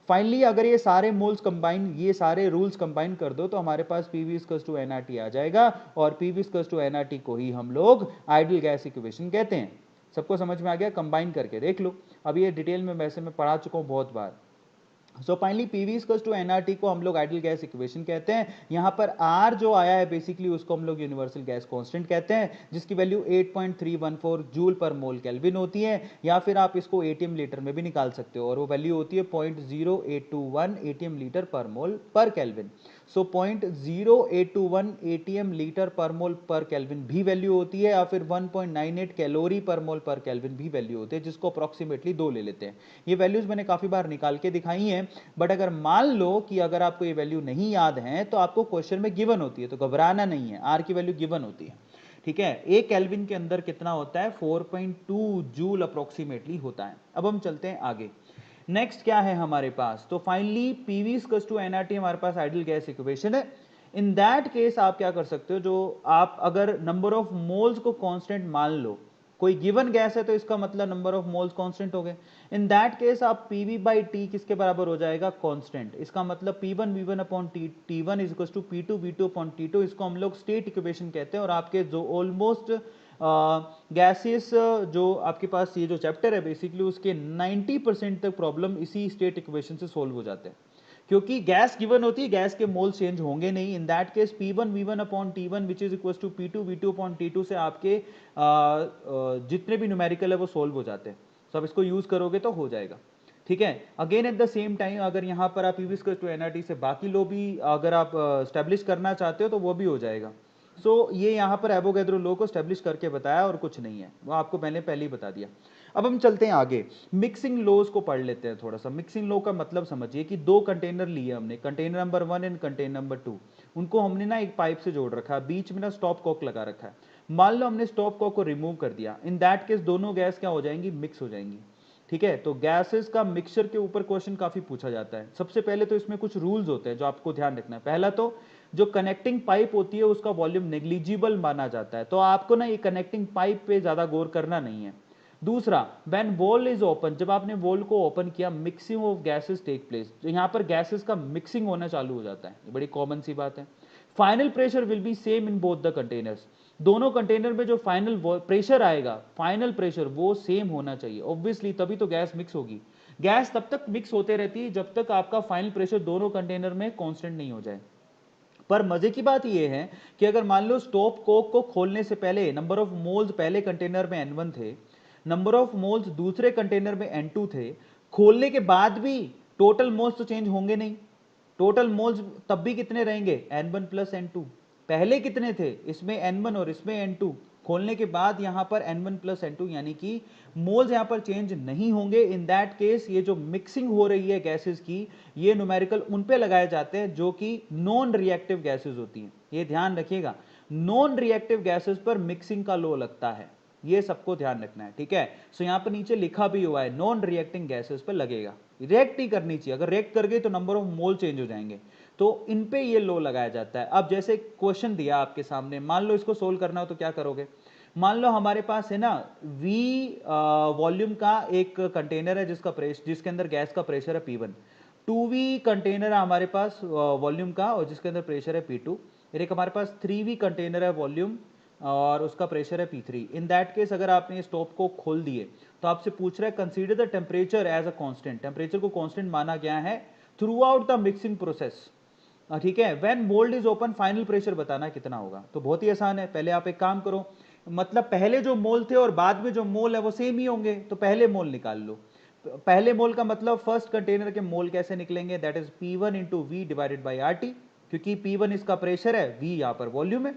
Finally अगर ये सारे moles combine, ये सारे rules combine कर दो तो हमारे पास PV इक्वल्स टू nRT आ जाएगा, और PV इक्वल्स टू nRT को ही हम लोग आइडियल गैस इक्वेशन कहते हैं। सबको समझ में आ गया, कंबाइन करके देख लो। अब ये डिटेल में वैसे मैं पढ़ा चुका हूं बहुत बार। So finally PV equals to nRT को हम लोग आइडियल गैस इक्वेशन कहते हैं। यहां पर R जो आया है बेसिकली उसको हम लोग यूनिवर्सल गैस कांस्टेंट कहते हैं, जिसकी वैल्यू 8.314 जूल पर मोल केल्विन होती है, या फिर आप इसको एटीएम लीटर में भी निकाल सकते हो, और वो वैल्यू होती है 0.0821 एटीएम लीटर पर मोल पर केल्विन। सो 0.0821 एटीएम लीटर पर मोल पर केल्विन भी वैल्यू होती है, या फिर 1.98 कैलोरी पर मोल पर केल्विन भी वैल्यू होती है, जिसको अप्रोक्सीमेटली 2 ले लेते हैं। ये वैल्यूज मैंने काफी बार निकाल के दिखाई हैं, बट अगर मान लो कि अगर आपको ये वैल्यू नहीं याद है तो आपको क्वेश्चन में गिवन होती है, तो घबराना नहीं है, आर की वैल्यू गिवन होती है, ठीक है। एक केल्विन के अंदर कितना होता है, 4.2 जूल अप्रोक्सीमेटली होता है। अब हम चलते हैं आगे, नेक्स्ट क्या है हमारे पास। तो finally PV equals to nRT हमारे पास आइडियल गैस इक्वेशन है। इन दैट केस आप क्या कर सकते हो, जो आप अगर नंबर ऑफ मोल्स को कांस्टेंट मान लो, कोई गिवन गैस है तो इसका मतलब नंबर ऑफ मोल्स कांस्टेंट हो गए। इन दैट केस आप PV बाई टी किसके बराबर हो जाएगा, कांस्टेंट। इसका मतलब P1 V1 upon T1 is equal to P2 V2 upon T2, इसको हम लोग स्टेट इक्वेशन कहते हैं। और आपके जो ऑलमोस्ट गैसेस जो आपके पास ये जो चैप्टर है बेसिकली उसके 90% तक प्रॉब्लम इसी स्टेट इक्वेशन से सोल्व हो जाते हैं, क्योंकि गैस गिवन होती है, गैस के मोल चेंज होंगे नहीं। In that case P1 V1 upon T1 which is equal to P2 V2 upon T2 से आपके जितने भी न्यूमेरिकल है वो सोल्व हो जाते हैं। तो आप इसको यूज करोगे तो हो जाएगा, ठीक है। Again at the same time अगर यहाँ पर आप पीवी स्क्वायर टू एनआरटी से बाकी लो भी अगर आप स्टेब्लिश करना चाहते हो तो वो भी हो जाएगा। सो ये यहाँ पर एवोगैड्रो लो को स्टेब्लिश करके बताया और कुछ नहीं है, वो आपको पहले ही बता दिया। अब हम चलते हैं आगे, मिक्सिंग लोज को पढ़ लेते हैं थोड़ा सा। मिक्सिंग लो का मतलब समझिए कि दो कंटेनर लिए हमने, container number 1 and container number 2, उनको हमने ना एक पाइप से जोड़ रखा है, बीच में ना स्टॉप कॉक लगा रखा है। मान लो हमने स्टॉप कॉक को रिमूव कर दिया, इन दैट केस दोनों गैस क्या हो जाएंगी, मिक्स हो जाएंगी। ठीक है, तो गैसेस का मिक्सचर के ऊपर क्वेश्चन काफी पूछा जाता है। सबसे पहले तो इसमें कुछ रूल्स होते हैं जो आपको ध्यान रखना है। पहला तो जो कनेक्टिंग पाइप होती है उसका वॉल्यूम नेग्लिजिबल माना जाता है, तो आपको ना ये कनेक्टिंग पाइप पे ज्यादा गौर करना नहीं है। दूसरा, व्हेन वॉल इज ओपन, जब आपने वॉल को ओपन किया, mixing of gases take place, तो यहां पर गैसेस का मिक्सिंग होना चालू हो जाता है, ये बड़ी कॉमन सी बात है। Final pressure will be same in both the containers, दोनों कंटेनर में जो फाइनल प्रेशर आएगा, फाइनल प्रेशर वो सेम होना चाहिए ऑब्वियसली, तभी तो गैस मिक्स होगी। गैस तब तक मिक्स होते रहती है जब तक आपका फाइनल प्रेशर दोनों कंटेनर में कांस्टेंट नहीं हो जाए। पर मजे की बात यह है कि अगर मान लो स्टॉप कोक को खोलने से पहले नंबर ऑफ मोल्स पहले कंटेनर में N1 थे, नंबर ऑफ मोल्स दूसरे कंटेनर में N2 थे, खोलने के बाद भी टोटल मोल्स तो चेंज होंगे नहीं। टोटल मोल्स तब भी कितने रहेंगे, N1 प्लस N2। पहले कितने थे, इसमें N1 और इसमें N2, खोलने के बाद यहां पर N1 प्लस N2, यानी कि मोल्स यहां पर चेंज नहीं होंगे। इन दैट केस ये जो मिक्सिंग हो रही है गैसेस की, ये न्यूमेरिकल उन पे लगाए जाते हैं जो कि नॉन रिएक्टिव गैसेस होती हैं। ये ध्यान रखिएगा, नॉन रिएक्टिव गैसेस पर मिक्सिंग का लो लगता है, ये सबको ध्यान रखना है। ठीक है, सो यहां पर नीचे लिखा भी हुआ है नॉन रिएक्टिंग गैसेस पर लगेगा, रिएक्ट ही करनी चाहिए, अगर रिएक्ट कर गई तो नंबर ऑफ मोल चेंज हो जाएंगे, तो इन पे ये लो लगाया जाता है। अब जैसे क्वेश्चन दिया आपके सामने, मान लो इसको सोल्व करना हो तो क्या करोगे। मान लो हमारे पास है ना V वॉल्यूम का एक कंटेनर है जिसके अंदर गैस का प्रेशर है P1, 2V कंटेनर है हमारे पास वॉल्यूम का और जिसके अंदर प्रेशर है P2, एक हमारे पास 3V कंटेनर है वॉल्यूम और उसका प्रेशर है P3। इन दैट केस अगर आपने स्टॉप को खोल दिए तो आपसे पूछ रहा है consider the temperature as a constant, temperature को कांस्टेंट माना गया है throughout the mixing process. ठीक है, when mould is open final pressure बताना कितना होगा। तो बहुत ही आसान है, पहले आप एक काम करो, मतलब पहले जो मोल थे और बाद में जो मोल है वो सेम ही होंगे, तो पहले मोल निकाल लो। पहले मोल का मतलब फर्स्ट कंटेनर के मोल कैसे निकलेंगे, that is P1 into V divided by RT, क्योंकि P1 इसका प्रेशर है, V यहां पर वॉल्यूम है।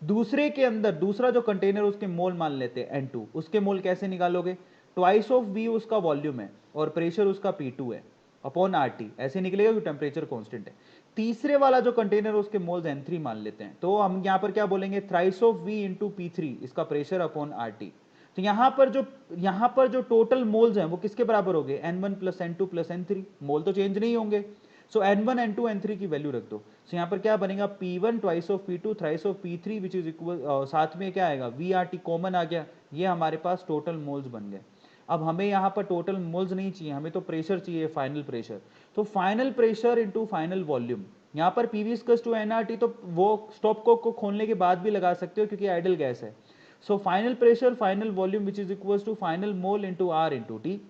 दूसरे के अंदर दूसरा जो कंटेनर उसके मोल मान लेते हैं N2, उसके मोल कैसे निकालोगे, ट्वाइस ऑफ V उसका वॉल्यूम है और प्रेशर उसका P2 है अपॉन RT, ऐसे निकलेगा क्योंकि टेम्परेचर कांस्टेंट है। तीसरे वाला जो कंटेनर उसके मोल्स N3 मान लेते हैं, तो हम यहां पर क्या बोलेंगे, thrice of V into P3 इसका प्रेशर अपॉन RT। तो यहां पर जो टोटल मोल्स हैं वो किसके बराबर हो गए, N1 plus N2 plus N3, मोल तो चेंज नहीं होंगे। सो N1 N2 N3 की वैल्यू रख दो। सो यहां पर क्या बनेगा, P1 twice of P2 thrice of P3 which is equal, साथ में क्या आएगा, VRT कॉमन आ गया, ये हमारे पास टोटल मोल्स बन गए। अब हमें यहां पर टोटल मोल्स नहीं चाहिए, हमें तो प्रेशर चाहिए, फाइनल प्रेशर। तो final pressure into final volume, यहां पर पीवी टू एनआरटी तो वो स्टॉप कोक को खोलने के बाद भी लगा सकते हो क्योंकि आइडल गैस है। So final pressure final volume which is equal to final mole into R into T.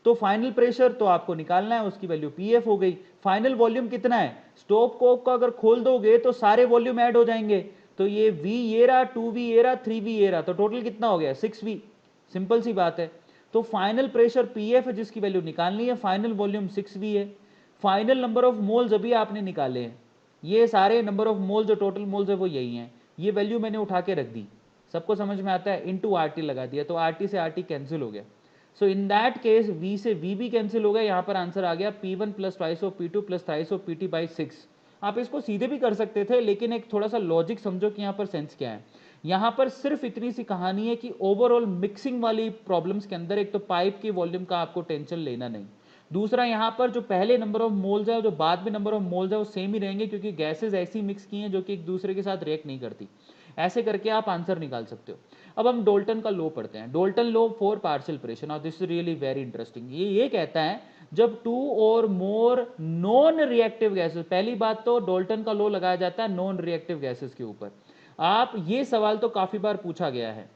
तो फाइनल प्रेशर तो आपको निकालना है, उसकी वैल्यू पीएफ हो गई। फाइनल वॉल्यूम कितना है, स्टॉप कोक को अगर खोल दोगे तो सारे वॉल्यूम ऐड हो जाएंगे, तो ये V ये रहा, 2V ये रहा, 3V ये रहा, तो टोटल कितना हो गया, 6V। सिंपल सी बात है। तो फाइनल प्रेशर पीएफ है जिसकी वैल्यू निकालनी है, फाइनल वॉल्यूम 6V है, फाइनल नंबर ऑफ मोल्स अभी आपने निकाले हैं, ये सारे नंबर ऑफ मोल्स जो टोटल मोल्स है वो यही हैं, ये वैल्यू मैंने उठा के रख दी, सबको समझ में आता है, इनटू RT लगा दिया, तो RT से RT कैंसिल हो गया। सो इन दैट केस V से V भी कैंसिल हो गया, यहां पर आंसर आ गया P1 plus twice of P2 plus twice of PT by 6। आप इसको सीधे भी कर सकते थे, लेकिन एक थोड़ा सा लॉजिक समझो कि यहां पर सेंस क्या है। यहां पर सिर्फ इतनी सी कहानी है कि ओवरऑल मिक्सिंग वाली प्रॉब्लम्स के अंदर एक तो पाइप की वॉल्यूम का आपको टेंशन लेना नहीं, दूसरा यहां पर जो पहले नंबर ऑफ मोल्स है और जो बाद में नंबर ऑफ मोल्स है वो सेम ही रहेंगे, क्योंकि गैसेज ऐसी मिक्स की हैं जो कि एक दूसरे के साथ रिएक्ट नहीं करती। ऐसे करके आप आंसर निकाल सकते हो। अब हम डोल्टन का लॉ पढ़ते हैं, Dalton law for partial pressure, और this is really very interesting. ये कहता है जब टू और मोर नॉन रिएक्टिव गैसेस, पहली बात तो डोल्टन का लॉ लगाया जाता है नॉन रिएक्टिव गैसेस के ऊपर। आप ये सवाल तो काफी बार पूछा गया है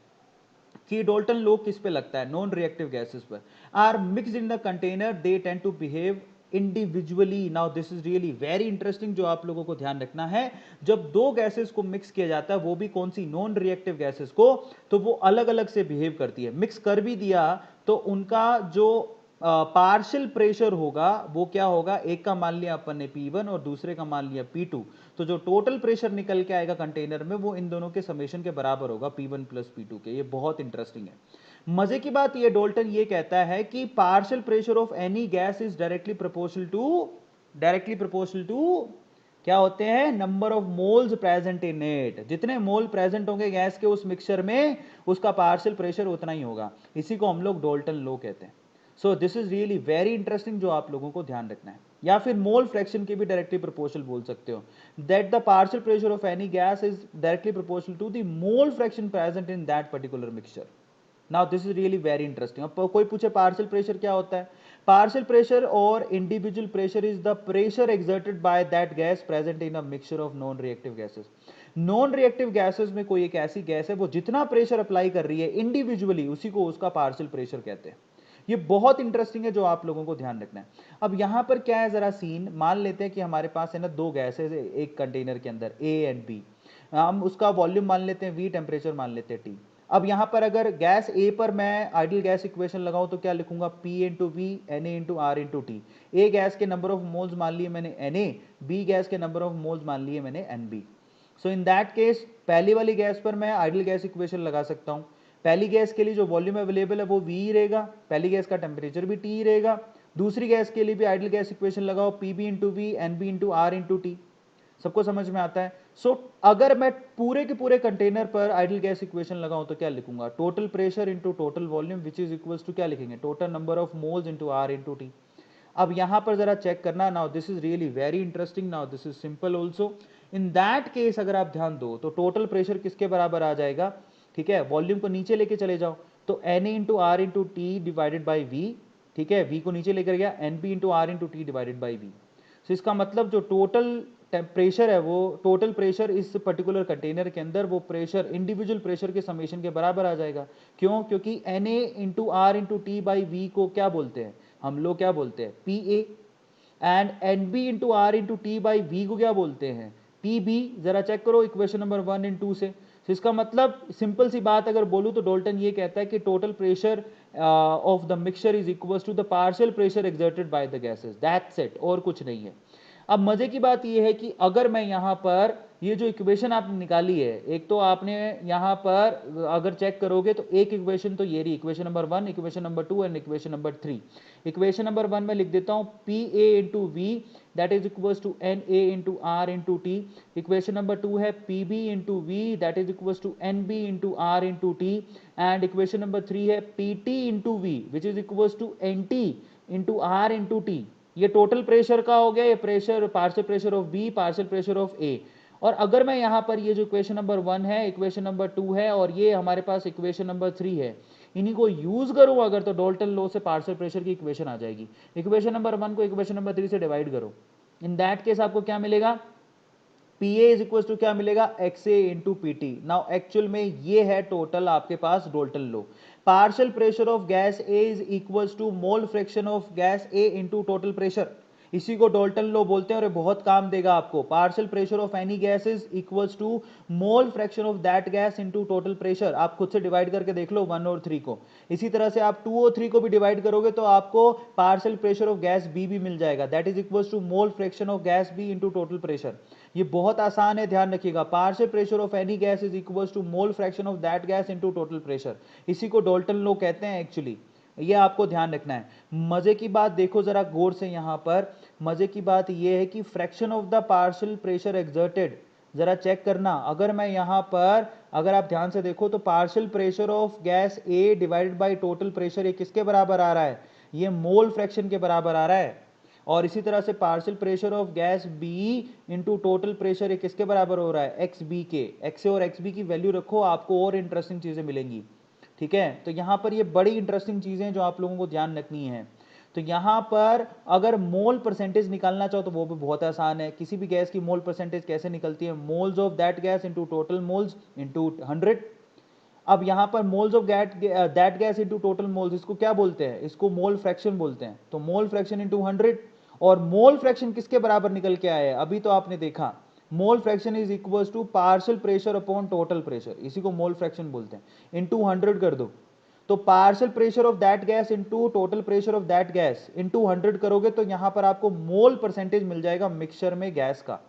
कि डोल्टन लॉ किस पे लगता है, नॉन रिएक्टिव गैसेस पर। Are mixed in the container they tend to behave individually. Now this is really very interesting, जो आप लोगों को ध्यान रखना है, जब दो गैसेस को मिक्स किया जाता है, वो भी कौन सी, नॉन रिएक्टिव गैसेस को, तो वो अलग अलग से बिहेव करती है। मिक्स कर भी दिया तो उनका जो पार्शियल प्रेशर होगा वो क्या होगा, एक का मान लिया अपन ने P1 और दूसरे का मान लिया P2, तो जो टोटल प्रेशर निकल के आएगा कंटेनर में वो इन दोनों के समेशन के बराबर होगा P1 प्लस P2 के। ये बहुत इंटरेस्टिंग है। मजे की बात ये डोल्टन ये कहता है कि partial pressure of any gas is directly proportional to क्या होते हैं, number of moles present in it. जितने मोल प्रेजेंट होंगे गैस के उस मिक्सचर में उसका पार्शियल प्रेशर उतना ही होगा। इसी को हम लोग डोल्टन लॉ कहते हैं। So this is really very interesting जो आप लोगों को ध्यान रखना है। या फिर मोल फ्रैक्शन के भी डायरेक्टली प्रोपोर्शनल बोल सकते हो, that the partial pressure of any gas is directly proportional to the mole fraction present in that particular mixture. Now this is really very interesting. अब कोई पूछे पार्शियल प्रेशर क्या होता है, पार्शियल प्रेशर और individual pressure is the pressure exerted by that gas present in a mixture of non reactive gases. Non reactive gases में कोई एक ऐसी गैस है वो जितना प्रेशर अप्लाई कर रही है इंडिविजुअली उसी को उसका पार्शियल प्रेशर कहते हैं। ये बहुत इंटरेस्टिंग है जो आप लोगों को ध्यान रखना है। अब यहां पर क्या है जरा सीन मान लेते हैं कि हमारे पास है ना दो गैसेस एक कंटेनर के अंदर ए एंड बी। हम उसका वॉल्यूम मान लेते हैं वी, टेम्परेचर मान लेते हैं टी। अब यहां पर अगर गैस ए पर मैं आइडियल गैस इक्वेशन लगाऊं तो क्या लिखूंगा, P into V n A into R into T. A gas के नंबर ऑफ मोल्स मान लिए मैंने एन ए, बी गैस के नंबर ऑफ मोल्स मान लिए मैंने n B. So in that case पहली वाली गैस पर मैं आइडियल गैस इक्वेशन लगा सकता हूं। पहली गैस के लिए जो वॉल्यूम अवेलेबल है वो वी ही रहेगा, पहली गैस का टेम्परेचर भी टी ही रहेगा। दूसरी गैस के लिए भी आइडियल गैस इक्वेशन लगाओ, P B into V n B into R into T. सबको समझ में आता है। अगर मैं पूरे के पूरे कंटेनर पर आइडियल गैस इक्वेशन लगाऊं तो क्या लिखूंगा, total pressure into total volume which is equal to क्या लिखेंगे, total number of moles into R into T. अब यहां पर जरा चेक करना, now this is really very interesting, now this is simple also. In that case अगर आप ध्यान दो तो टोटल प्रेशर किसके बराबर आ जाएगा, ठीक है, वॉल्यूम को नीचे लेके चले जाओ तो n A into R into T divided by V, ठीक है, वी को नीचे लेकर गया n B into R into T divided by V. So इसका मतलब जो टोटल प्रेशर है वो टोटल प्रेशर इस पर्टिकुलर कंटेनर के अंदर वो प्रेशर इंडिविजुअल प्रेशर के समेशन के बराबर आ जाएगा। क्यों, क्योंकि n A into R into T by V को क्या बोलते हैं, हम लोग क्या बोलते हैं, P A. And n B into R into T by V को क्या बोलते हैं, पी बी। जरा चेक करो इक्वेशन नंबर 1 एंड 2 से। तो इसका मतलब सिंपल सी बात अगर बोलूं तो डोल्टन ये कहता है कि total pressure of the mixture is equal to the partial pressure exerted by the gases, that's it, और कुछ नहीं है। अब मजे की बात यह है कि अगर मैं यहां पर ये जो इक्वेशन आपने निकाली है, एक तो आपने यहां पर अगर चेक करोगे तो एक इक्वेशन तो ये रही, equation number 1, equation number 2 and equation number 3। Equation number 1 में लिख देता हूं P A into V that is equal to n A into R into T. Equation number 2 है P B into V that is equal to n B into R into T. And equation number 3 है P T into V which is equal to n T into R into T. ये total pressure का हो गया, ये pressure partial pressure of B, partial pressure of A. और अगर मैं यहां पर ये जो इक्वेशन नंबर 1 है, इक्वेशन नंबर 2 है और ये हमारे पास इक्वेशन नंबर 3 है, इन्हीं को यूज करूं अगर तो डॉल्टन लॉ से पार्शियल प्रेशर की इक्वेशन आ जाएगी। इक्वेशन नंबर 1 को इक्वेशन नंबर 3 से डिवाइड करो, इन दैट केस आपको क्या मिलेगा, P A is equal to क्या मिलेगा, X A into P T. Now actual में ये है टोटल आपके पास Dalton law, partial pressure of gas A is equal to mole fraction of gas A into total pressure. इसी को Dalton लो बोलते हैं और ये बहुत काम देगा आपको। Partial pressure of any gas is equals to mole fraction of that gas into total pressure. आप खुद से डिवाइड करके देख लो 1 और 3 को। इसी तरह से आप 2 और 3 को भी डिवाइड करोगे तो आपको partial pressure of gas B भी मिल जाएगा, that is equals to mole fraction of gas B into total pressure. ये बहुत आसान है, ध्यान रखिएगा। Partial pressure of any gas is equals to mole fraction of that gas into total pressure. इसी को डोल्टन लो कहते हैं एक्चुअली, ये आपको ध्यान रखना है। मजे की बात देखो जरा गौर से, यहां पर मजे की बात यह है कि fraction of the partial pressure exerted, जरा चेक करना। अगर मैं यहां पर अगर आप ध्यान से देखो तो partial pressure of gas A divided by total pressure, ये किसके बराबर आ रहा है, ये मोल फ्रैक्शन के बराबर आ रहा है। और इसी तरह से partial pressure of gas B into total pressure ये किसके बराबर हो रहा है, एक्स बी के। एक्स और एक्स बी की वैल्यू रखो, आपको और इंटरेस्टिंग चीजें मिलेंगी, ठीक है। तो यहां पर ये बड़ी इंटरेस्टिंग चीजें जो आप लोगों को ध्यान रखनी है। तो यहां पर अगर मोल परसेंटेज निकालना चाहो तो वो भी बहुत आसान है। किसी भी गैस की मोल परसेंटेज कैसे निकलती है, moles of that gas into total moles into 100। अब यहां पर moles of that gas into total moles, इसको क्या बोलते हैं, इसको मोल फ्रैक्शन बोलते हैं। तो मोल फ्रैक्शन इंटू 100, और मोल फ्रैक्शन किसके बराबर निकल के आया है, अभी तो आपने देखा, mole fraction is equal to partial pressure upon total pressure, इसी को मोल फ्रैक्शन बोलते हैं। इंटू 100 कर दो तो partial pressure of that gas into total pressure of that gas into 100 करोगे तो यहां पर आपको मोल परसेंटेज मिल जाएगा मिक्सचर में गैस का।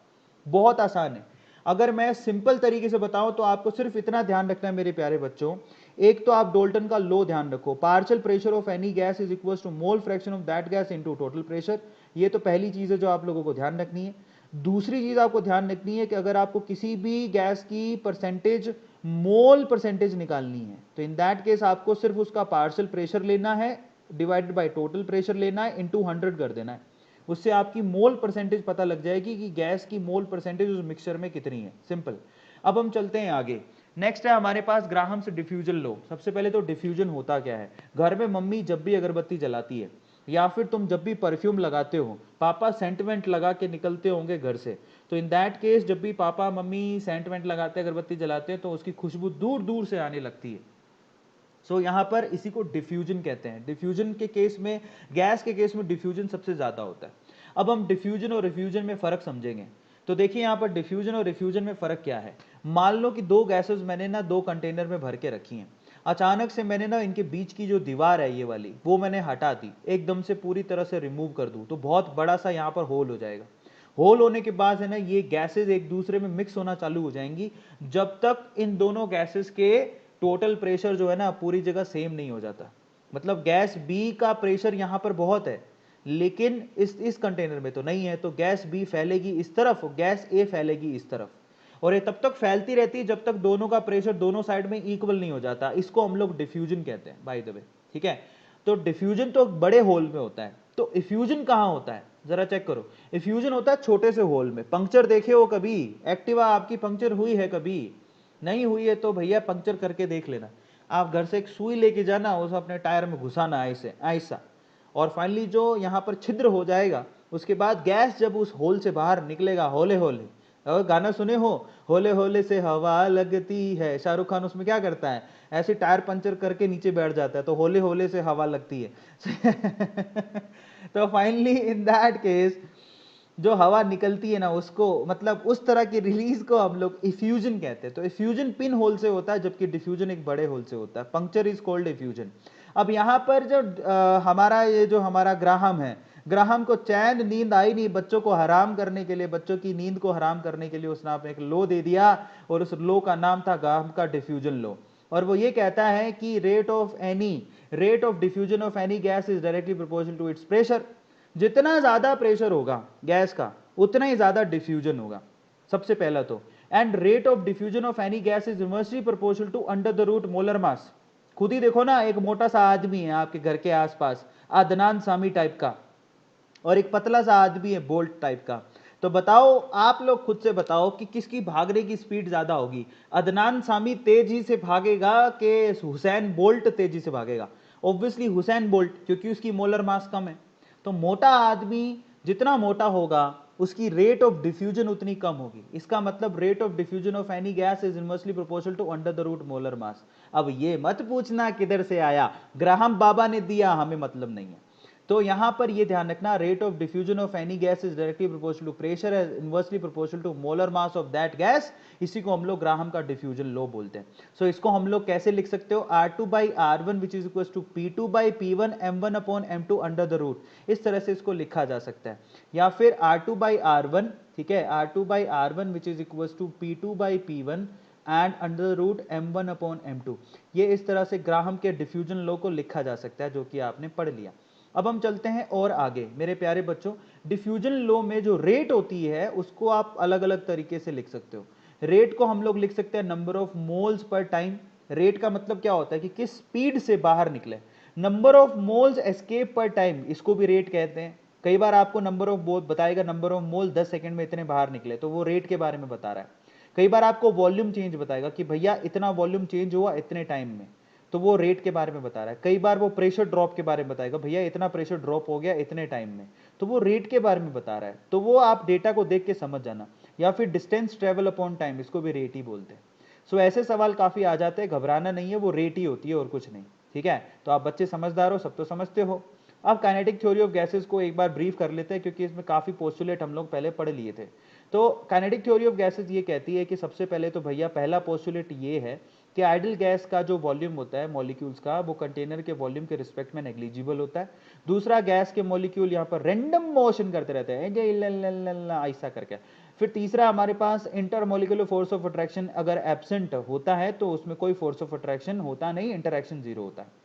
बहुत आसान है। अगर मैं सिंपल तरीके से बताऊं तो आपको सिर्फ इतना ध्यान रखना है मेरे प्यारे बच्चों, एक तो आप डोल्टन का लॉ ध्यान रखो, partial pressure of any gas is equal to mole fraction of that gas into total pressure. ये तो पहली चीज है जो आप लोगों को ध्यान रखनी है। दूसरी चीज आपको ध्यान रखनी है कि अगर आपको किसी भी गैस की परसेंटेज मोल परसेंटेज निकालनी है तो इन दैट केस आपको सिर्फ उसका पार्शियल प्रेशर लेना है डिवाइडेड बाय टोटल प्रेशर लेना है इनटू 100 कर देना है। उससे आपकी मोल परसेंटेज पता लग जाएगी कि गैस की मोल परसेंटेज उस मिक्सचर में कितनी है। सिंपल। अब हम चलते हैं आगे। नेक्स्ट है हमारे पास ग्राहम्स डिफ्यूजन लॉ। सबसे पहले तो डिफ्यूजन होता क्या है। घर में मम्मी जब भी अगरबत्ती जलाती है या फिर तुम जब भी परफ्यूम लगाते हो, पापा सेंटिमेंट लगा के निकलते होंगे घर से, तो इन दैट केस जब भी पापा मम्मी सेंटिमेंट लगाते हैं अगरबत्ती जलाते हैं तो उसकी खुशबू दूर दूर से आने लगती है। सो यहां पर इसी को डिफ्यूजन कहते हैं। डिफ्यूजन के केस में, गैस के केस में डिफ्यूजन सबसे ज्यादा होता है। अब हम डिफ्यूजन और रिफ्यूजन में फर्क समझेंगे। तो देखिए यहां पर डिफ्यूजन और रिफ्यूजन में फर्क क्या है। मान लो कि दो गैसेस मैंने ना दो कंटेनर में भर के रखी हैं, अचानक से मैंने ना इनके बीच की जो दीवार है ये वाली वो मैंने हटा दी, एकदम से पूरी तरह से रिमूव कर दूं, तो बहुत बड़ा सा यहां पर होल हो जाएगा। होल होने के बाद है ना ये गैसेस एक दूसरे में मिक्स होना चालू हो जाएंगी जब तक इन दोनों गैसेस के टोटल प्रेशर जो है ना पूरी जगह सेम नहीं हो जाता। मतलब गैस बी का प्रेशर यहां पर बहुत है लेकिन इस कंटेनर में तो नहीं है, तो गैस बी फैलेगी इस तरफ, गैस ए फैलेगी इस तरफ, और ये तब तक फैलती रहती है जब तक दोनों का प्रेशर दोनों साइड में इक्वल नहीं हो जाता। इसको हम लोग डिफ्यूजन कहते हैं बाय द वे, ठीक है। तो डिफ्यूजन तो बड़े होल में होता है, तो इफ्यूजन कहां होता है जरा चेक करो। इफ्यूजन होता है छोटे से होल में। पंक्चर देखे हो कभी? एक्टिवा आपकी पंक्चर हुई है कभी? नहीं हुई है तो भैया पंक्चर करके देख लेना। आप घर से एक सुई लेके जाना, उसे अपने टायर में घुसाना ऐसे ऐसा, और फाइनली जो यहाँ पर छिद्र हो जाएगा उसके बाद गैस जब उस होल से बाहर निकलेगा होले होले, और गाना सुने हो, होले होले से हवा लगती है, शाहरुख खान उसमें क्या करता है, ऐसे टायर पंचर करके नीचे बैठ जाता है, तो होले होले से हवा लगती है। तो फाइनली इन दैट केस जो हवा निकलती है ना उसको, मतलब उस तरह की रिलीज को हम लोग इफ्यूजन कहते हैं। तो इफ्यूजन पिन होल से होता है जबकि डिफ्यूजन एक बड़े होल से होता है। Puncture is called effusion. अब यहाँ पर जो हमारा ये जो हमारा ग्राहम है, ग्राहम को चैन नींद आई नहीं, बच्चों को हराम करने के लिए, बच्चों की नींद को हराम करने के लिए उसने आपने एक लो दे दिया, और उस लो का नाम था ग्राहम का डिफ्यूजन लो। और वो ये कहता है कि rate of diffusion of any gas is directly proportional to its pressure. जितना ज्यादा प्रेशर होगा गैस का उतना ही ज्यादा डिफ्यूजन होगा, सबसे पहला तो। And rate of diffusion of any gas is inversely proportional to under the root molar mass. खुद ही देखो ना, एक मोटा सा आदमी है आपके घर के आसपास, अदनान सामी टाइप का, और एक पतला सा आदमी है बोल्ट टाइप का। तो बताओ, आप लोग खुद से बताओ कि किसकी भागने की स्पीड ज्यादा होगी। अदनान सामी तेजी से भागेगा कि हुसैन बोल्ट तेजी से भागेगा? ऑब्वियसली हुसैन बोल्ट, क्योंकि उसकी मोलर मास कम है। तो मोटा आदमी जितना मोटा होगा उसकी रेट ऑफ डिफ्यूजन उतनी कम होगी। इसका मतलब rate of diffusion of any gas is inversely proportional to under the root molar mass. अब ये मत पूछना किधर से आया, ग्राहम बाबा ने दिया, हमें मतलब नहीं है। तो यहां पर ये ध्यान रखना, rate of diffusion of any gas is directly proportional to pressure as inversely proportional to molar mass of that gas. इसी को हम लोग ग्राहम का डिफ्यूजन लॉ बोलते हैं। सो इसको हम लोग कैसे लिख सकते हो, R2 by R1 which is equal to P2 by P1 M1 upon M2 under the root. इस तरह से इसको लिखा जा सकता है। या फिर R2 by R1, ठीक है, R2 by R1 which is equal to P2 by P1 and under the root M1 upon M2। ये इस तरह से ग्राहम के डिफ्यूजन लॉ को लिखा जा सकता है, जो कि आपने पढ़ लिया। अब हम चलते हैं और आगे मेरे प्यारे बच्चों। डिफ्यूजन लॉ में जो रेट होती है उसको आप अलग अलग तरीके से लिख सकते हो। रेट को हम लोग लिख सकते हैं number of moles per time. Rate का मतलब क्या होता है कि किस स्पीड से बाहर निकले। नंबर ऑफ मोल्स एस्केप पर टाइम, इसको भी रेट कहते हैं। कई बार आपको नंबर ऑफ मोल बताएगा, नंबर ऑफ मोल 10 सेकंड में इतने बाहर निकले, तो वो रेट के बारे में बता रहा है। कई बार आपको वॉल्यूम चेंज बताएगा कि भैया इतना वॉल्यूम चेंज हुआ इतने टाइम में, तो वो रेट के बारे में बता रहा है। कई बार वो प्रेशर ड्रॉप के बारे में बताएगा, भैया इतना प्रेशर ड्रॉप हो गया इतने टाइम में, तो वो रेट के बारे में बता रहा है। तो वो आप डेटा को देख के समझ जाना। या फिर डिस्टेंस ट्रेवल अपॉन टाइम, इसको भी रेट ही बोलते हैं। सो ऐसे सवाल काफी आ जाते हैं, घबराना नहीं है, वो रेट ही होती है और कुछ नहीं, ठीक है। तो आप बच्चे समझदार हो, सब तो समझते हो। अब काइनेटिक थ्योरी ऑफ गैसेस को एक बार ब्रीफ कर लेते हैं, क्योंकि इसमें काफी पोस्टुलेट हम लोग पहले पढ़ लिए थे। तो काइनेटिक थ्योरी ऑफ गैसेस ये कहती है कि सबसे पहले तो भैया पहला पोस्टुलेट ये है कि आइडल गैस का जो वॉल्यूम होता है मॉलिक्यूल्स का, वो कंटेनर के वॉल्यूम के रिस्पेक्ट में नेग्लिजिबल होता है। दूसरा, गैस के मॉलिक्यूल यहाँ पर रैंडम मोशन करते रहते हैं ऐसा करके। फिर तीसरा, हमारे पास इंटरमोलिकुलर फोर्स ऑफ अट्रैक्शन अगर एब्सेंट होता है तो उसमें कोई फोर्स ऑफ अट्रैक्शन होता नहीं, इंटरैक्शन जीरो होता है।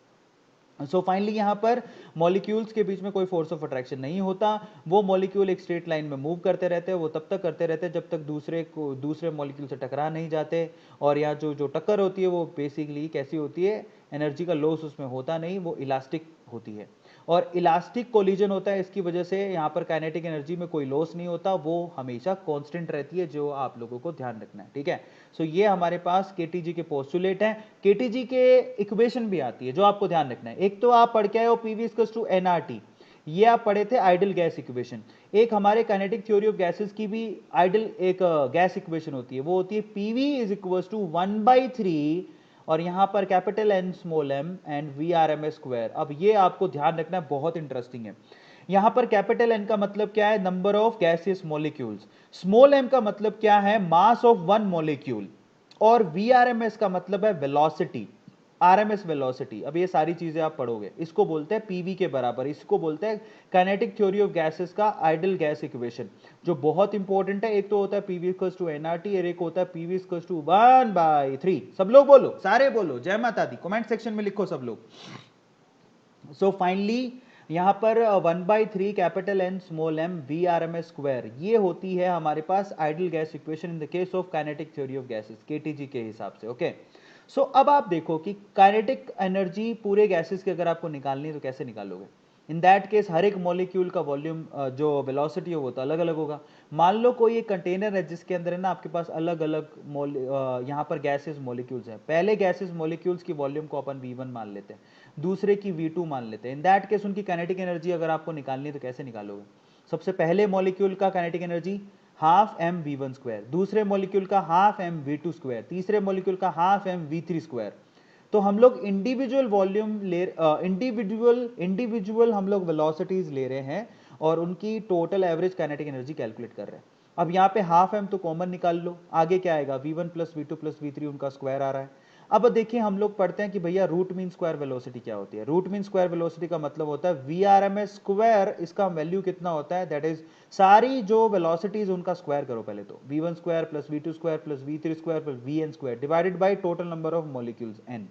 सो फाइनली यहाँ पर मॉलिक्यूल्स के बीच में कोई फोर्स ऑफ अट्रैक्शन नहीं होता, वो मॉलिक्यूल एक स्ट्रेट लाइन में मूव करते रहते हैं, वो तब तक करते रहते हैं जब तक दूसरे मॉलिक्यूल से टकरा नहीं जाते। और यहाँ जो जो टक्कर होती है वो बेसिकली कैसी होती है, एनर्जी का लॉस उसमें होता नहीं, वो इलास्टिक होती है। और इलास्टिक कोलिजन होता है, इसकी वजह से यहाँ पर काइनेटिक एनर्जी में कोई लॉस नहीं होता, वो हमेशा कांस्टेंट रहती है, जो आप लोगों को ध्यान रखना है, ठीक है। सो ये हमारे पास केटीजी के पोस्टुलेट हैं। केटीजी के इक्वेशन भी आती है जो आपको ध्यान रखना है। एक तो आप पढ़ के आए हो पीवी इक्वल्स टू एनआरटी, ये आप पढ़े थे आइडल गैस इक्वेशन। एक हमारे काइनेटिक थ्योरी ऑफ गैसेस की भी आइडल एक गैस इक्वेशन होती है, वो होती है पीवी इज इक्वल्स टू 1/3 और यहां पर capital N small M and V R M S square. अब ये आपको ध्यान रखना है, बहुत इंटरेस्टिंग है। यहां पर कैपिटल एन का मतलब क्या है, number of gaseous molecules. Small M का मतलब क्या है, मास ऑफ वन मॉलिक्यूल। और वी आर एम एस का मतलब है वेलोसिटी, आरएमएस वेलोसिटी। अब ये सारी चीजें आप पढ़ोगे, इसको बोलते हैं पीवी के बराबर, इसको बोलते हैं काइनेटिक थ्योरी ऑफ गैसेस का आइडल गैस इक्वेशन, जो बहुत इंपॉर्टेंट है। एक तो होता है पीवी इक्वल्स टू एनआरटी और एक होता है पीवी इक्वल्स टू 1/3। सब लोग बोलो, सारे बोलो, जय माता दी, कमेंट सेक्शन में लिखो सब लोग। सो फाइनली यहां पर 1/3 capital N small M V R M S square, ये होती है हमारे पास ideal gas equation in the case of kinetic theory of gases, KTG के हिसाब से, ओके। सो अब आप देखो कि काइनेटिक एनर्जी पूरे गैसेस की अगर आपको निकालनी है तो कैसे निकालोगे। इन दैट केस हर एक मॉलिक्यूल का वॉल्यूम जो वेलोसिटी है वो तो अलग अलग होगा। मान लो कोई एक कंटेनर है जिसके अंदर है ना आपके पास अलग अलग यहाँ पर गैसेस मॉलिक्यूल्स हैं। पहले गैसेस मॉलिक्यूल्स की वॉल्यूम को अपन V1 मान लेते हैं, दूसरे की V2 मान लेते हैं। इन दैट केस उनकी काइनेटिक एनर्जी अगर आपको निकालनी है तो कैसे निकालोगे। सबसे पहले मॉलिक्यूल का kinetic energy half M V1 square, दूसरे मॉलिक्यूल का हाफ एम V2 स्क्वायर, तीसरे मॉलिक्यूल का हाफ एम V3 स्क्वायर। तो हम लोग इंडिविजुअल वॉल्यूम ले इंडिविजुअल हम लोग वेलोसिटीज ले रहे हैं और उनकी total average kinetic energy calculate कर रहे हैं। अब यहाँ पे हाफ एम तो कॉमन निकाल लो, आगे क्या आएगा, V1 plus V2 plus V3 उनका स्क्वायर आ रहा है। अब देखिए हम लोग पढ़ते हैं कि भैया रूट मीन स्क्वायर वेलोसिटी क्या होती है। रूट मीन स्क्वायर वेलोसिटी का मतलब होता है V R M S square, इसका वैल्यू कितना होता है, दैट इज सारी जो वेलोसिटीज उनका स्क्वायर करो पहले तो, V1 square plus V2 square plus V3 square plus Vn square divided by total number of molecules n।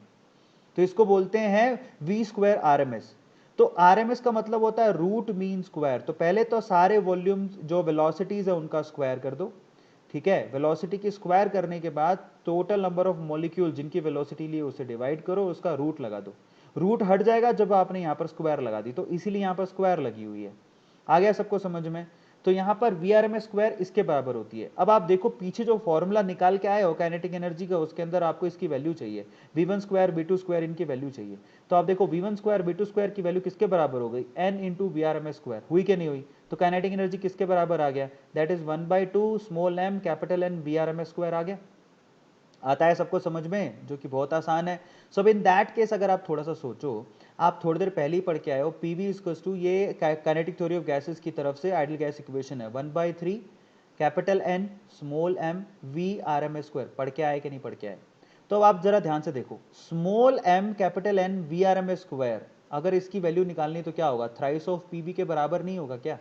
तो इसको बोलते हैं V square R M S. तो आर एम एस का मतलब होता है रूट मीन स्क्वायर। तो पहले तो सारे वॉल्यूम जो वेलोसिटीज है उनका स्क्वायर कर दो, ठीक है। वेलोसिटी की स्क्वायर करने के बाद टोटल नंबर ऑफ मॉलिक्यूल जिनकी वेलोसिटी ली उसे डिवाइड करो, उसका रूट लगा दो। रूट हट जाएगा जब आपने यहां पर स्क्वायर लगा दी, तो इसीलिए यहां पर स्क्वायर लगी हुई है। आ गया सबको समझ में। तो यहां पर V R M S square इसके बराबर होती है। अब आप देखो पीछे जो फॉर्मूला निकाल के आए हो काइनेटिक एनर्जी का, उसके अंदर आपको इसकी वैल्यू चाहिए, V1 स्क्वायर V2 स्क्वायर इनकी वैल्यू चाहिए। तो आप देखो V1 स्क्वायर V2 स्क्वायर की वैल्यू किसके बराबर हो गई, n into V R M S square, हुई कि नहीं हुई। तो काइनेटिक एनर्जी किसके बराबर आ गया, that is 1/2 small M capital N V R M S square आ गया। आता है सबको समझ में, जो कि बहुत आसान है। सो इन दैट केस अगर आप थोड़ा सा सोचो, आप थोड़ी देर पहले ही पढ़ के आए हो पीवी इक्वल्स टू, ये काइनेटिक थ्योरी ऑफ गैसेस की तरफ से आइडल गैस इक्वेशन है, 1/3 capital N small M V R M S square. पढ़ के आए कि नहीं पढ़ के आए। तो अब आप जरा ध्यान से देखो, small M capital N V R M S square, अगर इसकी वैल्यू निकालनी तो क्या होगा, थ्राइस ऑफ पीवी के बराबर नहीं होगा क्या,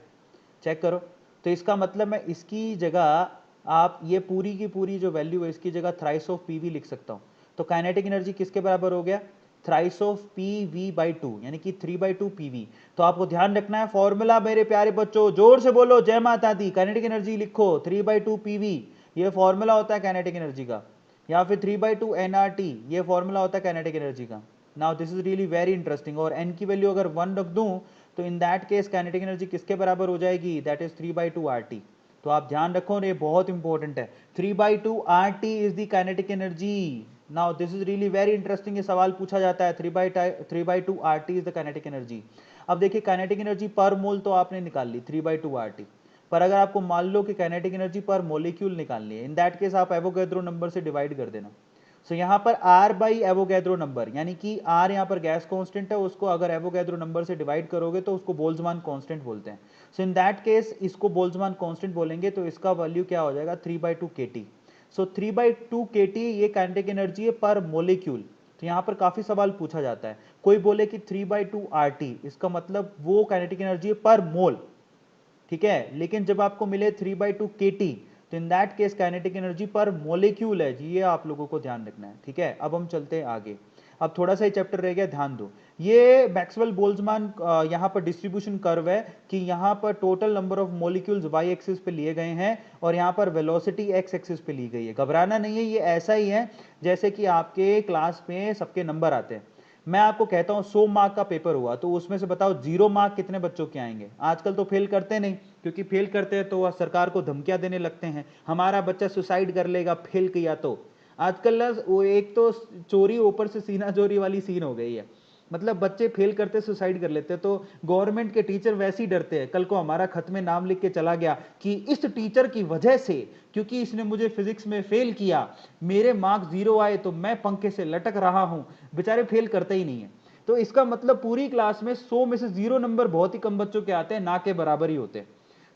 चेक करो। तो इसका मतलब मैं इसकी जगह आप ये पूरी की पूरी जो वैल्यू है इसकी जगह थ्राइस ऑफ पीवी लिख सकता हूं। तो काइनेटिक एनर्जी किसके बराबर हो गया, थ्राइस ऑफ PV/2 यानी कि 3/2 PV। तो आपको ध्यान रखना है फॉर्मूला मेरे प्यारे बच्चों, जोर से बोलो जय माता दी, काइनेटिक एनर्जी लिखो 3/2 PV, ये फॉर्मूला होता है काइनेटिक एनर्जी का। या फिर 3/2 nRT, ये फॉर्मूला होता है काइनेटिक एनर्जी का। Now this is really very interesting. और n की वैल्यू अगर 1 रख दूं तो in that case kinetic energy किसके बराबर हो जाएगी, दैट इज 3/2 RT। तो आप ध्यान रखो, ये बहुत इंपॉर्टेंट है, 3/2 RT is the kinetic energy. Now this is really very interesting, ये सवाल पूछा जाता है, 3/2 RT is the kinetic energy. अब देखिए काइनेटिक एनर्जी पर मोल तो आपने निकाल ली 3/2 RT, पर अगर आपको मान लो कि काइनेटिक एनर्जी पर मॉलिक्यूल निकालनी है, इन दैट केस आप एवोगैड्रो नंबर से डिवाइड कर देना। सो यहाँ पर R बाई एवोगैड्रो नंबर, यानी कि R यहाँ पर गैस कांस्टेंट है, उसको अगर एवोगैड्रो नंबर से डिवाइड करोगे तो उसको बोल्ट्जमान कांस्टेंट बोलते हैं। सो इन दैट केस इसको बोल्ट्जमान कांस्टेंट बोलेंगे तो इसका वैल्यू क्या हो जाएगा, 3/2 kT। सो 3/2 kT ये काइनेटिक एनर्जी है पर मोलिक्यूल। तो यहां पर काफी सवाल पूछा जाता है, कोई बोले कि 3/2 RT, इसका मतलब वो काइनेटिक एनर्जी है पर मोल, ठीक है। लेकिन जब आपको मिले 3/2 kT, तो in that case kinetic energy पर मोलिक्यूल है जी, ये आप लोगों को ध्यान रखना है, ठीक है। अब हम चलते हैं आगे, अब थोड़ा सा ही चैप्टर रह गया, ध्यान दो। ये मैक्सवेल बोल्ट्जमान यहां पर डिस्ट्रीब्यूशन कर्व है कि यहां पर total number of molecules Y axis पे लिए गए हैं और यहां पर वेलोसिटी एक्स एक्सिस पे ली गई है। घबराना नहीं है, ये ऐसा ही है जैसे कि आपके क्लास में सबके नंबर आते हैं। मैं आपको कहता हूं 100 मार्क का पेपर हुआ, तो उसमें से बताओ 0 मार्क कितने बच्चों के आएंगे। आजकल तो फेल करते नहीं, क्योंकि फेल करते हैं तो सरकार को धमकियां देने लगते हैं, हमारा बच्चा सुसाइड कर लेगा फेल किया तो। आजकल ना वो एक तो चोरी ऊपर से सीना चोरी वाली सीन हो गई है, मतलब बच्चे फेल करते सुसाइड कर लेते, तो गवर्नमेंट के टीचर वैसे ही डरते हैं। कल को हमारा खत में नाम लिख के चला गया कि इस टीचर की वजह से, क्योंकि इसने मुझे फिजिक्स में फेल किया, मेरे मार्क्स 0 आए, तो मैं पंखे से लटक रहा हूं। बेचारे फेल करते ही नहीं है। तो इसका मतलब पूरी क्लास में 100 में से 0 नंबर बहुत ही कम बच्चों के आते हैं, ना के बराबर ही होते हैं।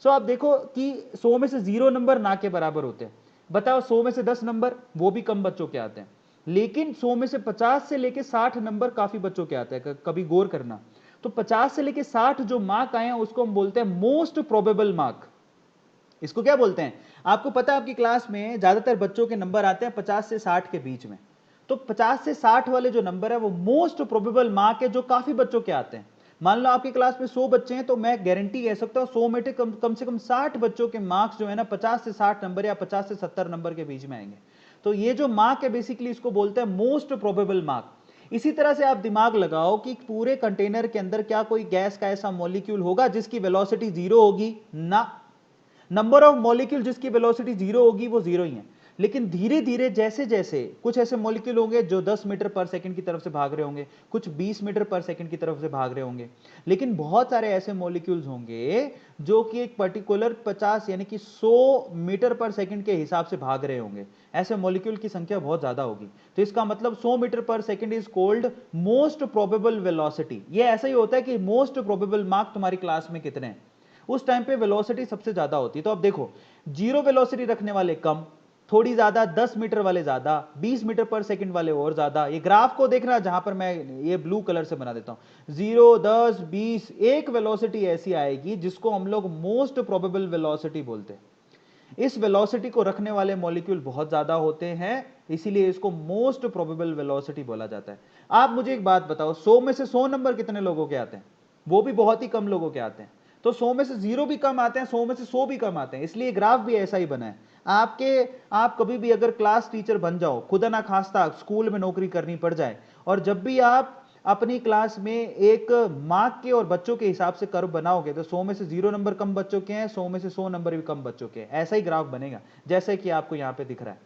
सो आप देखो कि 100 में से 0 नंबर ना के बराबर होते हैं। बताओ 100 में से 10 नंबर वो भी कम बच्चों के आते हैं, लेकिन 100 में से 50 से लेके 60 नंबर काफी बच्चों के आते हैं। कभी गौर करना, तो 50 से लेके 60 जो मार्क आए हैं उसको हम बोलते हैं मोस्ट प्रोबेबल मार्क। इसको क्या बोलते हैं? आपको पता है आपकी क्लास में ज्यादातर बच्चों के नंबर आते हैं 50 से 60 के बीच में, तो 50 से 60 वाले जो नंबर है वो मोस्ट प्रोबेबल मार्क है जो काफी बच्चों के आते हैं। मान लो आपकी क्लास में 100 बच्चे हैं, तो मैं गारंटी कह सकता हूं 100 में कम से कम 60 बच्चों के मार्क्स जो है ना 50 से 60 नंबर या 50 से 70 नंबर के बीच में आएंगे। तो ये जो मार्क है बेसिकली इसको बोलते हैं मोस्ट प्रोबेबल मार्क। इसी तरह से आप दिमाग लगाओ कि पूरे कंटेनर के अंदर क्या कोई गैस का ऐसा मॉलिक्यूल होगा जिसकी वेलोसिटी 0 होगी? ना। नंबर ऑफ मॉलिक्यूल जिसकी वेलोसिटी 0 होगी वो 0 ही है। लेकिन धीरे धीरे जैसे जैसे कुछ ऐसे मॉलिक्यूल होंगे जो 10 मीटर पर सेकंड की तरफ से भाग रहे होंगे, कुछ 20 मीटर पर सेकंड की तरफ से भाग रहे होंगे, लेकिन बहुत सारे ऐसे मॉलिक्यूल्स होंगे जो कि एक पर्टिकुलर 50 यानी कि 100 मीटर पर सेकंड के हिसाब से भाग रहे होंगे। ऐसे मॉलिक्यूल की संख्या बहुत ज्यादा होगी। तो इसका मतलब 100 मीटर पर second is called most probable velocity. ये ऐसा ही होता है कि मोस्ट प्रोबेबल मार्क तुम्हारी क्लास में कितने हैं, उस टाइम पे वेलोसिटी सबसे ज्यादा होती है। तो अब देखो, जीरो वेलोसिटी रखने वाले कम, थोड़ी ज्यादा, 10 मीटर वाले ज्यादा, 20 मीटर पर सेकंड वाले और ज्यादा। ये ग्राफ को देखना, जहां पर मैं ये ब्लू कलर से बना देता हूं, 0, 10, 20, एक वेलोसिटी ऐसी आएगी जिसको हम लोग मोस्ट प्रोबेबल वेलोसिटी बोलते हैं। इस वेलोसिटी को रखने वाले मॉलिक्यूल बहुत ज्यादा होते हैं, इसीलिए इसको मोस्ट प्रोबेबल वेलोसिटी बोला जाता है। आप मुझे एक बात बताओ, 100 में से 100 नंबर कितने लोगों के आते हैं? वो भी बहुत ही कम लोगों के आते हैं। तो 100 में से 0 भी कम आते हैं, 100 में से 100 भी कम आते हैं, इसलिए ग्राफ भी ऐसा ही बना है। आप कभी भी अगर क्लास टीचर बन जाओ, खुदा ना खास्ता स्कूल में नौकरी करनी पड़ जाए, और जब भी आप अपनी क्लास में एक मार्क के और बच्चों के हिसाब से कर्व बनाओगे, तो 100 में से 0 नंबर कम बच्चों के हैं, 100 में से 100 नंबर भी कम बच्चों के हैं। ऐसा ही ग्राफ बनेगा जैसे कि आपको यहां पे दिख रहा है।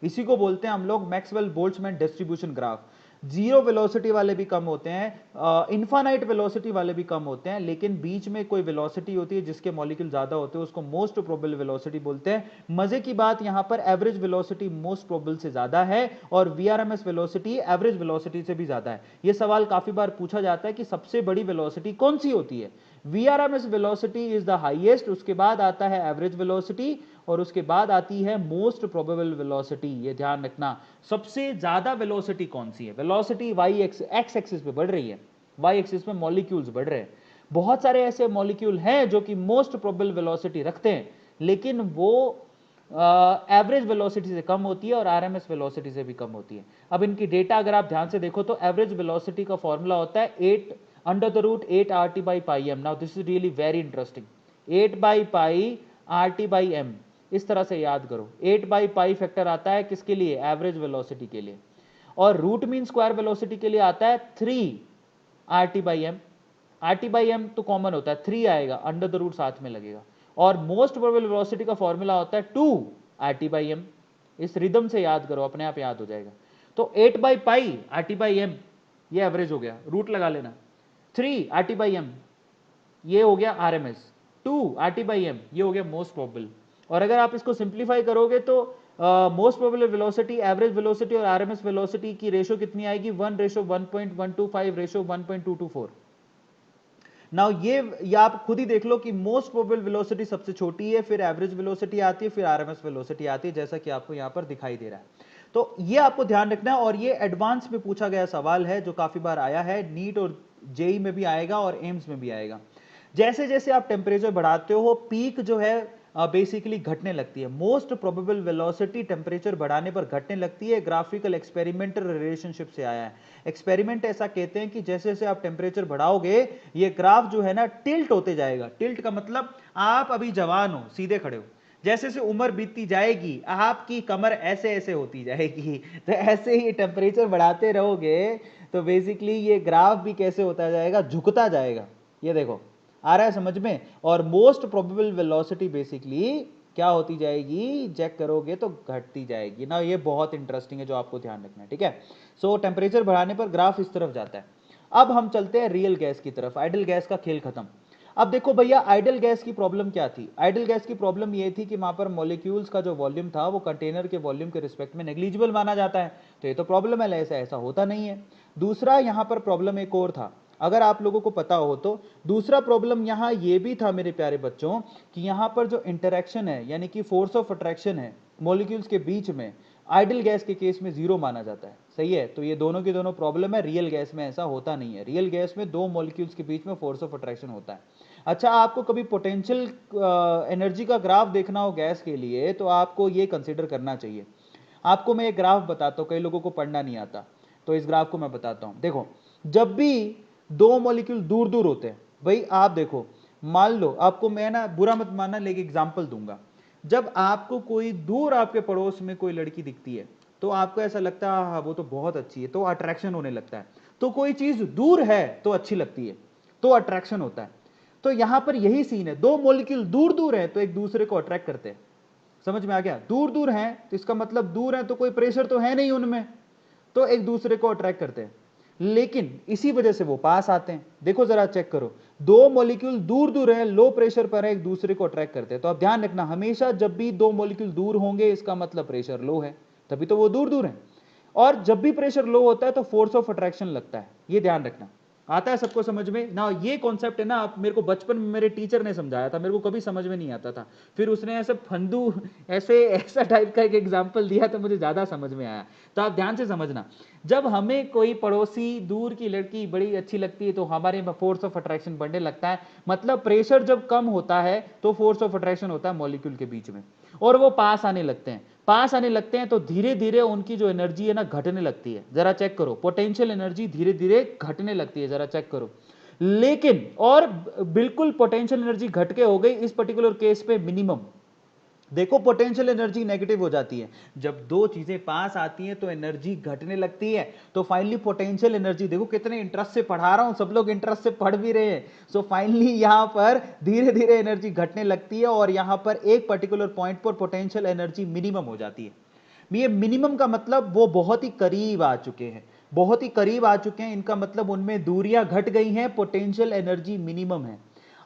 इसी को बोलते हैं हम लोग Maxwell Boltzmann distribution graph. Zero velocity वाले भी कम होते हैं, इनफाइनाइट वेलोसिटी वाले भी कम होते हैं, लेकिन बीच में कोई वेलोसिटी होती है जिसके मॉलिक्यूल ज्यादा होते हैं, उसको मोस्ट प्रोबेबल वेलोसिटी बोलते हैं। मजे की बात यहां पर एवरेज वेलोसिटी मोस्ट प्रोबेबल से ज्यादा है और वीआरएमएस वेलोसिटी एवरेज वेलोसिटी से भी ज्यादा है। यह सवाल काफी बार पूछा जाता है कि सबसे बड़ी वेलोसिटी कौन सी होती है? VRMS velocity is the highest, उसके बाद आता है एवरेज वेलोसिटी और उसके बाद आती है मोस्ट प्रोबेबल वेलोसिटी। ये ध्यान रखना, सबसे ज्यादा वेलोसिटी कौन सी है? वेलोसिटी वाई एक्स एक्सिस पे बढ़ रही है, वाई एक्सिस पे मॉलिक्यूल्स बढ़ रहे हैं। बहुत सारे ऐसे मॉलिक्यूल हैं जो कि मोस्ट प्रोबेबल वेलोसिटी रखते हैं, लेकिन वो एवरेज वेलोसिटी से कम होती है और आरएमएस वेलोसिटी से भी कम होती है। अब इनकी डेटा अगर आप ध्यान से देखो तो एवरेज वेलोसिटी का फॉर्मूला होता है 8 RT by pi m। Now this is really very interesting. 8 by pi RT by m, इस तरह से याद करो। 8 by pi फैक्टर आता है किसके लिए? एवरेज वेलोसिटी के लिए। और रूट मीन स्क्वायर वेलोसिटी के लिए आता है 3 RT by m। RT by m तो कॉमन होता है, 3 आएगा, अंडर द रूट साथ में लगेगा। और मोस्ट प्रोबेबल वेलोसिटी का फॉर्मूला होता है 2 RT by m। इस रिदम से याद करो, अपने आप याद हो जाएगा। तो 8 by pi RT by m ये एवरेज हो गया, रूट लगा लेना। 3 RT by m ये हो गया आरएमएस, 2 RT by m ये हो गया मोस्ट प्रोबेबल। और अगर आप इसको सिंप्लीफाई करोगे तो most probable velocity, average velocity और आरएमएस वेलोसिटी की रेशो कितनी आएगी? 1:1.125 रेशो 1.224। नाउ ये आप खुद ही देख लो कि मोस्ट प्रोबेबल वेलोसिटी सबसे छोटी है, फिर एवरेज वेलोसिटी आती है, फिर आरएमएस वेलोसिटी आती है, जैसा कि आपको यहां पर दिखाई दे रहा है। तो ये आपको ध्यान रखना है, और ये एडवांस में पूछा गया सवाल है जो काफी बार आया है, नीट और जेई में भी आएगा और एम्स में भी आएगा। जैसे जैसे आप टेम्परेचर बढ़ाते हो, पीक जो है बेसिकली घटने लगती है। मोस्ट प्रोबेबल वेलोसिटी टेम्परेचर बढ़ाने पर घटने लगती है। ग्राफिकल एक्सपेरिमेंटल रिलेशनशिप से आया है। एक्सपेरिमेंट ऐसा कहते हैं कि जैसे जैसे आप टेम्परेचर बढ़ाओगे, ये ग्राफ जो है ना टिल्ट होते जाएगा। टिल्ट का मतलब आप अभी जवान हो, सीधे खड़े हो, जैसे जैसे उम्र बीतती जाएगी आपकी कमर ऐसे ऐसे होती जाएगी। तो ऐसे ही टेम्परेचर बढ़ाते रहोगे तो बेसिकली ये ग्राफ भी कैसे होता जाएगा, झुकता जाएगा। ये देखो, आ रहा है समझ में। और मोस्ट प्रोबेबल वेलोसिटी बेसिकली क्या होती जाएगी, चेक करोगे तो घटती जाएगी ना। ये बहुत इंटरेस्टिंग है जो आपको ध्यान रखना है, ठीक है। सो टेम्परेचर बढ़ाने पर ग्राफ इस तरफ जाता है। अब हम चलते हैं रियल गैस की तरफ। आइडल गैस का खेल खत्म। अब देखो भैया, आइडल गैस की प्रॉब्लम क्या थी। आइडल गैस की प्रॉब्लम ये थी कि वहां पर मॉलिक्यूल्स का जो वॉल्यूम था वो कंटेनर के वॉल्यूम के रिस्पेक्ट में नेग्लिजिबल माना जाता है। तो ये तो प्रॉब्लम है, ऐसा ऐसा होता नहीं है। दूसरा यहां पर प्रॉब्लम एक और था, अगर आप लोगों को पता हो तो। दूसरा प्रॉब्लम यहां ये भी था मेरे प्यारे बच्चों, कि यहां पर जो इंटरेक्शन है, यानी कि फोर्स ऑफ अट्रैक्शन है मॉलिक्यूल्स के बीच में, आइडल गैस के केस में जीरो माना जाता है। सही है, तो ये दोनों की दोनों प्रॉब्लम है। रियल गैस में ऐसा होता नहीं है। रियल गैस में दो मॉलिक्यूल्स के बीच में फोर्स ऑफ अट्रैक्शन होता है। अच्छा, आपको कभी पोटेंशियल एनर्जी का ग्राफ देखना हो गैस के लिए, तो आपको ये कंसिडर करना चाहिए। आपको मैं एक ग्राफ बताता हूं, कई लोगों को पढ़ना नहीं आता, तो इस ग्राफ को मैं बताता हूं। देखो, जब भी दो मॉलिक्यूल दूर दूर होते हैं, भाई आप देखो, मान लो, आपको मैं ना बुरा मत मानना, लेकिन एग्जांपल दूंगा। जब आपको कोई दूर आपके पड़ोस में कोई लड़की दिखती है, तो आपको ऐसा लगता है हाँ वो तो बहुत अच्छी है, तो अट्रैक्शन होने लगता है। तो कोई चीज दूर है तो अच्छी लगती है, तो अट्रैक्शन होता है। तो यहां पर यही सीन है, दो मॉलिक्यूल दूर दूर है तो एक दूसरे को अट्रैक्ट करते हैं। समझ में आ गया? दूर दूर हैं तो इसका मतलब दूर है तो कोई प्रेशर तो है नहीं उनमें, तो एक दूसरे को अट्रैक्ट करते हैं। लेकिन इसी वजह से वो पास आते हैं। देखो जरा, चेक करो, दो मॉलिक्यूल दूर दूर है, लो प्रेशर पर है, एक दूसरे को अट्रैक्ट करते हैं। तो आप ध्यान रखना, हमेशा जब भी दो मॉलिक्यूल दूर होंगे इसका मतलब प्रेशर लो है, तभी तो वो दूर दूर है। और जब भी प्रेशर लो होता है तो फोर्स ऑफ अट्रैक्शन लगता है। ये ध्यान रखना। आता है सबको समझ में ना? ये कॉन्सेप्ट है ना, आप मेरे को बचपन में मेरे टीचर ने समझाया था, मेरे को कभी समझ में नहीं आता था। फिर उसने ऐसे फंदू ऐसे ऐसा टाइप का एक एग्जांपल दिया तो मुझे ज्यादा समझ में आया। तो आप ध्यान से समझना, जब हमें कोई पड़ोसी दूर की लड़की बड़ी अच्छी लगती है तो हमारे में फोर्स ऑफ अट्रैक्शन बढ़ने लगता है। मतलब प्रेशर जब कम होता है तो फोर्स ऑफ अट्रैक्शन होता है मॉलिक्यूल के बीच में, और वो पास आने लगते हैं। पास आने लगते हैं तो धीरे धीरे उनकी जो एनर्जी है ना घटने लगती है। जरा चेक करो, पोटेंशियल एनर्जी धीरे धीरे घटने लगती है, जरा चेक करो। लेकिन और बिल्कुल पोटेंशियल एनर्जी घट के हो गई इस पर्टिकुलर केस पे मिनिमम। देखो, पोटेंशियल एनर्जी नेगेटिव हो जाती है जब दो चीजें पास आती हैं, तो एनर्जी घटने लगती है। तो फाइनली पोटेंशियल एनर्जी, देखो कितने इंटरेस्ट से पढ़ा रहा हूं, सब लोग इंटरेस्ट से पढ़ भी रहे हैं। सो फाइनली यहां पर धीरे धीरे एनर्जी घटने लगती है, और यहां पर एक पर्टिकुलर पॉइंट पर पोटेंशियल एनर्जी मिनिमम हो जाती है। ये मिनिमम का मतलब वो बहुत ही करीब आ चुके हैं, बहुत ही करीब आ चुके हैं। इनका मतलब उनमें दूरियां घट गई हैं, पोटेंशियल एनर्जी मिनिमम है।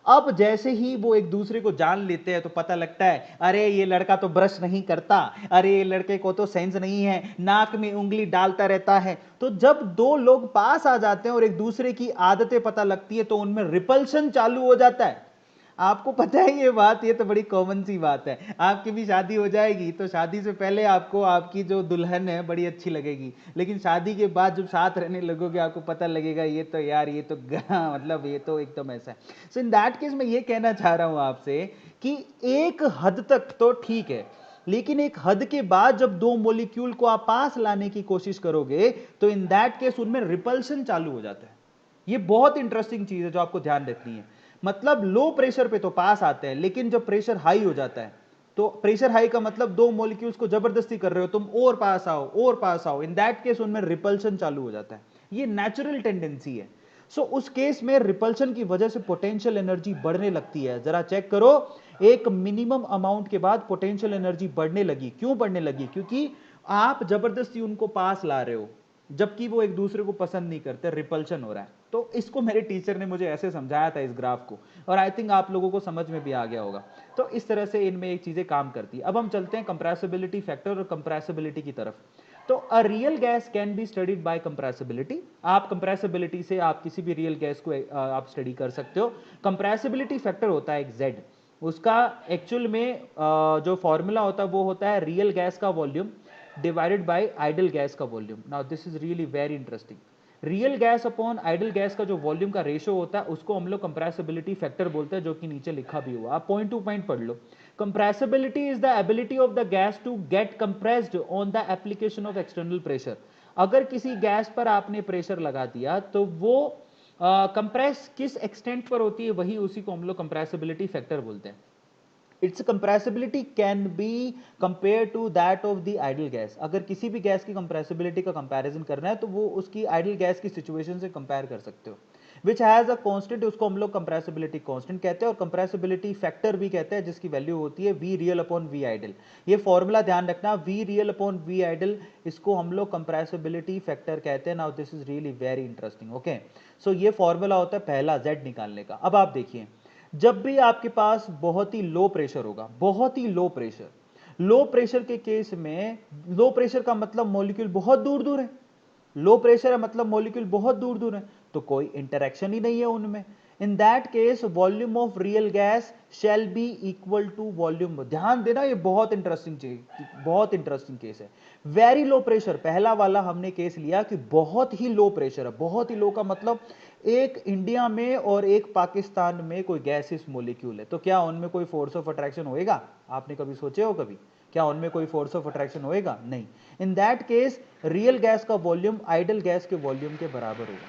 अब जैसे ही वो एक दूसरे को जान लेते हैं तो पता लगता है, अरे ये लड़का तो ब्रश नहीं करता, अरे ये लड़के को तो सेंस नहीं है, नाक में उंगली डालता रहता है। तो जब दो लोग पास आ जाते हैं और एक दूसरे की आदतें पता लगती है तो उनमें रिपल्शन चालू हो जाता है। आपको पता है ये बात, ये तो बड़ी कॉमन सी बात है। आपकी भी शादी हो जाएगी तो शादी से पहले आपको आपकी जो दुल्हन है बड़ी अच्छी लगेगी, लेकिन शादी के बाद जब साथ रहने लगोगे आपको पता लगेगा ये तो यार ये तो मतलब ये तो एकदम ऐसा है। सो इन दैट केस मैं ये कहना चाह रहा हूं आपसे कि एक हद तक तो ठीक है, लेकिन एक हद के बाद जब दो मॉलिक्यूल को आप पास लाने की कोशिश करोगे तो इन दैट केस उनमें रिपल्शन चालू हो जाता है। ये बहुत इंटरेस्टिंग चीज है जो आपको ध्यान रखनी है। मतलब लो प्रेशर पे तो पास आते हैं, लेकिन जब प्रेशर हाई हो जाता है, तो प्रेशर हाई का मतलब दो मॉलिक्यूल्स को जबरदस्ती कर रहे हो तुम, और पास आओ और पास आओ, इन दैट केस उनमें रिपल्शन चालू हो जाता है। ये नेचुरल टेंडेंसी है। सो उस केस में रिपल्शन की वजह से पोटेंशियल एनर्जी बढ़ने लगती है। जरा चेक करो, एक मिनिमम अमाउंट के बाद पोटेंशियल एनर्जी बढ़ने लगी। क्यों बढ़ने लगी? क्योंकि आप जबरदस्ती उनको पास ला रहे हो, जबकि वो एक दूसरे को पसंद नहीं करते, रिपल्शन हो रहा है। तो इसको मेरे टीचर ने मुझे ऐसे समझाया था इस ग्राफ को, और आई थिंक आप लोगों को समझ में भी आ गया होगा। तो इस तरह से इनमें एक चीजें काम करती है। अब हम चलते हैं कंप्रेसिबिलिटी फैक्टर और कंप्रेसिबिलिटी की तरफ। तो a real gas can be studied by compressibility. आप कंप्रेसिबिलिटी से आप किसी भी रियल गैस को आप स्टडी कर सकते हो। कंप्रेसिबिलिटी फैक्टर होता है एक जेड, उसका एक्चुअल में जो फॉर्मूला होता है वो होता है रियल गैस का volume divided by ideal gas का volume. Now this is really very interesting. Real gas upon ideal gas का जो वॉल्यूम का रेशो होता है उसको हम लोग कंप्रेसिबिलिटी फैक्टर बोलते हैं, जो कि नीचे लिखा भी हुआ, आप पॉइंट टू पॉइंट पढ़ लो। Compressibility is the ability of the gas to get compressed on the application of external pressure. अगर किसी गैस पर आपने प्रेशर लगा दिया तो वो कंप्रेस किस एक्सटेंट पर होती है, वही उसी को हम लोग कंप्रेसिबिलिटी फैक्टर बोलते हैं। Its compressibility can be compare to that of the ideal gas. अगर किसी भी गैस की कंप्रेसिबिलिटी का कंपैरिजन करना है तो वो उसकी आइडल गैस की सिचुएशन से कंपेयर कर सकते हो। विच हैज अ कांस्टेंट, उसको हम लोग कंप्रेसिबिलिटी कांस्टेंट कहते हैं, और कंप्रेसिबिलिटी फैक्टर भी कहते हैं, जिसकी वैल्यू होती है V real upon V ideal. ये फॉर्मूला ध्यान रखना, V real upon V ideal, इसको हम लोग कंप्रेसिबिलिटी फैक्टर कहते हैं। Now this is really very interesting. Okay, so ये फॉर्मूला होता है पहला जेड निकालने का। अब आप देखिए, जब भी आपके पास बहुत ही लो प्रेशर होगा, बहुत ही लो प्रेशर, लो प्रेशर के केस में, लो प्रेशर का मतलब मॉलिक्यूल बहुत दूर दूर है, लो प्रेशर है मतलब मॉलिक्यूल बहुत दूर दूर है, तो कोई इंटरेक्शन ही नहीं है उनमें। In that case volume of real gas shall be equal to volume, ध्यान देना ये बहुत इंटरेस्टिंग चीज, बहुत इंटरेस्टिंग केस है। वेरी लो प्रेशर, पहला वाला हमने केस लिया कि बहुत ही लो प्रेशर है। बहुत ही लो का मतलब एक इंडिया में और एक पाकिस्तान में कोई गैसियस मॉलिक्यूल है, तो क्या उनमें कोई फोर्स ऑफ अट्रैक्शन होएगा? आपने कभी सोचे हो कभी क्या उनमें कोई फोर्स ऑफ अट्रैक्शन होएगा? नहीं। In that case real gas का वॉल्यूम आइडल गैस के वॉल्यूम के बराबर होगा,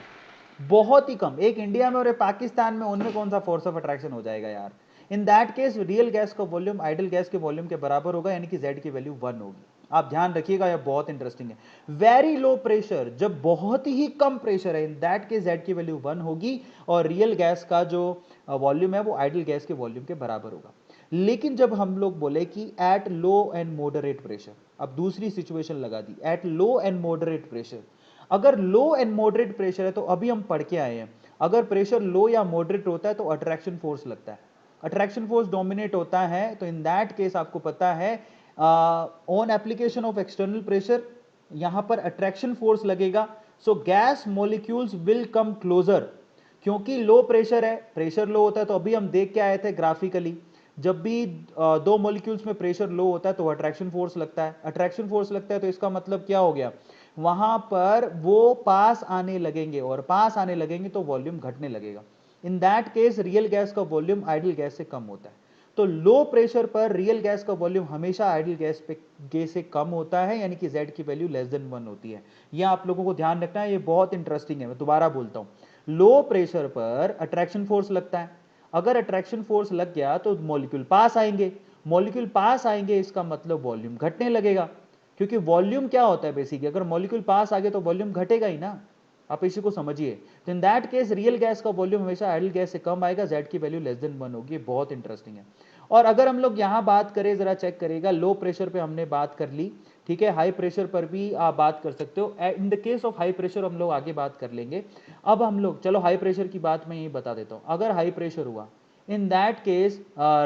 बहुत ही कम। एक इंडिया में और एक पाकिस्तान में, उनमें कौन सा फोर्स ऑफ अट्रैक्शन हो जाएगा यार? इन दैट केस रियल गैस का वॉल्यूम आइडल गैस के वॉल्यूम के बराबर होगा, यानी कि Z की वैल्यू 1 होगी। आप ध्यान रखिएगा, यह बहुत इंटरेस्टिंग है। वेरी लो प्रेशर, जब बहुत ही कम प्रेशर है, इन दैट केस Z की वैल्यू 1 होगी, और रियल गैस का जो वॉल्यूम है वो आइडल गैस के वॉल्यूम के बराबर होगा। लेकिन जब हम लोग बोले कि at low and moderate pressure, अब दूसरी सिचुएशन लगा दी, at low and moderate pressure. अगर लो एंड मॉडरेट प्रेशर है तो अभी हम पढ़ के आए हैं, अगर प्रेशर लो या मॉडरेट होता है तो अट्रैक्शन फोर्स लगता है, अट्रैक्शन फोर्स डोमिनेट होता है। तो इन दैट केस आपको पता है on application of external pressure, यहां पर अट्रैक्शन फोर्स लगेगा। सो gas molecules will come closer, क्योंकि लो प्रेशर है, प्रेशर लो होता है। तो अभी हम देख के आए थे ग्राफिकली, जब भी दो मॉलिक्यूल्स में प्रेशर लो होता है तो अट्रैक्शन फोर्स लगता है, अट्रैक्शन फोर्स लगता है, तो इसका मतलब क्या हो गया, वहां पर वो पास आने लगेंगे, और पास आने लगेंगे तो वॉल्यूम घटने लगेगा। इन दैट केस रियल गैस का वॉल्यूम आइडल गैस से कम होता है। तो लो प्रेशर पर रियल गैस का वॉल्यूम हमेशा आइडल गैस से कम होता है, यानी कि Z की वैल्यू लेस देन 1 होती है। यह आप लोगों को ध्यान रखना है, ये बहुत इंटरेस्टिंग है। मैं दोबारा बोलता हूं, लो प्रेशर पर अट्रैक्शन फोर्स लगता है, अगर अट्रैक्शन फोर्स लग गया तो मॉलिक्यूल पास आएंगे, मॉलिक्यूल पास आएंगे, इसका मतलब वॉल्यूम घटने लगेगा। क्योंकि वॉल्यूम क्या होता है बेसिकली, अगर मॉलिक्यूल पास आ गए तो वॉल्यूम घटेगा ही ना, आप इसी को समझिए। तो in that case real gas का वॉल्यूम हमेशा आइडल गैस से कम आएगा, Z की वैल्यू लेस देन 1 होगी। बहुत इंटरेस्टिंग है। और अगर हम लोग यहां बात करें, जरा चेक करेगा, लो प्रेशर पे हमने बात कर ली, ठीक है, हाई प्रेशर पर भी आप बात कर सकते हो। इन the case of high pressure हम लोग आगे बात कर लेंगे। अब हम लोग चलो हाई प्रेशर की बात मैं यही बता देता हूं। अगर हाई प्रेशर हुआ, इन दैट केस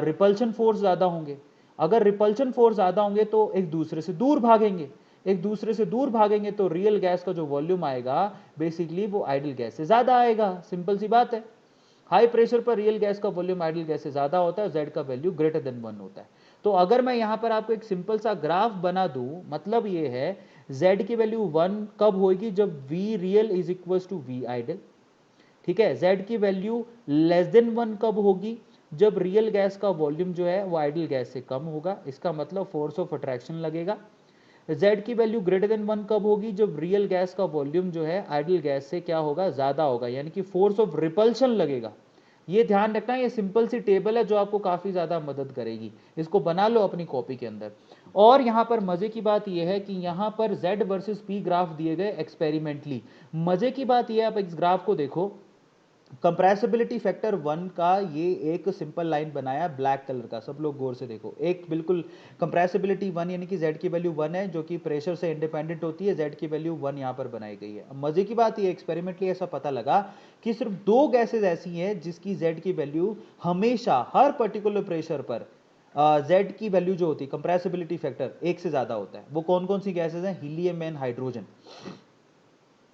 रिपल्शन फोर्स ज्यादा होंगे, अगर रिपल्शन फोर्स ज्यादा होंगे तो एक दूसरे से दूर भागेंगे, एक दूसरे से दूर भागेंगे तो रियल गैस का जो वॉल्यूम आएगा बेसिकली वो आइडल गैस से ज्यादा आएगा, सिंपल सी बात है। हाई प्रेशर पर रियल गैस का वॉल्यूम आइडल गैस से ज्यादा होता है, Z का वैल्यू ग्रेटर देन 1 होता है। तो अगर मैं यहां पर आपको एक सिंपल सा ग्राफ बना दूं, मतलब ये है Z की वैल्यू 1 कब होगी, जब V real is equal to V ideal, ठीक है। Z की वैल्यू लेस देन 1 कब होगी, जब रियल गैस का वॉल्यूम जो है वो आइडल गैस से कम होगा, इसका मतलब फोर्स ऑफ अट्रैक्शन लगेगा। Z की वैल्यू ग्रेटर देन 1 कब होगी, जब रियल गैस का वॉल्यूम जो है आइडल गैस से क्या होगा, ज्यादा होगा, यानी कि फोर्स ऑफ रिपल्शन लगेगा। ये ध्यान रखना, ये सिंपल सी टेबल है जो आपको काफी ज्यादा मदद करेगी, इसको बना लो अपनी कॉपी के अंदर। और यहां पर मजे की बात यह है कि यहां पर Z वर्सेस P ग्राफ दिए गए एक्सपेरिमेंटली। मजे की बात यह है, आप इस ग्राफ को देखो, कंप्रेसिबिलिटी फैक्टर 1 का ये एक सिंपल लाइन बनाया ब्लैक कलर का, सब लोग गौर से देखो, एक बिल्कुल कंप्रेसिबिलिटी 1 यानी कि Z की वैल्यू 1 है, जो कि प्रेशर से इंडिपेंडेंट होती है, Z की वैल्यू 1 यहां पर बनाई गई है। अब मजे की बात ये एक्सपेरिमेंटली ऐसा पता लगा कि सिर्फ दो गैसेज ऐसी हैं जिसकी Z की वैल्यू हमेशा हर पर्टिकुलर प्रेशर पर जेड की वैल्यू जो होती है कंप्रेसिबिलिटी फैक्टर 1 से ज्यादा होता है। वो कौन कौन सी गैसेज हैं? Helium and hydrogen.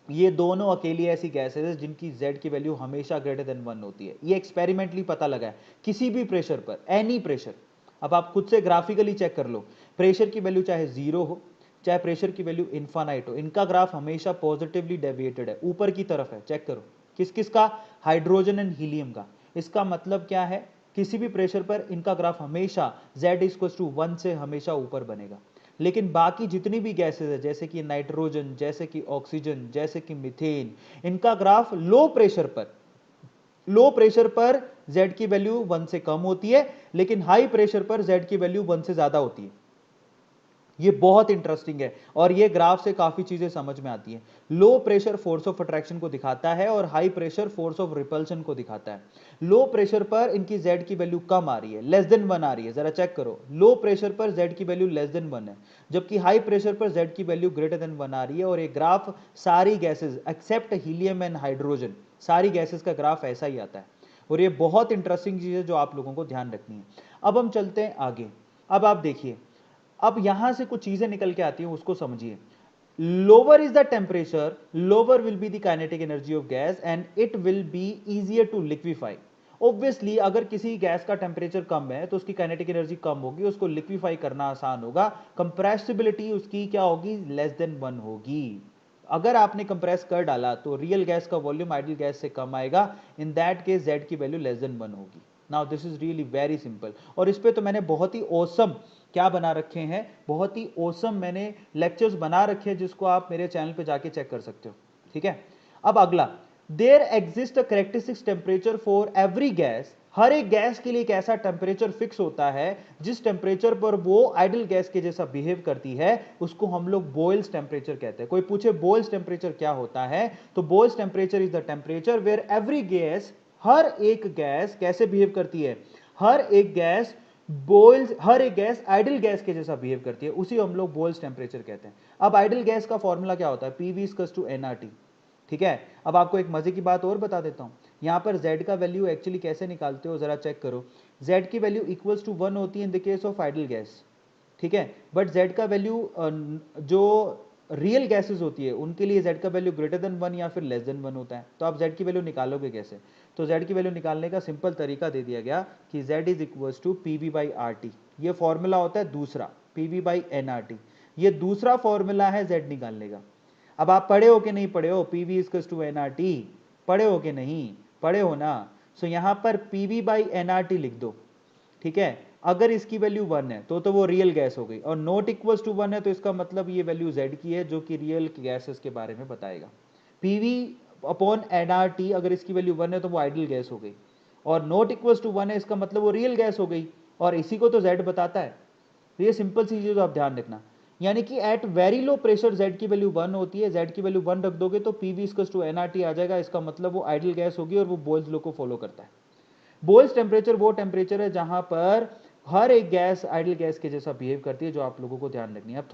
ये दोनों अकेली ऐसी गैसेज है जिनकी Z की वैल्यू हमेशा ग्रेटर देन 1 होती है। ये एक्सपेरिमेंटली पता लगा है। किसी भी प्रेशर पर, एनी प्रेशर, अब आप खुद से ग्राफिकली चेक कर लो, प्रेशर की वैल्यू चाहे 0 हो, चाहे प्रेशर की वैल्यू इन्फानाइट हो, इनका ग्राफ हमेशा पॉजिटिवली डेविएटेड है, ऊपर की तरफ है। चेक करो किस किस का? हाइड्रोजन एंड हीलियम का। इसका मतलब क्या है? किसी भी प्रेशर पर इनका ग्राफ हमेशा Z=1 से हमेशा ऊपर बनेगा। लेकिन बाकी जितनी भी गैसेज है, जैसे कि नाइट्रोजन, जैसे कि ऑक्सीजन, जैसे कि मीथेन, इनका ग्राफ लो प्रेशर पर Z की वैल्यू 1 से कम होती है, लेकिन हाई प्रेशर पर Z की वैल्यू 1 से ज्यादा होती है। ये बहुत इंटरेस्टिंग है और ये ग्राफ से काफी चीजें समझ में आती हैं। Low pressure force of attraction को दिखाता है और high pressure force of repulsion को दिखाता है। लो प्रेशर पर इनकी Z की वैल्यू कम आ रही है, लेस देन 1 आ रही है। जरा चेक करो, लो प्रेशर पर Z की वैल्यू लेस देन 1 है, जबकि हाई प्रेशर पर Z की वैल्यू ग्रेटर देन 1 आ रही है। और ये ग्राफ सारी gases except helium and hydrogen, सारी गैसेज का ग्राफ ऐसा ही आता है। और ये बहुत इंटरेस्टिंग चीज है जो आप लोगों को ध्यान रखनी है। अब हम चलते हैं आगे। अब आप देखिए, अब यहां से कुछ चीजें निकल के आती हैं, उसको समझिए। Lower is the temperature, lower will be the kinetic energy of gas and it will be easier to liquefy. Obviously अगर किसी गैस का टेम्परेचर कम है तो उसकी काइनेटिक एनर्जी कम होगी, उसको लिक्विफाई करना आसान होगा। कंप्रेसिबिलिटी उसकी क्या होगी? लेस देन 1 होगी। अगर आपने कंप्रेस कर डाला तो रियल गैस का वॉल्यूम आइडियल गैस से कम आएगा। इन दैट केस Z की वैल्यू लेस देन 1 होगी। Now this is really very simple. और इस पे तो मैंने बहुत ही ऑसम क्या बना रखे हैं, बहुत ही ऑसम मैंने लेक्चर्स बना रखे हैं, जिसको आप मेरे चैनल पे जाके चेक कर सकते हो। ठीक है, अब अगला, there exist a characteristic temperature for every gas. हर एक गैस के लिए एक ऐसा टेम्परेचर फिक्स होता है जिस टेम्परेचर पर वो आइडियल गैस के जैसा बिहेव करती है, उसको हम लोग बॉयल्स टेम्परेचर कहते हैं। कोई पूछे बॉयल्स टेम्परेचर क्या होता है, तो Boyle's temperature is the temperature where every gas, हर एक गैस कैसे बिहेव करती है? हर एक गैस आइडियल गैस के जैसा बिहेव करती है, उसी हम लोग बॉयल्स टेम्परेचर कहते हैं। अब आइडियल गैस का फॉर्मूला क्या होता है? PV=nRT। ठीक है, अब आपको एक मजे की बात और बता देता हूं। यहां पर Z का वैल्यू एक्चुअली कैसे निकालते हो, जरा चेक करो। Z की वैल्यू इक्वल्स टू 1 होती है इन the case of ideal gas. ठीक है, बट Z का वैल्यू जो रियल गैसेस होती है उनके लिए Z का वैल्यू ग्रेटर देन 1 या फिर लेस देन 1 होता है। तो आप Z की वैल्यू निकालोगे कैसे? तो Z की वैल्यू निकालने का सिंपल तरीका दे दिया गया कि Z is equals to PV/RT। ये फॉर्मूला होता है दूसरा, PV/nRT। ये दूसरा फॉर्मूला है Z निकालने का। अब आप पढ़े हो कि नहीं पढ़े हो? PV=nRT पढ़े हो कि नहीं पढ़े हो ना? सो यहां पर PV/nRT लिख दो। ठीक है, अगर इसकी वैल्यू 1 है तो वो रियल गैस हो गई, और नॉट इक्वल्स टू 1 है तो इसका मतलब ये वैल्यू Z की है, जो कि रियल गैसेस के बारे में बताएगा। PV/nRT अगर इसकी वैल्यू 1 है तो वो आइडियल गैस हो गई, और नॉट इक्वल्स टू 1 है इसका मतलब वो रियल गैस हो गई, और इसी को तो Z बताता है। तो ये सिंपल सी चीज आप ध्यान रखना, यानी कि at very low pressure Z की वैल्यू 1 होती है। Z की वैल्यू 1 रख दोगे तो PV=nRT आ जाएगा, इसका मतलब वो आइडियल गैस होगी और वो बॉयल्स लॉ को फॉलो करता है। बॉयल्स टेम्परेचर वो टेम्परेचर है जहां पर हर एक गैस आइडियल गैस के जैसा बिहेव करती है, जो आप लोगों को ध्यान रखनी है। अब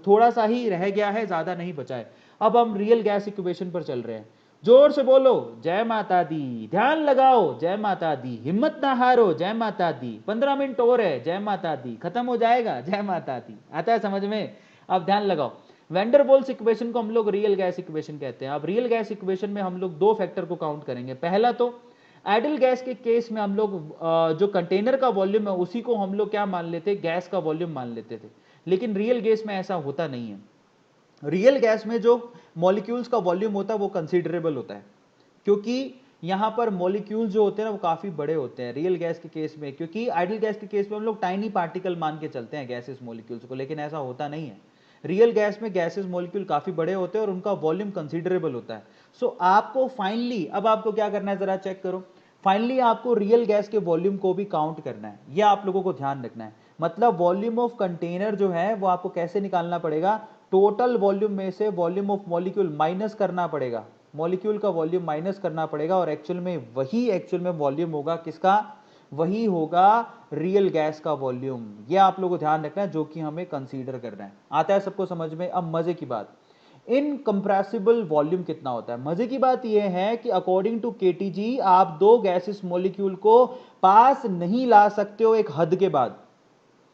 थोड़ा सा ही रह गया है, ज्यादा नहीं बचा है। अब हम रियल गैस इक्वेशन पर चल रहे हैं। जोर से बोलो जय माता दी, ध्यान लगाओ जय माता दी, हिम्मत ना हारो जय माता दी, 15 मिनट और है जय माता दी, खत्म हो जाएगा जय माता दी। आता है समझ में? अब ध्यान लगाओ, वैंडरवाल्स इक्वेशन को हम लोग रियल गैस इक्वेशन कहते हैं। अब रियल गैस इक्वेशन में हम लोग दो फैक्टर को काउंट करेंगे। पहला तो आइडियल गैस के केस में हम लोग जो कंटेनर का वॉल्यूम है उसी को हम लोग क्या मान लेते, गैस का वॉल्यूम मान लेते थे। लेकिन रियल गैस में ऐसा होता नहीं है। रियल गैस में जो मॉलिक्यूल्स का वॉल्यूम होता है वो कंसीडरेबल होता है, क्योंकि यहां पर मॉलिक्यूल्स जो होते हैं ना वो काफी बड़े होते हैं रियल गैस के केस में। क्योंकि आइडियल गैस के केस में हम लोग टाइनी पार्टिकल मान के चलते हैं गैसेस मॉलिक्यूल्स को, लेकिन ऐसा होता नहीं है। रियल गैस में गैसेस मॉलिक्यूल काफी बड़े होते हैं और उनका वॉल्यूम कंसीडरेबल होता है। सो आपको फाइनली, अब आपको क्या करना है जरा चेक करो, फाइनली आपको रियल गैस के वॉल्यूम को भी काउंट करना है। यह आप लोगों को ध्यान रखना है। मतलब वॉल्यूम ऑफ कंटेनर जो है वो आपको कैसे निकालना पड़ेगा, टोटल वॉल्यूम में से वॉल्यूम ऑफ मॉलिक्यूल माइनस करना पड़ेगा, मॉलिक्यूल का वॉल्यूम माइनस करना पड़ेगा, और एक्चुअल में वॉल्यूम होगा किसका? वही होगा रियल गैस का वॉल्यूम। ये आप लोगों को ध्यान रखना है, जो कि हमें कंसीडर करना है। आता है सबको समझ में? अब मजे की बात, इनकंप्रेसिबल वॉल्यूम कितना होता है? मजे की बात यह है कि अकॉर्डिंग टू केटीजी आप दो गैसेस मॉलिक्यूल को पास नहीं ला सकते हो एक हद के बाद।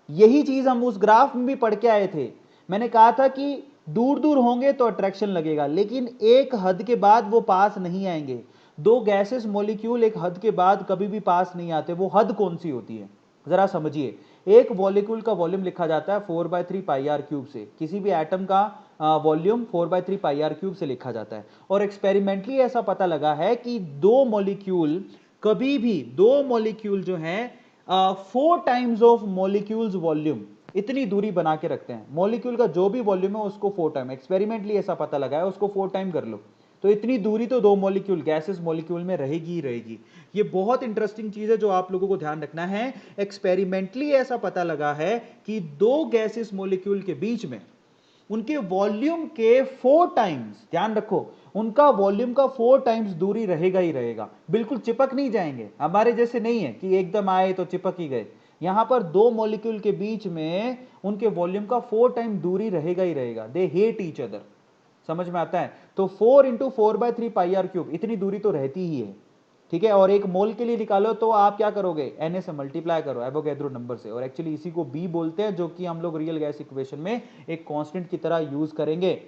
यही चीज हम उस ग्राफ में भी पढ़ के आए थे। मैंने कहा था कि दूर दूर होंगे तो अट्रैक्शन लगेगा, लेकिन एक हद के बाद वो पास नहीं आएंगे। दो गैसेस मॉलिक्यूल एक हद के बाद कभी भी पास नहीं आते। वो हद कौन सी होती है जरा समझिए। एक मॉलिक्यूल का वॉल्यूम लिखा जाता है 4/3 पाई आर क्यूब से। किसी भी एटम का वॉल्यूम 4/3 पाई आर क्यूब से लिखा जाता है। और एक्सपेरिमेंटली ऐसा पता लगा है कि दो मॉलिक्यूल कभी भी, दो मॉलिक्यूल जो है 4 टाइम्स ऑफ मॉलिक्यूल्स वॉल्यूम, इतनी दूरी बना के रखते हैं। मॉलिक्यूल का जो भी वॉल्यूम है उसको 4 टाइम, एक्सपेरिमेंटली ऐसा पता लगा है, उसको 4 टाइम कर लो तो इतनी दूरी तो दो मॉलिक्यूल, गैसेस मॉलिक्यूल में रहेगी ही रहेगी। ये बहुत इंटरेस्टिंग चीज है जो आप लोगों को ध्यान रखना है। एक्सपेरिमेंटली ऐसा पता लगा है कि दो गैसेस मॉलिक्यूल के बीच में उनके वॉल्यूम के 4 टाइम्स, ध्यान रखो, उनका वॉल्यूम का 4 टाइम्स दूरी रहेगा ही रहेगा। बिल्कुल चिपक नहीं जाएंगे, हमारे जैसे नहीं है कि एकदम आए तो चिपक ही गए। यहां पर दो मॉलिक्यूल के बीच में उनके वॉल्यूम का 4 टाइम दूरी रहेगा ही रहेगा। They hate each other. समझ में आता है? तो 4 इंटू 4/3 पाई आर क्यूब, इतनी दूरी तो रहती ही है। ठीक है, और एक मोल के लिए निकालो तो आप क्या करोगे, Na से मल्टीप्लाई करो एवोगैड्रो नंबर से, और एक्चुअली इसी को B बोलते हैं, जो कि हम लोग रियल गैस इक्वेशन में एक कांस्टेंट की तरह यूज करेंगे।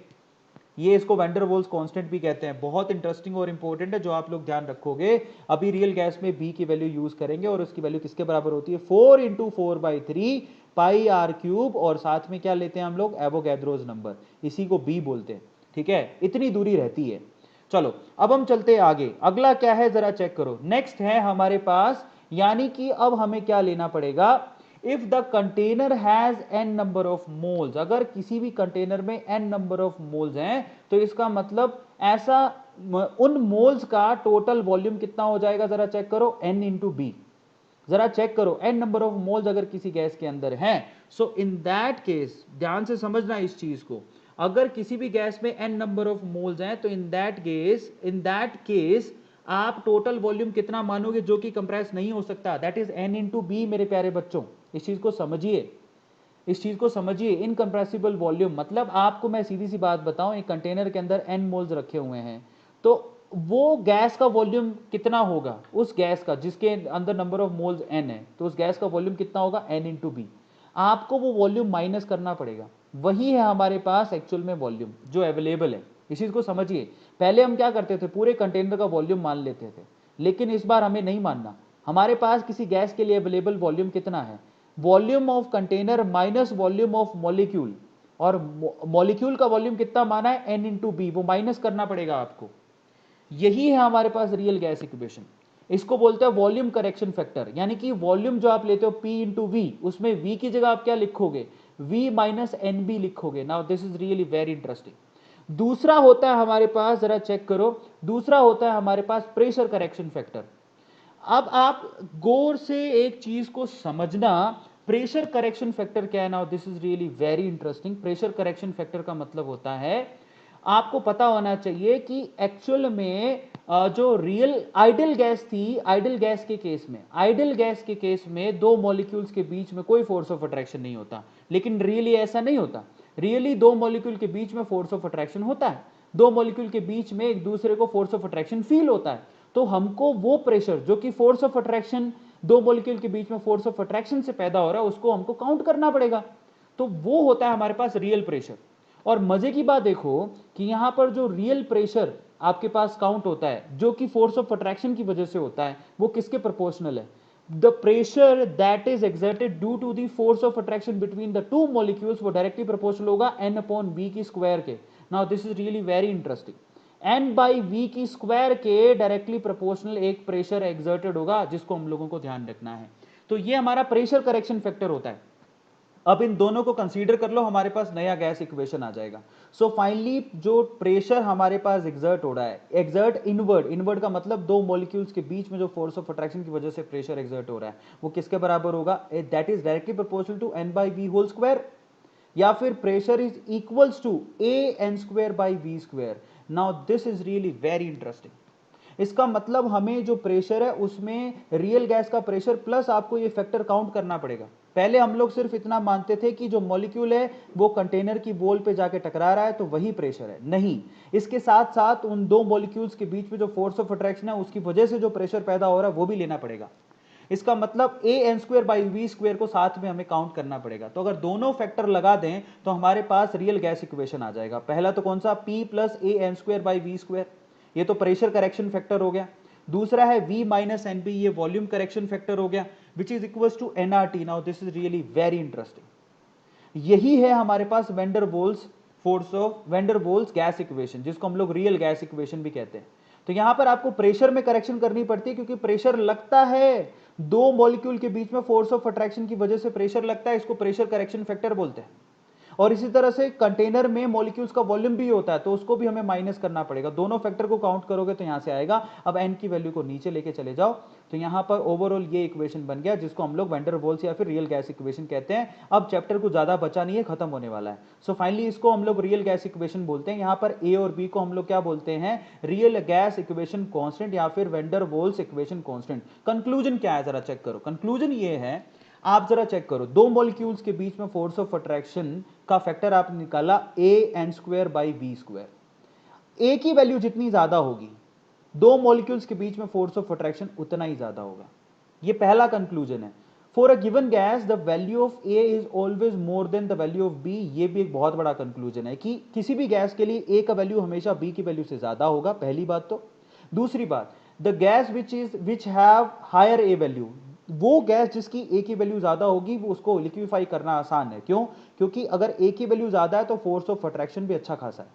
ये इसको वैन डर वाल्स कांस्टेंट भी कहते हैं। बहुत इंटरेस्टिंग और इंपॉर्टेंट है, जो आप लोग ध्यान रखोगे। अभी रियल गैस में B की वैल्यू यूज करेंगे और उसकी वैल्यू किसके बराबर होती है, 4 इंटू 4/3 पाई आर क्यूब, और साथ में क्या लेते हैं हम लोग, एवोगैड्रोज नंबर, इसी को B बोलते हैं। ठीक है, इतनी दूरी रहती है। चलो अब हम चलते हैं आगे। अगला क्या है जरा चेक करो। नेक्स्ट है हमारे पास, यानी कि अब हमें क्या लेना पड़ेगा, if the container has n number of moles, अगर किसी भी कंटेनर में n नंबर ऑफ मोल्स हैं तो इसका मतलब ऐसा, उन मोल्स का टोटल वॉल्यूम कितना हो जाएगा, जरा चेक करो, n इंटू बी। जरा चेक करो, n नंबर ऑफ मोल्स अगर किसी गैस के अंदर हैं, सो इन दैट केस, ध्यान से समझना इस चीज को, अगर किसी भी गैस में n नंबर ऑफ मोल्स हैं तो इन दैट केस आप टोटल वॉल्यूम कितना मानोगे जो कि कंप्रेस नहीं हो सकता, that is n into b. मेरे प्यारे बच्चों, इस चीज को समझिए, इस चीज को समझिए। इनकंप्रेसिबल वॉल्यूम मतलब, आपको मैं सीधी सी बात बताऊं, एक कंटेनर के अंदर n मोल्स रखे हुए हैं, तो वो गैस का वॉल्यूम कितना होगा, उस गैस का जिसके अंदर नंबर ऑफ मोल्स n है, तो उस गैस का वॉल्यूम कितना होगा, n इंटू बी। आपको वो वॉल्यूम माइनस करना पड़ेगा। वही है हमारे पास एक्चुअल में वॉल्यूम जो अवेलेबल है। इस चीज को समझिए। पहले हम क्या करते थे, पूरे कंटेनर का वॉल्यूम मान लेते थे, लेकिन इस बार हमें नहीं मानना। हमारे पास किसी गैस के लिए अवेलेबल वॉल्यूम कितना है, volume of container minus volume of molecule, और मॉलिक्यूल का वॉल्यूम कितना माना है, n इंटू बी, वो माइनस करना पड़ेगा आपको। यही है हमारे पास रियल गैस इक्वेशन। इसको बोलते हैं वॉल्यूम करेक्शन फैक्टर, यानी कि वॉल्यूम जो आप लेते हो P इंटू वी, उसमें V की जगह आप क्या लिखोगे, V माइनस एन बी लिखोगे। Now this is really very interesting. दूसरा होता है हमारे पास, जरा चेक करो, दूसरा होता है हमारे पास प्रेशर करेक्शन फैक्टर। अब आप गौर से एक चीज को समझना, प्रेशर करेक्शन फैक्टर क्या है। Now this is really very interesting. Pressure correction factor का मतलब होता है, आपको पता होना चाहिए कि एक्चुअल में जो रियल आइडियल गैस थी, आइडियल गैस के केस में, आइडियल गैस के केस में दो मॉलिक्यूल्स के बीच में कोई फोर्स ऑफ अट्रैक्शन नहीं होता, लेकिन रियली ऐसा नहीं होता। रियली दो मॉलिक्यूल के बीच में फोर्स ऑफ अट्रैक्शन होता है, दो मॉलिक्यूल के बीच में एक दूसरे को फोर्स ऑफ अट्रैक्शन फील होता है। तो हमको वो प्रेशर जो कि फोर्स ऑफ अट्रैक्शन, दो मॉलिक्यूल के बीच में फोर्स ऑफ अट्रैक्शन से पैदा हो रहा है, उसको हमको काउंट करना पड़ेगा। तो वो होता है हमारे पास रियल प्रेशर। और मजे की बात देखो कि यहां पर जो रियल प्रेशर आपके पास काउंट होता है, जो कि फोर्स ऑफ अट्रैक्शन की वजह से होता है, वो किसके प्रोपोर्शनल है, the pressure that is exerted due to the force of attraction between the two molecules, वो डायरेक्टली प्रोपोर्शनल होगा n अपॉन b की स्क्वायर के। Now this is really very interesting. n by V की square के directly proportional एक pressure exerted होगा, जिसको हम लोगों को ध्यान रखना है। तो ये हमारा प्रेशर करेक्शन फैक्टर होता है। अब इन दोनों को कंसीडर कर लो, हमारे पास नया गैस इक्वेशन आ जाएगा। सो फाइनली जो प्रेशर हमारे पास एक्सर्ट हो रहा है, एक्सर्ट इनवर्ड, इनवर्ड का मतलब दो मॉलिक्यूल्स के बीच में जो फोर्स ऑफ अट्रैक्शन की वजह से प्रेशर एक्सर्ट हो रहा है, वो किसके बराबर होगा, that is directly proportional to n by V whole square, या फिर pressure is equals to a n square by V square. Now this is really very interesting. इसका मतलब हमें जो प्रेशर है उसमें रियल गैस का प्रेशर प्लस आपको ये फैक्टर काउंट करना पड़ेगा। पहले हम लोग सिर्फ इतना मानते थे कि जो मॉलिक्यूल है वो कंटेनर की वॉल पे जाके टकरा रहा है तो वही प्रेशर है, नहीं, इसके साथ साथ उन दो मॉलिक्यूल्स के बीच में जो फोर्स ऑफ अट्रैक्शन है उसकी वजह से जो प्रेशर पैदा हो रहा है वो भी लेना पड़ेगा। इसका मतलब A N square by V square को साथ में हमें काउंट करना पड़ेगा। तो अगर दोनों फैक्टर लगा दें तो हमारे पास रियल गैस इक्वेशन आ जाएगा। पहला तो कौन सा, P plus a N square by V square, ये तो प्रेशर करेक्शन फैक्टर हो गया। दूसरा है V माइनस एन बी, ये वॉल्यूम करेक्शन फैक्टर हो गया, which is equal to nRT। Now this is really very interesting. यही है हमारे पास वेंडरवोल्स गैस इक्वेशन, जिसको हम लोग रियल गैस इक्वेशन भी कहते हैं। तो यहां पर आपको प्रेशर में करेक्शन करनी पड़ती है, क्योंकि प्रेशर लगता है दो मॉलिक्यूल के बीच में, फोर्स ऑफ अट्रैक्शन की वजह से प्रेशर लगता है, इसको प्रेशर करेक्शन फैक्टर बोलते हैं। और इसी तरह से कंटेनर में मॉलिक्यूल्स का वॉल्यूम भी होता है, तो उसको भी हमें माइनस करना पड़ेगा। दोनों फैक्टर को काउंट करोगे तो यहां से आएगा। अब n की वैल्यू को नीचे लेके चले जाओ, तो यहां पर ओवरऑल ये इक्वेशन बन गया, जिसको हम लोग वेंडरवॉल्स या फिर रियल गैस इक्वेशन कहते हैं। अब चैप्टर को ज्यादा बचा नहीं है, खत्म होने वाला है। सो फाइनली इसको हम लोग रियल गैस इक्वेशन बोलते हैं। यहां पर ए और बी को हम लोग क्या बोलते हैं, रियल गैस इक्वेशन कांस्टेंट या फिर वेंडरवॉल्स इक्वेशन कांस्टेंट। कंक्लूजन क्या है जरा चेक करो। कंक्लूजन ये है, आप जरा चेक करो, दो मॉलिक्यूल्स के बीच में फोर्स ऑफ अट्रैक्शन का फैक्टर आपने निकाला A N square by V square. A की वैल्यू जितनी ज्यादा होगी, दो मॉलिक्यूल्स के बीच में फोर्स ऑफ अट्रैक्शन उतना ही ज्यादा होगा। ये पहला कंक्लूजन है। For a given gas the value of a is always more than the value of b. ये भी एक बहुत बड़ा कंक्लूजन है कि किसी भी गैस के लिए ए का वैल्यू हमेशा बी की वैल्यू से ज्यादा होगा, पहली बात तो। दूसरी बात, the gas which have higher A value, वो गैस जिसकी ए की वैल्यू ज्यादा होगी वो उसको लिक्विफाई करना आसान है। क्यों? क्योंकि अगर ए की वैल्यू ज्यादा है तो फोर्स ऑफ अट्रैक्शन भी अच्छा खासा है,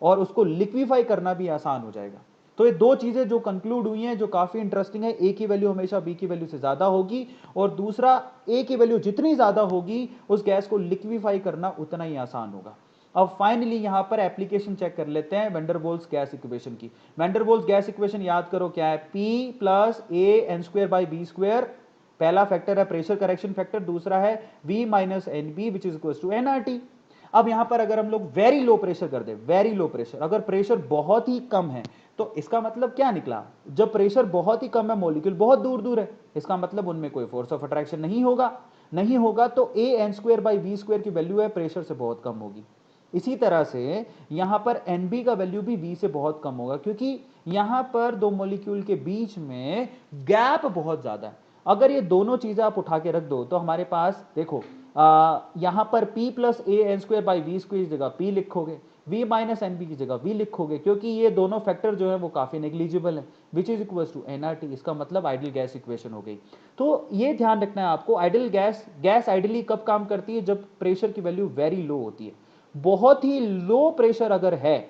और उसको लिक्विफाई करना भी आसान हो जाएगा। तो ये दो चीजें जो कंक्लूड हुई हैं, जो काफी इंटरेस्टिंग है, ए की वैल्यू हमेशा बी की वैल्यू से ज्यादा होगी, और दूसरा, ए की वैल्यू जितनी ज्यादा होगी उस गैस को लिक्विफाई करना उतना ही आसान होगा। अब फाइनली यहां पर एप्लीकेशन चेक कर लेते हैं वेंडरवॉल्स गैस इक्वेशन की। वेंडरवॉल्स गैस इक्वेशन याद करो क्या है, P plus a N square by b square. पहला फैक्टर है प्रेशर करेक्शन फैक्टर, दूसरा है V minus n b which is equal to nRT। अब यहां पर अगर हम लोग वेरी लो प्रेशर कर दे, वेरी लो प्रेशर, अगर प्रेशर बहुत ही कम है तो इसका मतलब क्या निकला, जब प्रेशर बहुत ही कम है, मॉलिक्यूल बहुत दूर दूर है, इसका मतलब उनमें कोई फोर्स ऑफ अट्रैक्शन नहीं होगा। नहीं होगा तो A N square by V square की वैल्यू है प्रेशर से बहुत कम होगी। इसी तरह से यहां पर एनबी का वैल्यू भी वी से बहुत कम होगा, क्योंकि यहां पर दो मॉलिक्यूल के बीच में गैप बहुत ज्यादा है। अगर ये दोनों चीजें आप उठा के रख दो तो हमारे पास देखो, यहां पर P plus a N square by V square की जगह P लिखोगे, V माइनस एन बी की जगह V लिखोगे, क्योंकि ये दोनों फैक्टर जो है वो काफी नेग्लिजिबल है, which is equal to nRT। इसका मतलब आइडियल गैस इक्वेशन हो गई। तो ये ध्यान रखना है आपको, आइडियल गैस आइडियली कब काम करती है, जब प्रेशर की वैल्यू वेरी लो होती है। बहुत ही लो प्रेशर अगर है,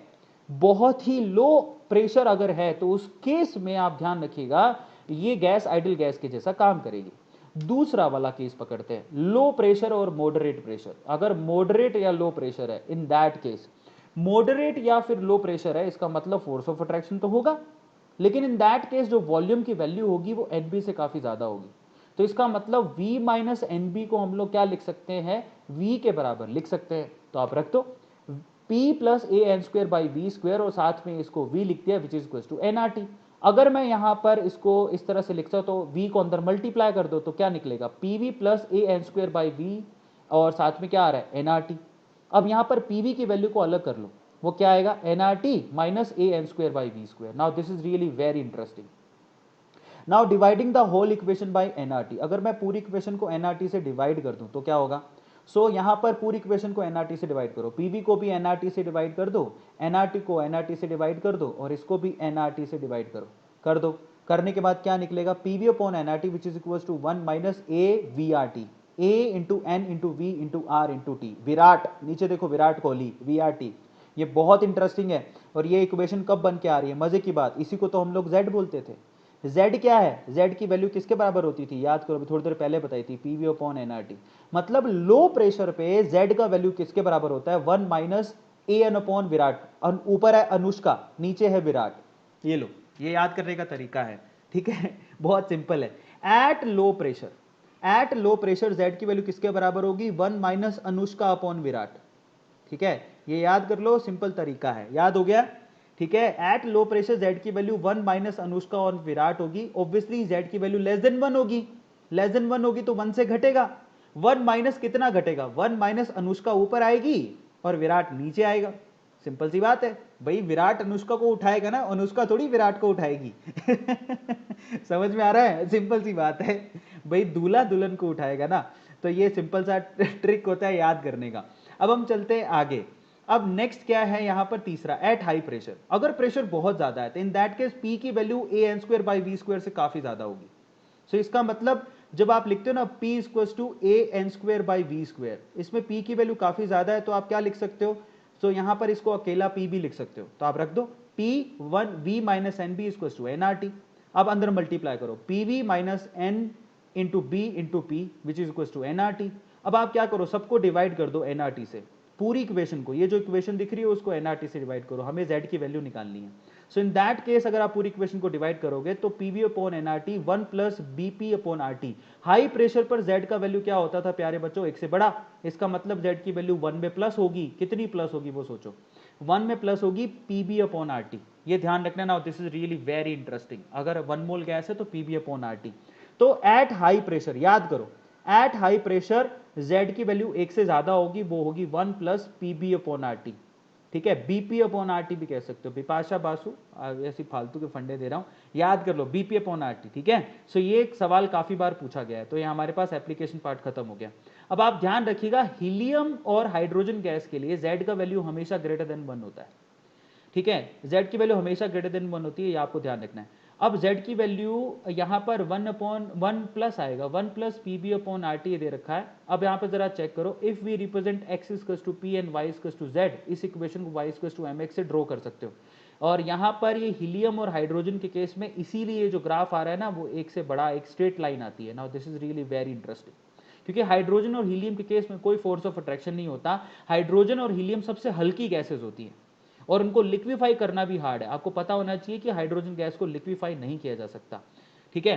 बहुत ही लो प्रेशर अगर है, तो उस केस में आप ध्यान रखिएगा ये गैस आइडियल गैस के जैसा काम करेगी। दूसरा वाला केस पकड़ते हैं, लो प्रेशर और मॉडरेट प्रेशर। अगर मॉडरेट या लो प्रेशर है, इन दैट केस, मॉडरेट या फिर लो प्रेशर है, इसका मतलब फोर्स ऑफ अट्रैक्शन तो होगा, लेकिन इन दैट केस जो वॉल्यूम की वैल्यू होगी वो एनबी से काफी ज्यादा होगी। तो इसका मतलब V माइनस एनबी को हम लोग क्या लिख सकते हैं, V के बराबर लिख सकते हैं। तो आप रख दो P plus a N square by V square, और साथ में इसको V लिख दिया which is equal to nRT। अगर मैं यहां पर इसको इस तरह से लिखता हूं तो V को अंदर मल्टीप्लाई कर दो तो क्या निकलेगा, PV plus a N square by V, और साथ में क्या आ रहा है, nRT। अब यहां पर PV की वैल्यू को अलग कर लो, वो क्या आएगा, nRT minus a N square by V square. Now this is really very interesting. Now dividing the whole equation by nRT, अगर मैं पूरी इक्वेशन को nRT से डिवाइड कर दूं तो क्या होगा। सो यहां पर पूरी इक्वेशन को nRT से डिवाइड करो, PV को भी nRT से डिवाइड कर दो, nRT को nRT से डिवाइड कर दो, और इसको भी nRT से डिवाइड करो, कर दो। करने के बाद क्या निकलेगा, PV upon nRT which is equal to 1 minus a V R T, a into n into V into R into T. Virat, नीचे देखो Virat Kohli, V R T. ये बहुत इंटरेस्टिंग है। और ये इक्वेशन कब बन के आ रही है, मजे की बात, इसी को तो हम लोग Z बोलते थे। Z क्या है, Z की वैल्यू किसके बराबर होती थी, याद करो, अभी थोड़ी देर पहले बताई थी, PV अपॉन nRT। मतलब लो प्रेशर पे Z का वैल्यू किसके बराबर होता है, 1 minus a N upon Virat. ऊपर है अनुष्का, नीचे है विराट। ये लो, ये याद करने का तरीका है, ठीक है बहुत सिंपल है। At low pressure, at low pressure Z की वैल्यू किसके बराबर होगी, 1 माइनस अनुष्का अपॉन विराट। ठीक है, ये याद कर लो, सिंपल तरीका है, याद हो गया। ठीक है, एट लो प्रेशर Z की वैल्यू 1 माइनस अनुष्का और विराट होगी। ऑब्वियसली Z की वैल्यू लेस देन 1 होगी, लेस देन 1 होगी तो 1 से घटेगा। 1 माइनस कितना घटेगा, 1 माइनस अनुष्का ऊपर आएगी और विराट नीचे आएगा। सिंपल सी बात है भाई, विराट अनुष्का को उठाएगा ना, अनुष्का थोड़ी विराट को उठाएगी। समझ में आ रहा है? सिंपल सी बात है भाई, दूल्हा दुल्हन को उठाएगा ना। तो ये सिंपल सा ट्रिक होता है याद करने का। अब हम चलते हैं आगे। अब नेक्स्ट क्या है यहां पर, तीसरा, एट हाई प्रेशर। अगर प्रेशर बहुत ज्यादा है तो इन दैट केस पी की value a N square by V square से काफी ज्यादा होगी। सो इसका मतलब जब आप लिखते हो ना P equal to a N square by V square, इसमें P की वैल्यू काफी ज्यादा है, तो आप क्या लिख सकते हो? सो यहां पर इसको अकेला P भी लिख सकते हो, तो आप रख दो P1V minus n b equal to N R T. अब अंदर मल्टीप्लाई करो PV minus n into b into P which is equal to N R T. अब आप क्या करो, सबको डिवाइड कर दो एन आर टी से, पूरी इक्वेशन को, ये जो इक्वेशन दिख रही है उसको एन आर टी से डिवाइड करो, हमें Z की वैल्यू निकालनी है। सो इन दैट केस अगर आप पूरी इक्वेशन को डिवाइड करोगे तो PV upon NRT 1 plus BP upon RT. High pressure पर Z का वैल्यू क्या होता था प्यारे बच्चों? 1 से बड़ा। इसका मतलब Z की वैल्यू 1 में प्लस होगी। कितनी प्लस होगी वो सोचो, 1 में प्लस होगी पीबी अपॉन आरटी। ये ध्यान रखना ना, this is really very interesting. अगर 1 मोल गैस है तो पीबी अपॉन आरटी। तो एट हाई प्रेशर, याद करो, एट हाई प्रेशर Z की वैल्यू 1 से ज्यादा होगी, वो होगी 1 प्लस पीबी अपॉन आरटी। ठीक है, बीपी अपॉन आरटी भी कह सकते हो। बिपाशा बासु, ऐसी फालतू के फंडे दे रहा हूं, याद कर लो बीपी अपॉन आरटी। ठीक है, सो ये एक सवाल काफी बार पूछा गया है, तो ये हमारे पास एप्लीकेशन पार्ट खत्म हो गया। अब आप ध्यान रखिएगा, हीलियम और हाइड्रोजन गैस के लिए Z का वैल्यू हमेशा ग्रेटर देन 1 होता है। ठीक है, Z की वैल्यू हमेशा ग्रेटर देन 1 होती है, ये आपको ध्यान रखना है। अब Z की वैल्यू यहां पर 1 अपॉन 1 प्लस आएगा, 1 plus P B upon R T दे रखा है। अब यहां पर जरा चेक करो, if we represent x equal to P and y equal to z, इस इक्वेशन को y इक्वल टू mx से ड्रॉ कर सकते हो। और यहां पर ये हीलियम और हाइड्रोजन के केस में इसीलिए जो ग्राफ आ रहा है ना, वो एक से बड़ा एक स्ट्रेट लाइन आती है। Now this is really very interesting, क्योंकि हाइड्रोजन और हीलियम के केस में कोई फोर्स ऑफ अट्रैक्शन नहीं होता। हाइड्रोजन और हीलियम सबसे हल्की गैसेज होती हैं और उनको लिक्विफाई करना भी हार्ड है। आपको पता होना चाहिए कि हाइड्रोजन गैस को लिक्विफाई नहीं किया जा सकता। ठीक है,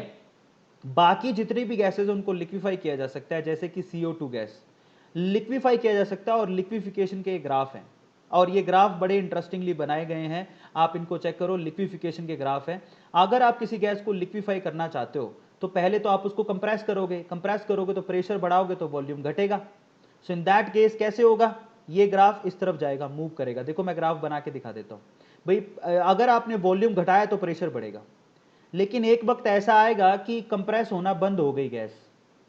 बाकी जितनी भी गैसेज हैं उनको लिक्विफाई किया जा सकता है, जैसे कि CO2 गैस लिक्विफाई किया जा सकता है। और लिक्विफिकेशन के ग्राफ हैं, और ये ग्राफ बड़े इंटरेस्टिंगली बनाए गए हैं, आप इनको चेक करो, लिक्विफिकेशन के ग्राफ हैं। अगर आप किसी गैस को लिक्विफाई करना चाहते हो तो पहले तो आप उसको कंप्रेस करोगे, कंप्रेस करोगे तो प्रेशर बढ़ाओगे तो वॉल्यूम घटेगा। सो इन दैट केस कैसे होगा, ये ग्राफ इस तरफ जाएगा, मूव करेगा। देखो मैं ग्राफ बना के दिखा देता हूं भाई। अगर आपने वॉल्यूम घटाया तो प्रेशर बढ़ेगा, लेकिन एक वक्त ऐसा आएगा कि कंप्रेस होना बंद हो गई गैस।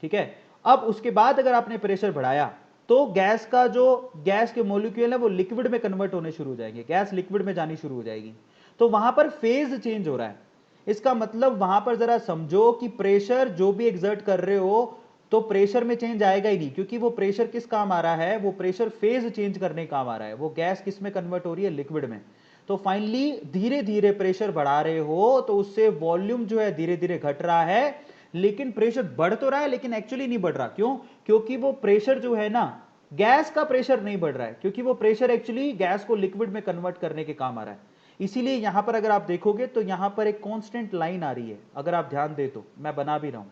ठीक है, अब उसके बाद अगर आपने प्रेशर बढ़ाया तो गैस का जो गैस के मॉलिक्यूल है वो लिक्विड में कन्वर्ट होने शुरू हो जाएंगे, गैस लिक्विड में जानी शुरू हो जाएगी। तो वहां पर फेज चेंज हो रहा है। इसका मतलब वहां पर जरा समझो कि प्रेशर जो भी एग्जर्ट कर रहे हो तो प्रेशर में चेंज आएगा ही नहीं, क्योंकि वो प्रेशर किस काम आ रहा है, वो प्रेशर फेज चेंज करने काम आ रहा है। वो गैस किस में कन्वर्ट हो रही है, लिक्विड में। तो फाइनली धीरे धीरे प्रेशर बढ़ा रहे हो तो उससे वॉल्यूम जो है धीरे धीरे घट रहा है, लेकिन प्रेशर बढ़ तो रहा है लेकिन एक्चुअली नहीं बढ़ रहा। क्यों? क्योंकि वो प्रेशर जो है ना, गैस का प्रेशर नहीं बढ़ रहा है, क्योंकि वो प्रेशर एक्चुअली गैस को लिक्विड में कन्वर्ट करने के काम आ रहा है। इसीलिए यहां पर अगर आप देखोगे तो यहां पर एक कांस्टेंट लाइन आ रही है, अगर आप ध्यान दे तो मैं बना भी रहा हूं।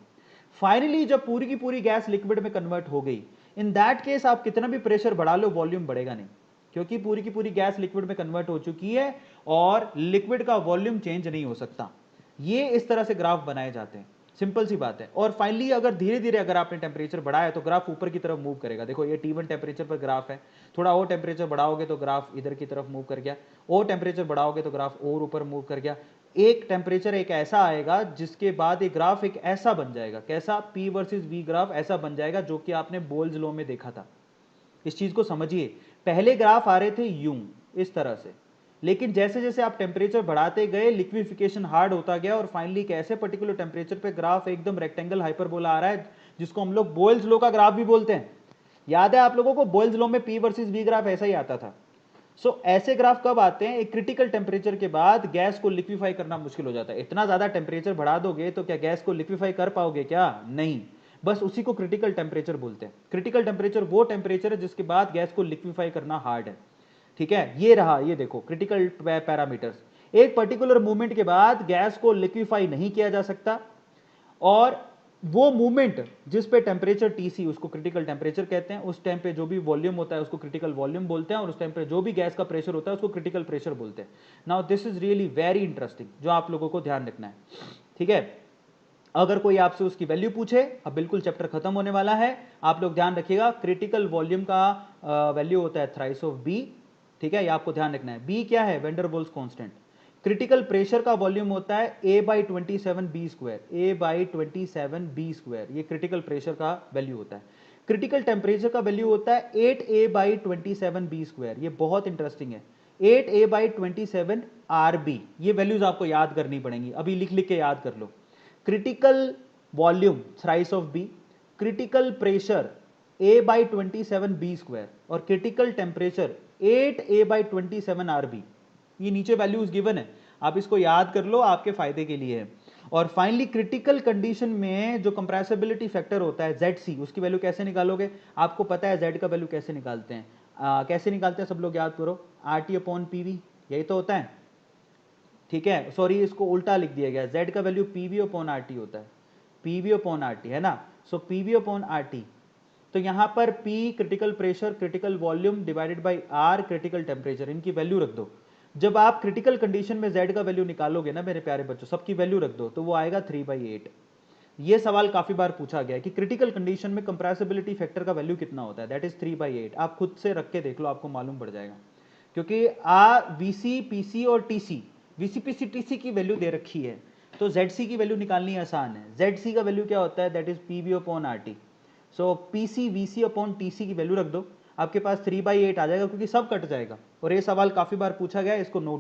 फाइनली जब पूरी की पूरी गैस लिक्विड में कन्वर्ट हो गई, इन दैट केस आप कितना भी प्रेशर बढ़ा लो वॉल्यूम बढ़ेगा नहीं, क्योंकि पूरी की पूरी गैस लिक्विड में कन्वर्ट हो चुकी है और लिक्विड का वॉल्यूम चेंज नहीं हो सकता। ये इस तरह से ग्राफ बनाए जाते हैं, सिंपल सी बात है। और फाइनली अगर धीरे धीरे अगर आपने टेम्परेचर बढ़ाया तो ग्राफ ऊपर की तरफ मूव करेगा। देखो ये T1 टेम्परेचर पर ग्राफ है, थोड़ा और टेम्परेचर बढ़ाओगे तो ग्राफ इधर की तरफ मूव कर गया, और टेम्परेचर बढ़ाओगे तो ग्राफ और ऊपर मूव कर गया। एक टेम्परेचर एक ऐसा आएगा जिसके बाद एक ग्राफ एक ऐसा बन जाएगा, कैसा, P वर्सेस V ग्राफ ऐसा बन जाएगा, जो कि आपने बोल्स लॉ में देखा था। इस चीज को समझिए, पहले ग्राफ आ रहे थे यूं इस तरह से, लेकिन जैसे जैसे आप टेम्परेचर बढ़ाते गए लिक्विफिकेशन हार्ड होता गया और फाइनली एक ऐसे पर्टिकुलर टेम्परेचर पे ग्राफ एकदम रेक्टेंगल हाइपरबोला आ रहा है, जिसको हम लोग बोयल्स लॉ का ग्राफ भी बोलते हैं। याद है आप लोगों को, बोयल्स लॉ में P वर्सेस V ग्राफ ऐसा ही आता था। सो ऐसे ग्राफ कब आते हैं, एक क्रिटिकल टेम्परेचर के बाद गैस को लिक्विफाई करना मुश्किल हो जाता है। इतना ज्यादा टेम्परेचर बढ़ा दोगे तो क्या गैस को लिक्विफाई कर पाओगे क्या? नहीं, बस उसी को क्रिटिकल टेम्परेचर बोलते हैं। क्रिटिकल टेम्परेचर वो टेम्परेचर है जिसके बाद गैस को लिक्विफाई करना हार्ड है। ठीक है, ये रहा, ये देखो क्रिटिकल पैरामीटर्स। एक पर्टिकुलर मूवमेंट के बाद गैस को लिक्विफाई नहीं किया जा सकता, और वो मूवमेंट जिस पे टेम्परेचर TC, उसको क्रिटिकल टेम्परेचर कहते हैं। उस टाइम पे जो भी वॉल्यूम होता है उसको क्रिटिकल वॉल्यूम बोलते हैं, और उस टाइम पे जो भी गैस का प्रेशर होता है उसको क्रिटिकल प्रेशर बोलते हैं। Now this is really very interesting, जो आप लोगों को ध्यान रखना है। ठीक है, अगर कोई आपसे उसकी वैल्यू पूछे, अब बिल्कुल चैप्टर खत्म होने वाला है, आप लोग ध्यान रखिएगा, क्रिटिकल वॉल्यूम का वैल्यू होता है थ्राइस ऑफ बी। ठीक है, ये आपको ध्यान रखना है। बी क्या है, वेंडरवॉल्स कांस्टेंट। क्रिटिकल प्रेशर का वॉल्यूम होता है A/27B², A/27B², ये क्रिटिकल प्रेशर का वैल्यू होता है। क्रिटिकल टेम्परेचर का वैल्यू होता है 8A/27B², ये बहुत इंटरेस्टिंग है। 8A/27RB, ये वैल्यूज आपको याद करनी पड़ेंगी, अभी लिख लिख के याद कर लो। Critical volume thrice of B, critical pressure A/27B² और क्रिटिकल टेम्परेचर 8A/27RB। ये नीचे वैल्यूज गिवन है, आप इसको याद कर लो, आपके फायदे के लिए है। और फाइनली क्रिटिकल कंडीशन में जो कंप्रेसिबिलिटी फैक्टर होता है ZC, उसकी वैल्यू कैसे निकालोगे, आपको पता है Z का वैल्यू कैसे निकालते हैं। कैसे निकालते हैं सब लोग याद करो, RT/PV, यही तो होता है। ठीक है, सॉरी इसको उल्टा लिख दिया गया, Z का वैल्यू PV/RT होता है, PV/RT है ना। सो PV/RT, तो यहां पर P critical pressure, critical volume divided by R critical temperature, इनकी वैल्यू रख दो। जब आप क्रिटिकल कंडीशन में Z का वैल्यू निकालोगे ना मेरे प्यारे बच्चों, सबकी वैल्यू रख दो, तो वो आएगा 3/8। ये सवाल काफी बार पूछा गया है कि क्रिटिकल कंडीशन में कंप्रेसिबिलिटी फैक्टर का वैल्यू कितना होता है, दैट इज 3/8। आप खुद से रख के देख लो, आपको मालूम पड़ जाएगा। क्योंकि VC, PC और TC, VC, PC, TC की वैल्यू दे रखी है, तो ZC की वैल्यू निकालनी आसान है। ZC का वैल्यू क्या होता है, that is PV/RT। So PC, VC/TC की वैल्यू रख दो, आपके पास 3/8 आ जाएगा, क्योंकि सब कट जाएगा। और ये सवाल काफी बार पूछा गया है, इसको नोट